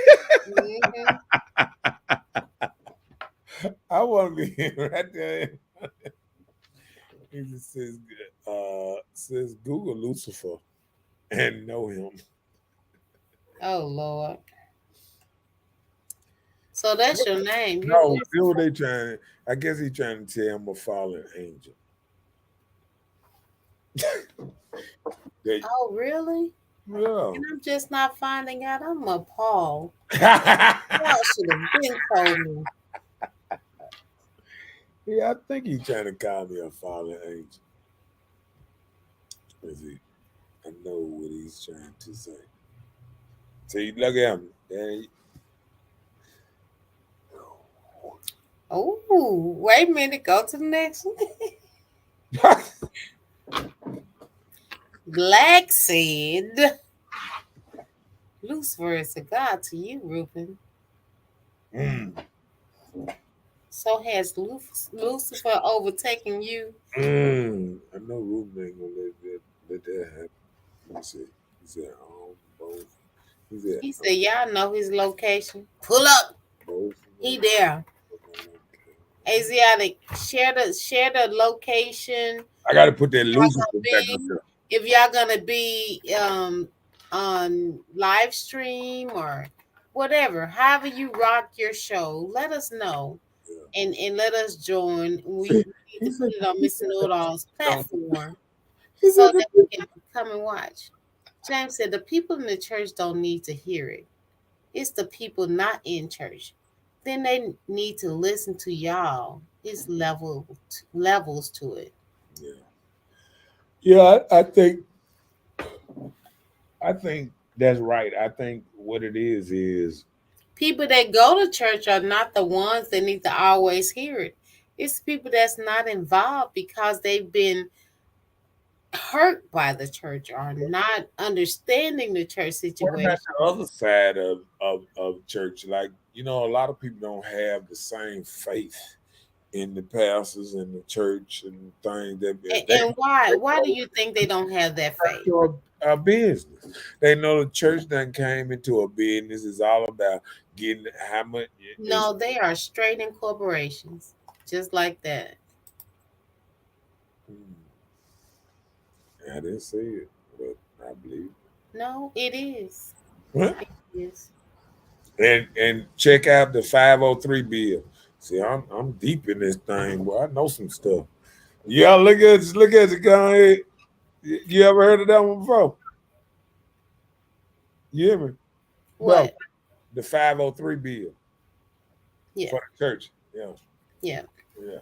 Mhm. I want to be right there. He just says Google Lucifer and know him. Oh Lord. So that's your name. You're No, you know what Lucifer. they trying. I guess he trying to tell him a fallen angel. They, Oh really? yeah. And I'm just not finding out. I'm appalled. Y'all should have been told me. Yeah, I think he trying to call me a fallen angel. Is he? I know what he's trying to say. See, look at him. Oh, wait a minute. Go to the next one. Black said, Lucifer is a god to you, Reuben. Mm, So has Lucifer overtaken you? I know Ruben ain't gonna let that happen. Let me see. He said, both. He said, He said, y'all know his location. Pull up. both. He there. Asiatic, share the location. I got to put that Y'all Lucifer gonna back up be there. if y'all gonna be on live stream or whatever. However you rock your show, let us know Yeah. and let us join. We See, need he to put said, it on he Mr. said, Know-It-All's no. platform He so said, that we can come and watch. James said the people in the church don't need to hear it. It's the people not in church. Then they need to listen to y'all. It's levels to it. yeah, yeah. I think that's right. I think what it is People that go to church are not the ones that need to always hear it. It's people that's not involved because they've been hurt by the church or not understanding the church what about situation. the other side of church? Like, a lot of people don't have the same faith in the pastors and the church and things that they And why? Why do you think they don't have that faith? into a business. They know the church done came into a business. It's all about getting how much is. No, they are straight in corporations, just like that. Hmm, I didn't see it, but I believe. No, it is. Huh? It is. And check out the 503 bill. See, I'm deep in this thing, boy. I know some stuff. Yeah, look at you, go ahead. You ever heard of that one before? You hear me, bro? What? The 503 bill Yeah, for the church. Yeah, yeah. yeah,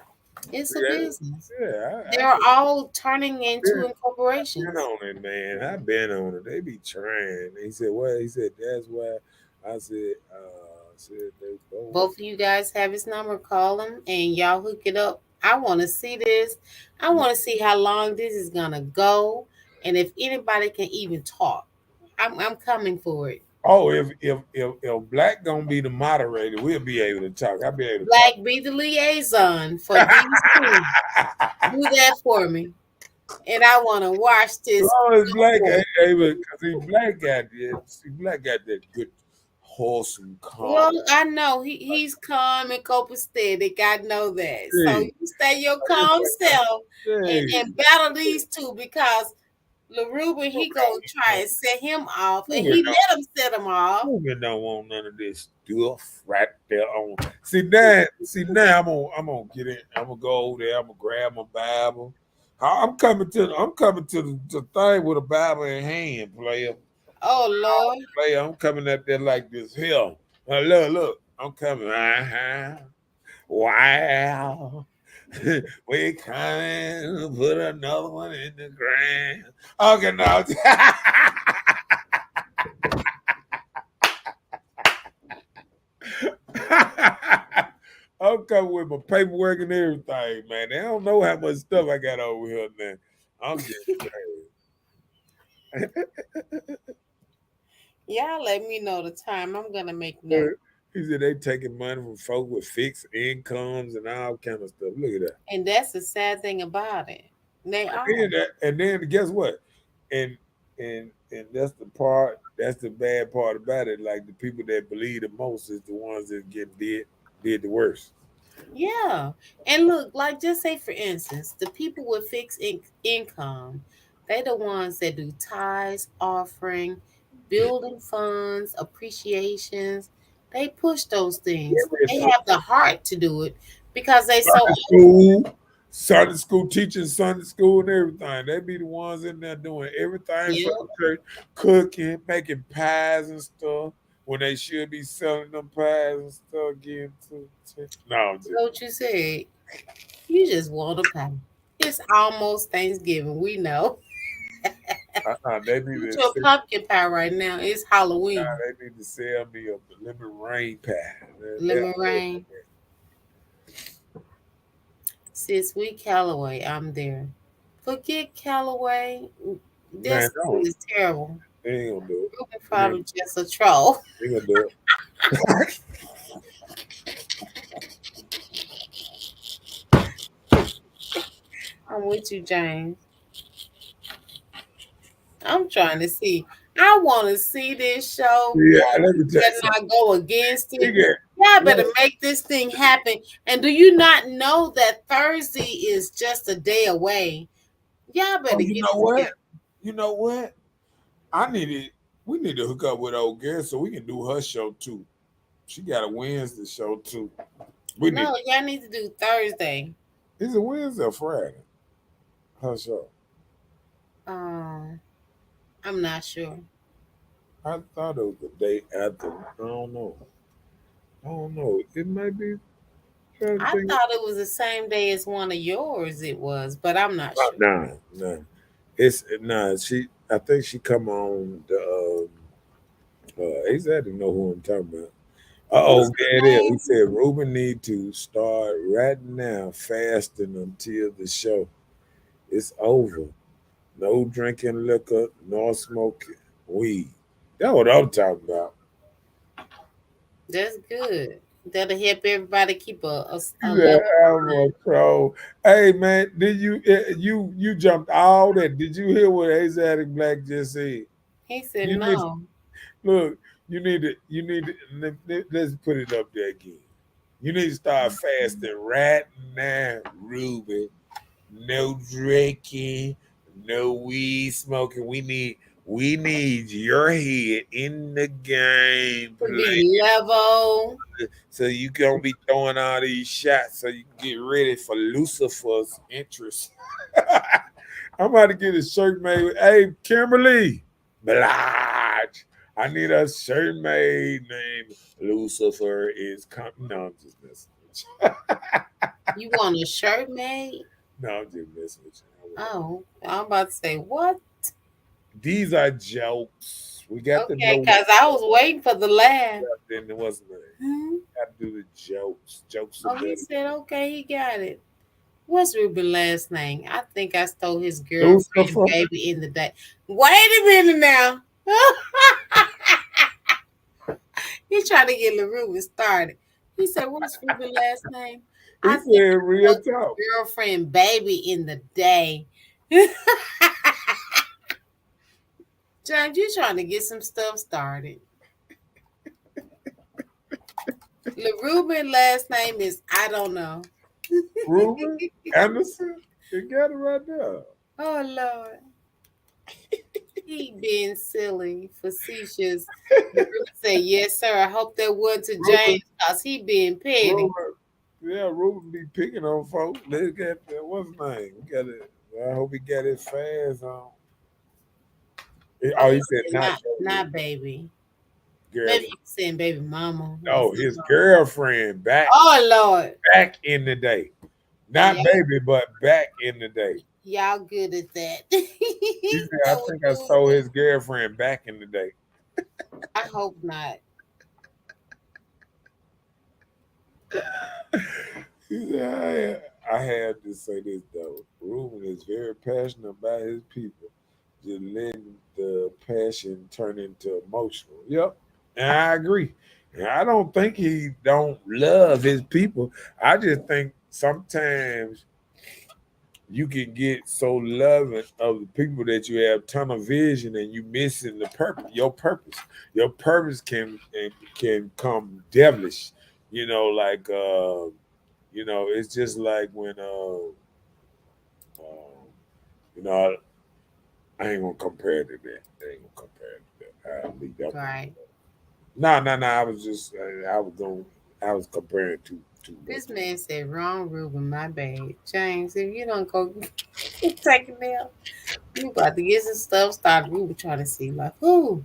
It's a yeah. business. Yeah, They're all turning been, into been incorporations. on it, man. I've been on it. They be trying. He said, "What?" He said, "That's why." I said they both. Both of you guys have his number. Call him and y'all hook it up. I want to see this. I want to see how long this is gonna go, and if anybody can even talk. I'm coming for it. Oh, if Black gonna be the moderator, we'll be able to talk. I'll be able to talk. Black be the liaison for these two. Do that for me, and I want to watch this. Long as Black Go. ain't able, cause Black got that good, wholesome, calm. Well, I know he's calm and copacetic. I know that. So Hey, you stay your calm self hey, and battle these two because LaRuben, he gonna try and set him off, and Ruben he don't, let him set him off. Ruben don't want none of this stuff right there on. See now, I'm gonna get in. I'm gonna go over there. I'm gonna grab my Bible. I'm coming to the thing with a Bible in hand, player. Oh Lord. Player, I'm coming up there like this here. Look, I'm coming. Wow. We coming to put another one in the ground. Okay, now. I'm coming with my paperwork and everything, man. They don't know how much stuff I got over here now. I'm just Y'all let me know the time. I'm gonna make note. He said they taking money from folks with fixed incomes and all kind of stuff. Look at that. And that's the sad thing about it. They are. And then guess what? And and that's the part. That's the bad part about it. Like the people that believe the most is the ones that did the worst. Yeah. And look, like just say for instance, the people with fixed income, they the ones that do tithes, offering, building funds, appreciations. They push those things. They have the heart to do it because they so Sunday school teaching, Sunday school and everything. They be the ones in there doing everything yeah. for the church, cooking, making pies and stuff. When they should be selling them pies and stuff again too. No, You know what you said? You just want a pie. It's almost Thanksgiving. We know. they need Eat to your pumpkin pie right now. It's Halloween. they need to sell me a lemon rain pie. Lemon rain. Sis, we Callaway. I'm there. Forget Callaway. This is terrible. They ain't gonna do it. Ruben probably just a troll. They gonna do it. I'm with you, James. I'm trying to see. I want to see this show. Yeah, let me tell you Better not go against it. Yeah. Y'all better make this thing happen. And do you not know that Thursday is just a day away? Y'all better you know what? You know what? We need to hook up with old girl so we can do her show too. She got a Wednesday show too. Y'all need to do Thursday. Is it Wednesday or Friday? Her show. I'm not sure. I thought it was the day after. I don't know. It might be. I thought it was the same day as one of yours. It was, but I'm not sure. No. It's I think she come on the. Exactly know who I'm talking about. There it is. He said Ruben need to start right now fasting until the show is over. No drinking liquor, nor smoking weed. That's what I'm talking about. That's good. That'll help everybody keep a level. Hey man, did you jumped all that? Did you hear what Asiatic Black just said? He said no. Look, you need to let's put it up there again. You need to start fasting right now, Ruben. No drinking, no weed smoking. We need your head in the game. Be level. So you gonna be throwing all these shots so you can get ready for Lucifer's interest. I'm about to get a shirt made with, hey, Kimberly Blige. I need a shirt made named Lucifer is coming. No, I'm just messing with you. You want a shirt made? No, I'm just messing with you. Oh, I'm about to say, what? These are jokes. We got okay, because I was waiting for the laugh. Then there wasn't. Got to do the jokes. Jokes. Oh, he said, okay, he got it. What's Ruben last name? I think I stole his girlfriend, Lucifer. baby, in the day. Wait a minute now. He's trying to get LaRuben started. He said, "What's Ruben last name?" He I think said I real stole talk. his girlfriend, baby, in the day. James, you trying to get some stuff started. LaRuben last name is I don't know. Ruben Anderson. You got it right there. Oh Lord. He being silly, facetious. LaRuben say, yes, sir. I hope that went to Ruben, James because he being petty. Ruben, yeah, Ruben be picking on folks. Let's get that. What's his name? We got it. I hope he got his fast on. Oh, Oh, he he said said, not baby, not baby. Maybe girlfriend. you saying baby mama or No, his something. girlfriend Oh Lord. back in the day. Not Yeah, baby, but back in the day. y'all good at that. He said, I That was think I good. stole his girlfriend back in the day. I hope not. He said, I had to say this though. Ruben is very passionate about his people. Just letting the passion turn into emotional. Yep. And I agree. And I don't think he don't love his people. I just think sometimes you can get so loving of the people that you have tunnel vision and you missing the purpose. Your purpose can come devilish. Like it's just like when you know I ain't gonna compare it to that. I ain't gonna compare it to that. I'll leave that one. Right. No. I was comparing to This man said wrong Ruben, my bad. James, if you don't go take it down, you about to get some stuff started. We were trying to see like who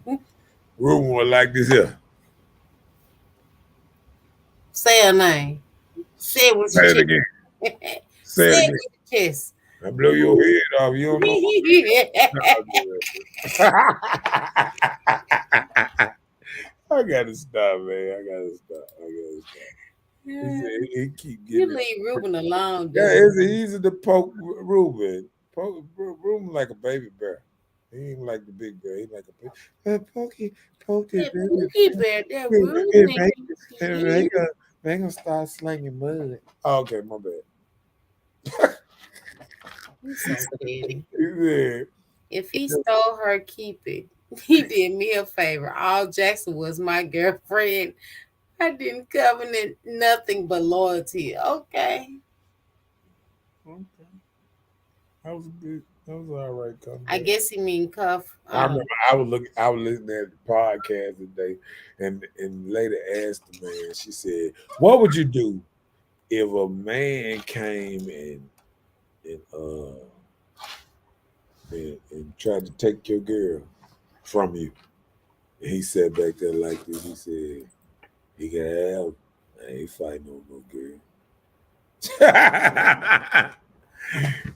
Ruben was like this here. say a name. Say it with Say it your again. chest. Say Say it it again. with your chest. I blow your head off. You don't know. I gotta stop, man. I gotta stop. He said he keep You getting it. leave Ruben alone, Yeah, dude. it's easy to poke Ruben. Ruben like a baby bear. He ain't like the big bear. He like a big. Poke this That baby Pookie Bear, that bear. And Ruben. they gonna start slinging mud. Oh, okay, my bad. He's so petty. He said, If he stole her, keep it. He did me a favor. All Jackson was my girlfriend. I didn't covenant nothing but loyalty. Okay. okay, that was good. That was all right I comeback. guess he mean cuff. I remember I was listening to the podcast today, and later asked the man. She said, "What would you do if a man came and tried to take your girl from you?" And he sat back there like this. He said, "He can have. I ain't fighting no more girl."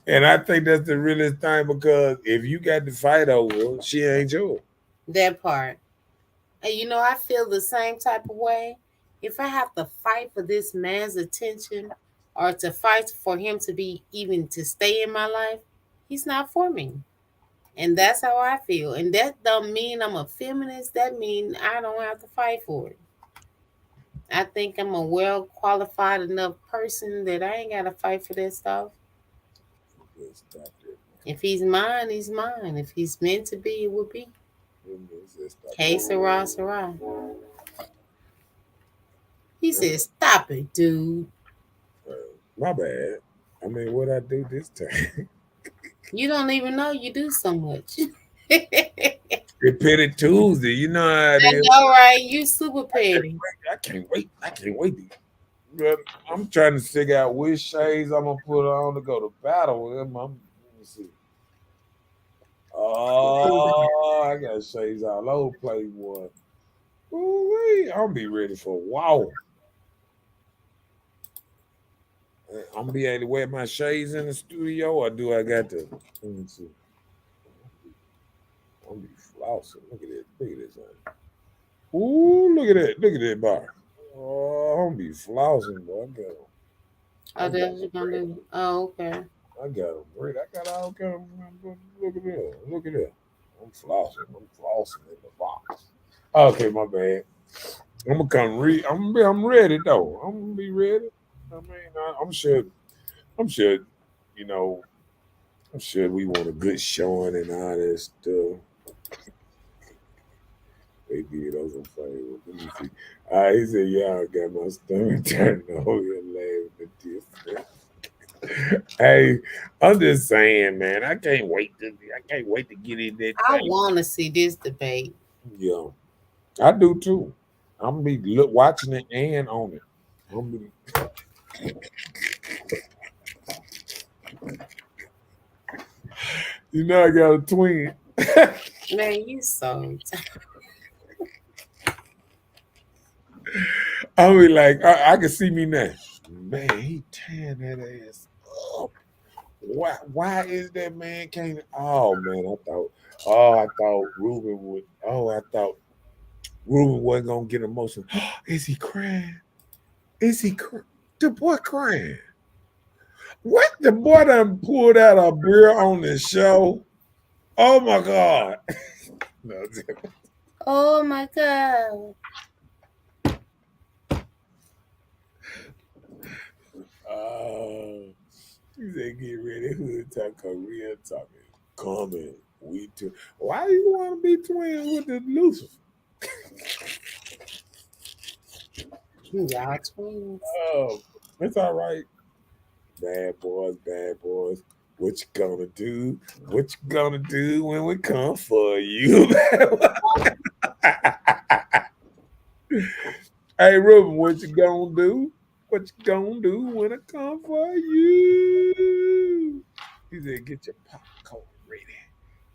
And I think that's the realest thing because if you got to fight over, she ain't yours. that part. And I feel the same type of way. If I have to fight for this man's attention or to fight for him to be even to stay in my life, he's not for me. And that's how I feel. And that don't mean I'm a feminist. That mean I don't have to fight for it. I think I'm a well qualified enough person that I ain't gotta fight for that stuff. Let's stop that. If he's mine, he's mine. If he's meant to be, it will be. Let's stop Hey, Sarah, Sarah. He that. said, "Stop it, dude. My bad. I mean, what I do this time? You don't even know you do so much." Repeated Tuesday. You know how it I is. know, right? You super petty. I can't wait. I can't wait. But I'm trying to figure out which shades I'm gonna put on to go to battle with him. Let me see. Oh, I got shades all over Playboy. Ooh, I'm gonna be ready for wow. I'm gonna be able to wear my shades in the studio, or do I got to? Let me see. I'm gonna be flossing. Look at this. Look at this. Man. Ooh, look at that. Look at that bar. Oh, I'm gonna be flossing, boy. Oh, that's what you're gonna do. Oh, okay. I got them ready. I got all kind of. Look at that. Look at that. I'm flossing. I'm flossing in the box. Okay, my bad. I'm gonna come read. I'm ready though. I'm gonna be ready. I mean, I'm sure. I'm sure. You know. I'm sure we want a good showing and all that stuff. They did us a favor. Let me see. He said, "Y'all got my stomach turned over here laughing at this." Hey, I'm just saying, man. I can't wait to get in that I thing. want to see this debate. Yeah, I do too. I'm gonna be watching it and on it. I'm gonna be, I got a twin. Man, you so. I'll be like, I can see me now. Man, he tearing that ass up. Why is that man can't? Oh man, I thought Ruben would. Oh, I thought Ruben wasn't gonna get emotional. Is he crying? Is he the boy crying? What the boy done pulled out a beer on the show? Oh my god! No, Oh my God. he said, "Get ready, hood talk, Korean talking, coming. We too. Why you want to be twins with the Lucifer? Y'all twins. Oh, it's all right. Bad boys, bad boys. What you gonna do? What you gonna do when we come for you?" Hey, Ruben, what you gonna do? What you gonna do when I come for you? He said, "Get your popcorn ready.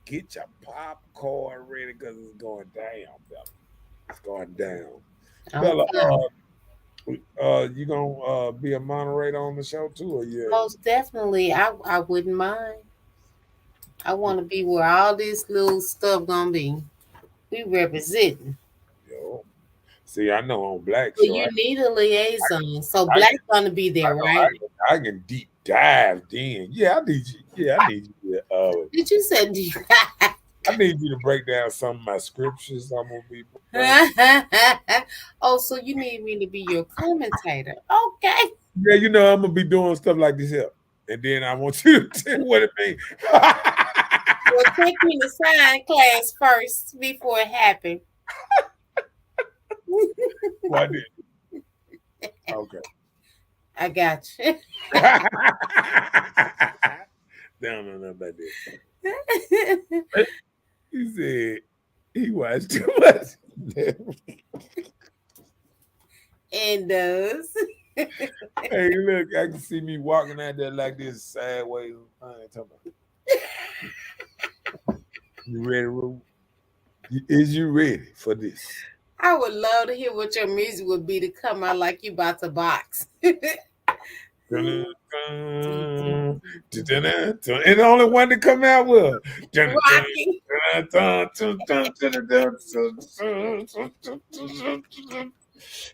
Get your popcorn ready because it's going down, Bella. It's going down." Bella, Okay. you gonna be a moderator on the show too, or yeah? Most definitely. I wouldn't mind. I want to be where all this little stuff gonna be. We representing. Yo, see, I know on Black But Show, you need a liaison. So I Black gonna be there, right? I can deep dive in. Yeah, I need you. Yeah, I need you. Did you say I need you to break down some of my scriptures. I'm gonna be. Oh, so you need me to be your commentator. Okay. Yeah, I'm gonna be doing stuff like this here, and then I want you to tell what it means. Well, take me to sign class first before it happened. Why did? Okay. I got you. No, about that. He said he watched too much. And does. Hey, look, I can see me walking out there like this sideways. I ain't talking about. You ready, Rue? Is you ready for this? I would love to hear what your music would be to come out like you about to box. And the only one to come out with. Rocking.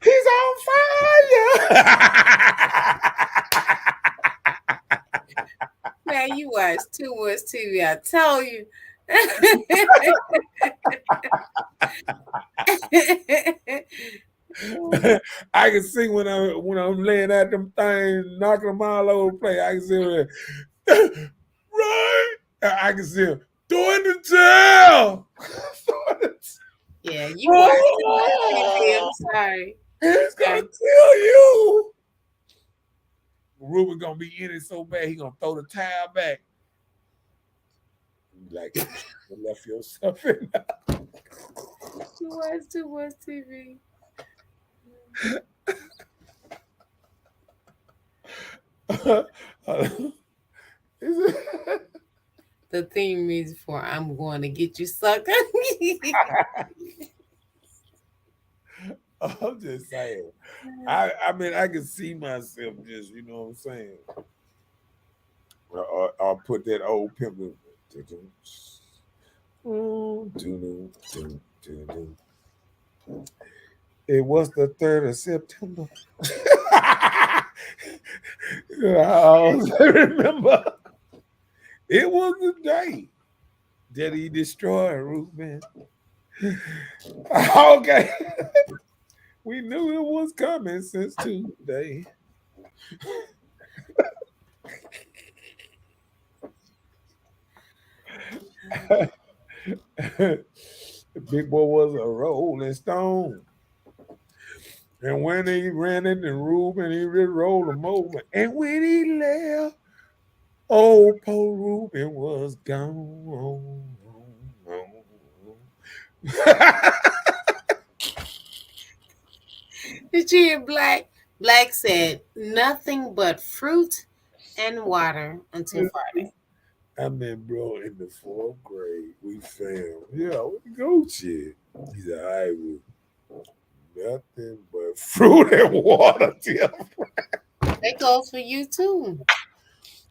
He's on fire. Man, you watch too much TV. I tell you. I can see when I'm laying at them things, knocking them all over the place. I can see right. I can see him throwing the tail. Yeah, you watch too much TV. I'm sorry. He's gonna kill you. Ruben gonna be in it so bad he gonna throw the towel back. Like you left yourself in. You watch too much TV. The theme music for "I'm Going to Get You, Sucker." I'm just saying. I mean, I can see myself just, you know what I'm saying. I'll put that old pimp. It was the 3rd of September. I remember it was the day that he destroyed Reuben. Okay. We knew it was coming since Tuesday. The big boy was a rolling stone. And when he ran into Reuben, he just rolled him over. And when he left, old poor Reuben was gone. Did you hear Black? Black said nothing but fruit and water until Friday. I mean, bro, in the fourth grade, we found, yeah, we go shit. He said, I was nothing but fruit and water. That goes for you too.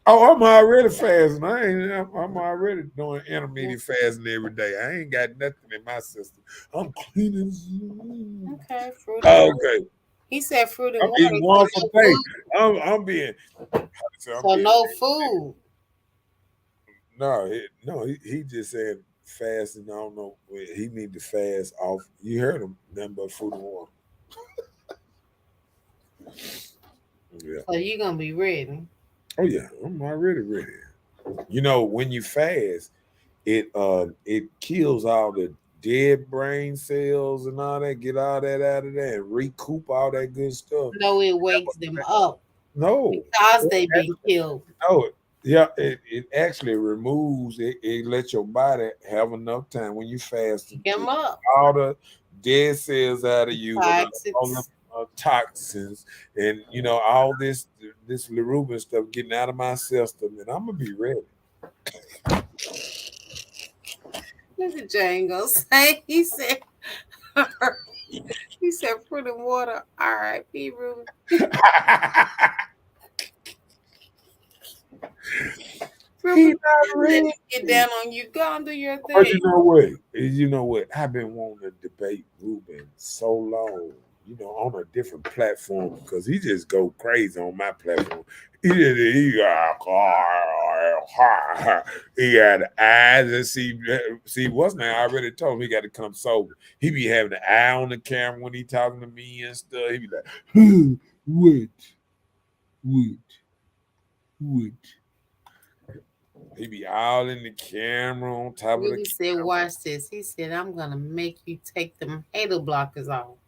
Oh, I'm already fasting. I'm already doing intermediate fasting every day. I ain't got nothing in my system. I'm cleaning. Okay, fruit and water. Okay. He said fruit and I'm water. eating one So for no day. food. I'm being. So no food. No, he just said fasting. I don't know. He need to fast off. You heard him. Nothing but fruit and water. Yeah. So you're gonna be ready. Oh yeah, I'm already ready. You know, when you fast, it kills all the dead brain cells and all that. Get all that out of there and recoup all that good stuff. No, it wakes them up No, because they've been killed. no, yeah, it actually removes it. It lets your body have enough time when you fast to Pick them get up. all the dead cells out of you and all the Toxics. toxins and all this Reuben stuff getting out of my system, and I'm gonna be ready. Look at Django say. He said. He said fruit and water. All right, be rude. He not ready. Get down on you. Go and do your But thing. you know what? I've been wanting to debate Reuben so long, on a different platform because he just go crazy on my platform. He had eyes and see what's now. I already told him he got to come sober. He be having the eye on the camera when he talking to me and stuff. He be like, what? He be all in the camera on top of the He said, camera. watch this. He said, I'm gonna make you take them hater blockers off.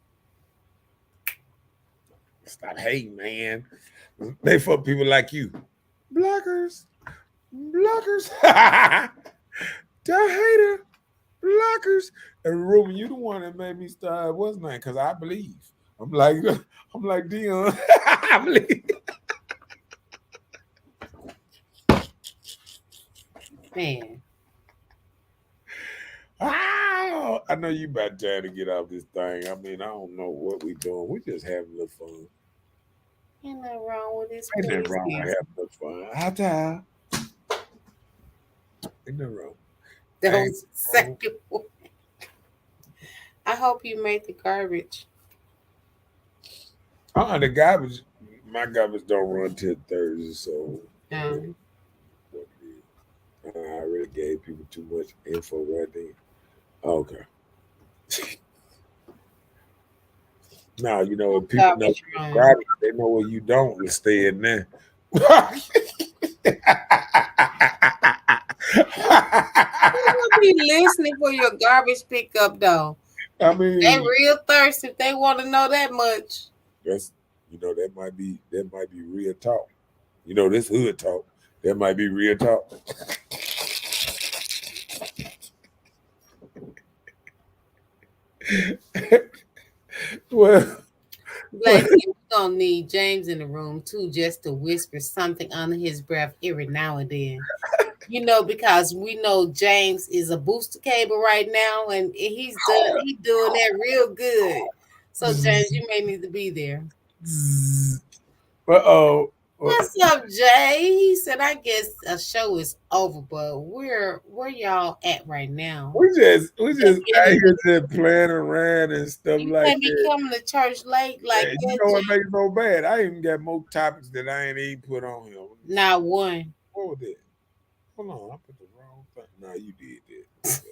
Stop hating, man. They for people like you. Blockers. The hater. Blockers. And Ruben, you the one that made me start what's name? Because I believe. I'm like Dion. I believe. Man. Oh, I know you about time to get off this thing. I mean, I don't know what we doing. We just having a little fun. Ain't nothing wrong with this. Ain't nothing wrong with having a little fun. Hot time. Ain't nothing wrong. That was second one. I hope you made the garbage. The garbage, my garbage don't run till Thursday, so I already gave people too much info right there. Okay. Now, if people know garbage, they know where you don't, you stay in there. People be listening for your garbage pickup though. I mean, they real thirsty if they want to know that much. That's that might be real talk. This hood talk. That might be real talk. Well, Like we're gonna need James in the room too, just to whisper something under his breath every now and then. Because we know James is a booster cable right now, and he's doing that real good. So James, you may need to be there. What's up, Jay? He said, "I guess a show is over, but where y'all at right now? We Just just out getting here just playing around and stuff you like can't be that. coming to church late like And you that, know what Jay. makes it so bad? I even got more topics that I ain't even put on here. Not one. What was that? Hold on, I put the wrong thing. No, you did that.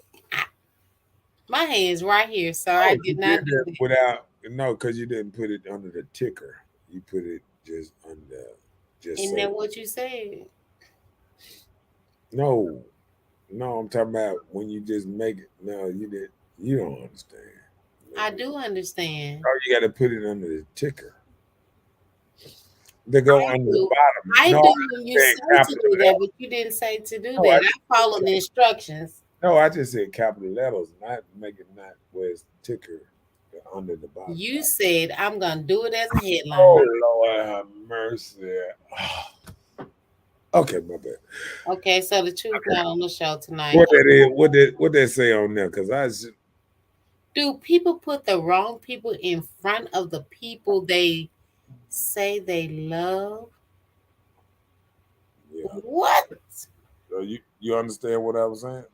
My hand's right here, sir. I Oh, did you not did do that that. without no, because you didn't put it under the ticker. You put it just under just Isn't say that what you said? no. No, I'm talking about when you just make it. No, you did. You don't understand. I do understand. Oh, you got to put it under the ticker. They go I under the do. bottom. I No, do I when just you said say to capital do that, letters. but you didn't say to do No, I that. I just follow the instructions. no, I just said capital letters, not make it not where it's ticker under the bottom. You said I'm gonna do it as a headline. Oh Lord, have mercy. Okay, my bad. Okay, so the truth Okay, not on the show tonight. what that is? What they say on there? Because Do people put the wrong people in front of the people they say they love? yeah. What? So you understand what I was saying?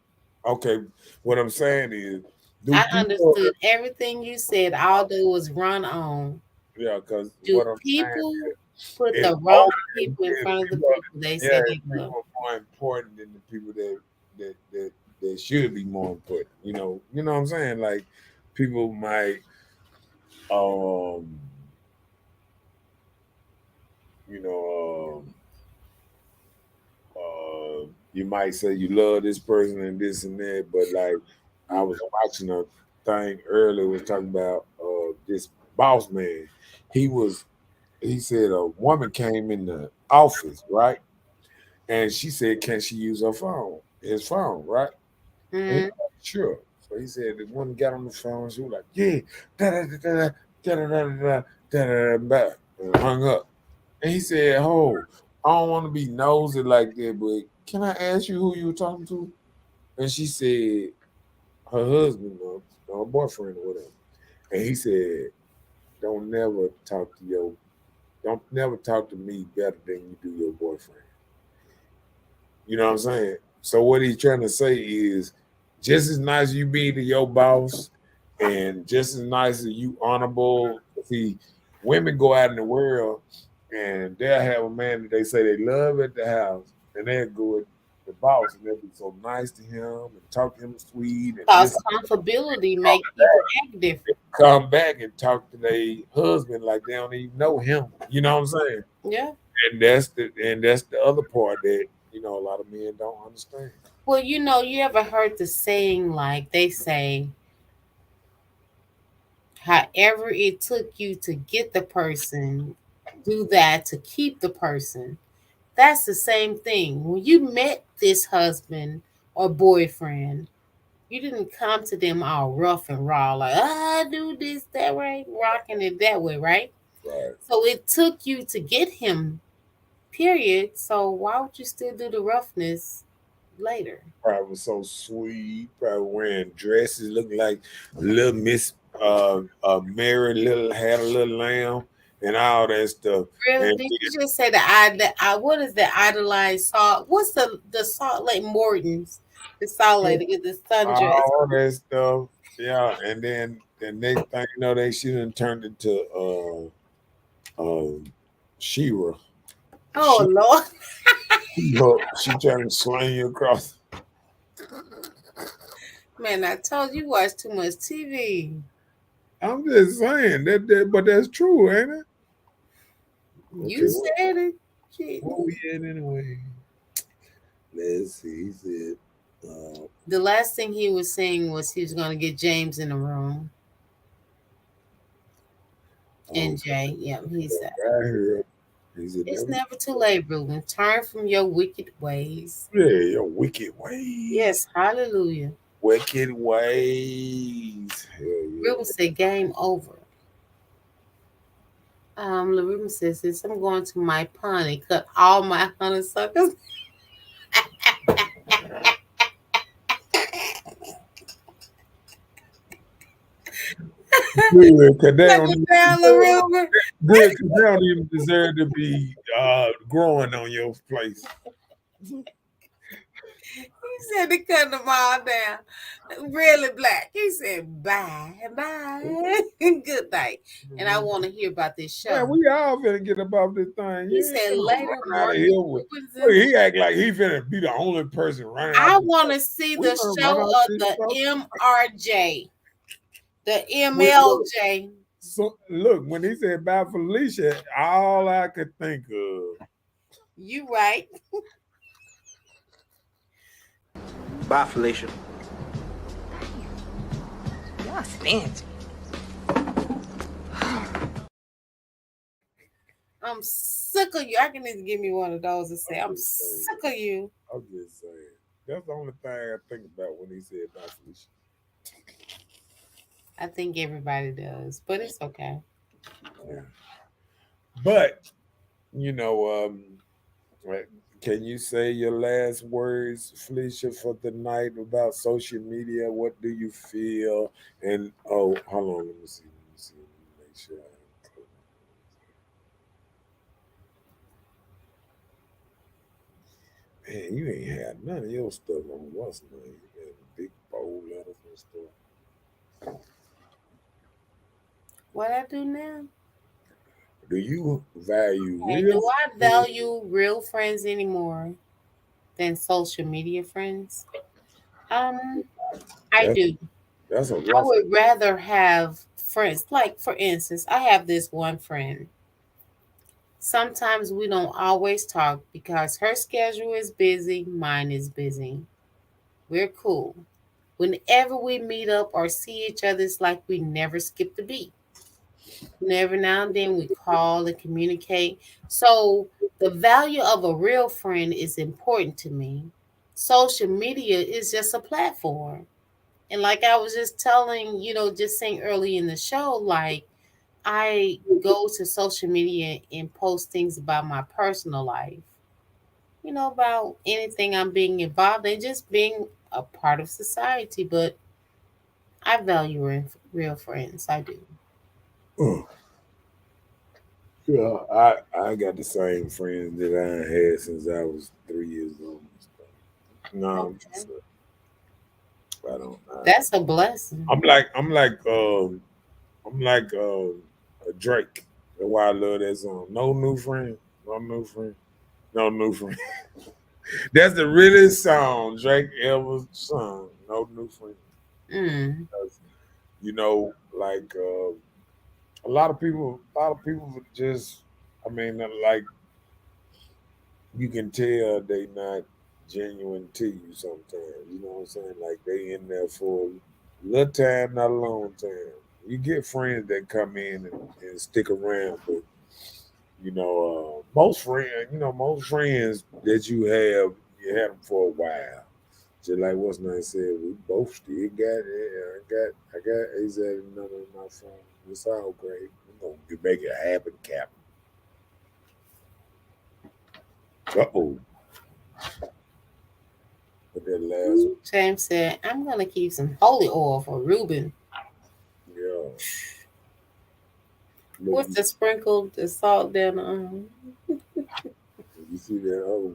Okay, what I'm saying is, do I people? understood everything you said. All there was run on. Yeah, because Do what I'm saying people put is, the wrong and people in front of the people, people they yeah, say they love? people are more important than the people that should be more important. You know what I'm saying? Like people might, um, you know, you might say you love this person and this and that, but like I was watching a thing earlier was talking about this boss man. He was he said a woman came in the office, right? And she said, "Can she use her phone? His phone, right?" And he Mm-hmm. was like, "Sure." So he said the woman got on the phone. She was like, "Yeah, da da da da da da da da da da da," and hung up. And he said, "Oh, I don't want to be nosy like that, but can I ask you who you were talking to?" And she said, "Her husband or boyfriend or whatever." And he said, "Don't never talk to your, don't never talk to me better than you do your boyfriend." You know what I'm saying? So what he's trying to say is, just as nice as you be to your boss, and just as nice as you honorable. See, women go out in the world and they'll have a man that they say they love at the house, and they'll go with the boss and they'll be so nice to him and talk to him sweet and Cause this comfortability make people act different. come back and talk to their husband like they don't even know him. You know what I'm saying? Yeah. And that's the other part that a lot of men don't understand. Well, you ever heard the saying like they say, however it took you to get the person, do that to keep the person. That's the same thing. When you met this husband or boyfriend, you didn't come to them all rough and raw, like, do this that way, rocking it that way, right? Right. So it took you to get him, period. So why would you still do the roughness later? Probably was so sweet. Probably wearing dresses, looking like little Miss Mary, little had a little lamb, and all that stuff. Really? And Did you just say the what is the idolized salt? What's the Salt Lake Mortons? The Salt Lake to get the sundress. all that stuff. Yeah, and then the next thing you know, they she done turned into Shira. Oh She Lord. she trying to sling you across. Man, I told you watch too much TV. I'm just saying but that's true, ain't it? You Okay, said it. Shit. what we at anyway? Let's see. He said, uh, The last thing he was saying was he was gonna get James in the room. And okay, Jay, yeah, he said. right here. He said, It's never too late, Reuben. Turn from your wicked ways. yeah, your wicked ways. Yes, hallelujah. Wicked ways. Hell yeah. Reuben said, game over. LaRuben says this. I'm going to my pond and cut all my honeysuckles. Good, because they don't Looking down the river. good, 'cause they don't even deserve to be growing on your place. He said to cut them all down. Really black. He said, bye, bye. Good night. And I want to hear about this show. Man, we all finna get about this thing. He You ain't said finna later, run out of Marcus here with. Rubens. Look, he act like he finna be the only person running out. I want to see We the gonna show run out of this the stuff. MRJ, the Look, MLJ. so look, when he said bye Felicia, all I could think of. You right. Bye, Felicia. Y'all fancy. I'm sick of you. I can even give me one of those and say, I'm sick of you. I'm just saying. That's the only thing I think about when he said bye Felicia. I think everybody does, but it's okay. Yeah. But you know, can you say your last words, Felicia, for the night about social media? What do you feel? And hold on, let me see. Let me make sure. Man, you ain't had none of your stuff on what's name. You had big bold letters and stuff. What I do now? Do you value Hey, real? do I value real friends anymore than social media friends? I do. That's a I rough. would rather have friends. Like, for instance, I have this one friend. Sometimes we don't always talk because her schedule is busy, mine is busy. We're cool. Whenever we meet up or see each other, it's like we never skip the beat. And every now and then we call and communicate. So the value of a real friend is important to me. Social media is just a platform. And like I was just telling, just saying early in the show, like I go to social media and post things about my personal life, about anything I'm being involved in, just being a part of society. But I value real friends. I do. Yeah, I got the same friends that I had since I was 3 years old. No, I'm just, I don't. That's a blessing. I'm like a Drake. That's why I love that song. No new friend, no new friend, no new friend. That's the realest song Drake ever sung. No new friend. Mm. You know, like a lot of people would just, I mean, like you can tell they not genuine to you sometimes. You know what I'm saying? Like they in there for a little time, not a long time. You get friends that come in and stick around, but most friends that you had them for a while. Just like what's name said, we both still got it. I got AZ number on my phone. It's all great. We're gonna make it happen, Captain. Uh-oh. But that last one, James said, I'm going to keep some holy oil for Reuben. yeah. What's the sprinkle, the salt down on? You see that? Oh,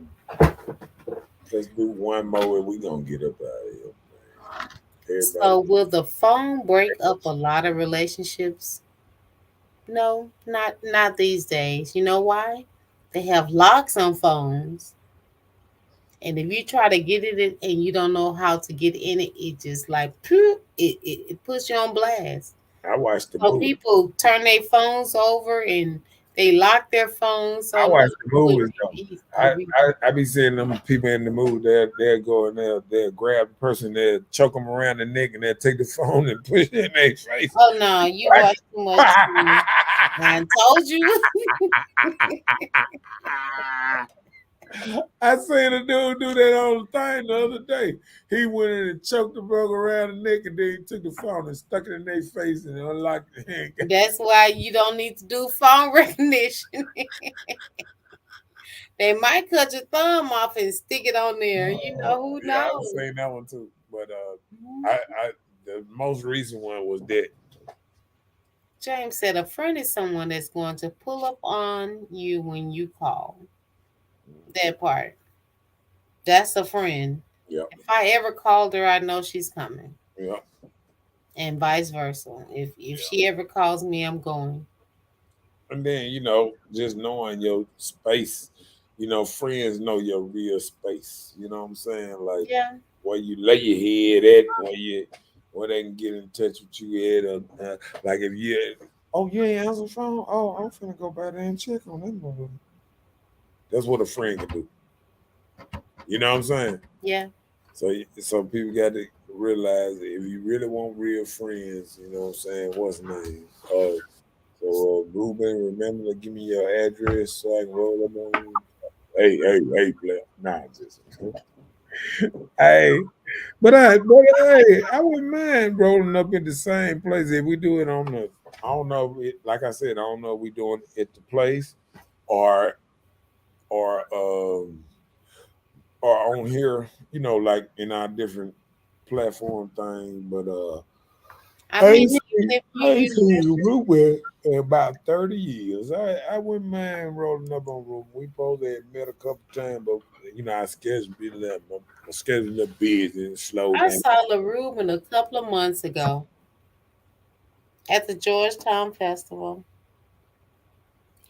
let's do one more and we gonna get up out of here. Everybody. So, will the phone break up a lot of relationships? No, not these days. You know why? They have locks on phones. And if you try to get it in and you don't know how to get in it, it just like it puts you on blast. I watched the So movie. people turn their phones over and they lock their phones. So I watch the no, movies though. I be seeing them people in the movie. They'll go and they'll grab the person, they'll choke them around the neck, and they'll take the phone and push it in their face. Oh no, you watch too much. I told you. I seen a dude do that on the thing the other day. He went in and choked the brother around the neck, and then he took the phone and stuck it in their face and unlocked the hand. That's why you don't need to do phone recognition. They might cut your thumb off and stick it on there. You know who knows? Yeah, I've seen that one too. But I the most recent one was that James said a friend is someone that's going to pull up on you when you call. That part. That's a friend. Yeah, If I ever called her, I know she's coming. yeah. And vice versa. If she ever calls me, I'm going. And then, just knowing your space, friends know your real space. You know what I'm saying? Like Yeah. where you lay your head at, where they can get in touch with you at. Like if you ain't answer the phone. Oh, I'm finna go by there and check on them. That's what a friend can do. You know what I'm saying? Yeah. So people got to realize that if you really want real friends, you know what I'm saying? What's his name? Ruben, remember to give me your address so I can roll up on you. Hey, player. Nah, just hey. I wouldn't mind rolling up in the same place if we do it on the. I don't know. Like I said, I don't know if we doing it at the place or or um or on here. Like in our different platform thing. But I mean, if I ain't you seen Ruben in about 30 years. I wouldn't mind rolling up on Ruben. We both had met a couple times, but our schedule be my schedule a little busy and slow I down. saw LaRuben a couple of months ago at the Georgetown Festival.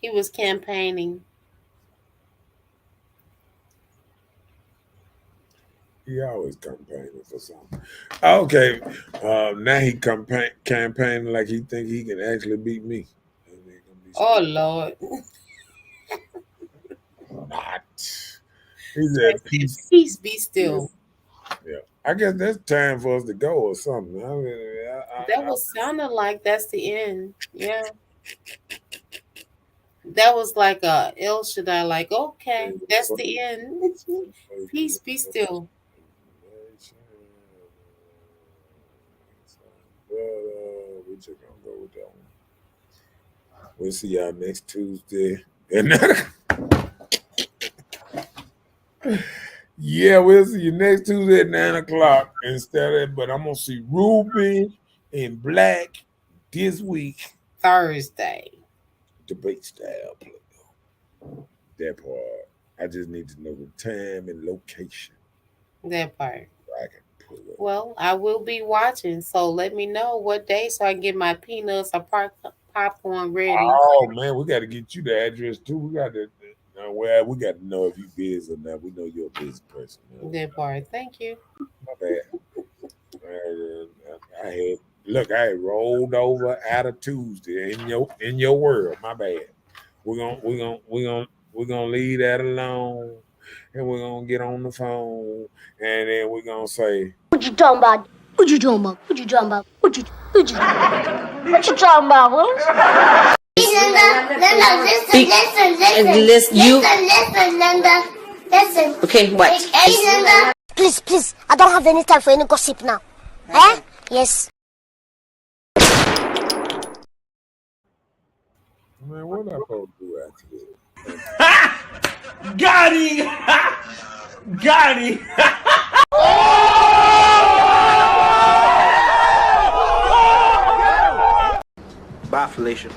He was campaigning. He always campaigning for something. Okay, now he campaigning like he think he can actually beat me. Oh Lord. Not. He said peace. Peace be still. Yeah, I guess that's time for us to go or something. That was sounding like that's the end. Yeah. That was like a El Shaddai, like, okay, that's the end. Peace be still. We just gonna go with that one. We'll see y'all next Tuesday. And yeah, we'll see you next Tuesday at 9 o'clock but I'm gonna see Ruby in Black this week. Thursday. Debate style play. That part. I just need to know the time and location. That part. I can pull it. Well, I will be watching, so let me know what day so I can get my peanuts or popcorn ready. Oh man, we got to get you the address too. We got to. We got to know if you busy or not. We know you're a busy person. That part. Thank you. My bad. I had rolled over out of Tuesday in your world. My bad. We're gonna leave that alone, and we're gonna get on the phone, and then we're gonna say, What you talking about? What you talking about? What you talking about? What you talking about, Willis? Linda. Listen. Okay, what? Linda. Please. I don't have any time for any gossip now. Eh? Yes. man, what am I supposed to do after this? Got him! Got him! Bye, Felicia.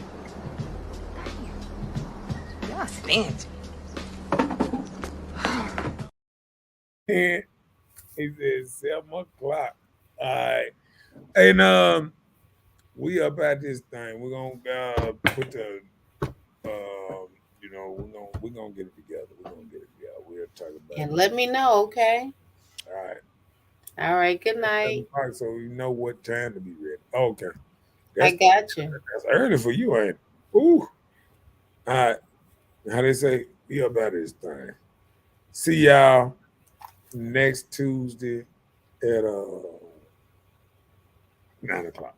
Y'all fancy. And he said 7 o'clock. All right. And we up at this thing. We're gonna put the we're gonna get it together. We'll talk about And it. let me know, okay? All right. All right. Good night. So you know what time to be ready. Okay. I got you. That's early for you, ain't it? Ooh. All right. How they say, we up at this thing. See y'all next Tuesday at 9 o'clock.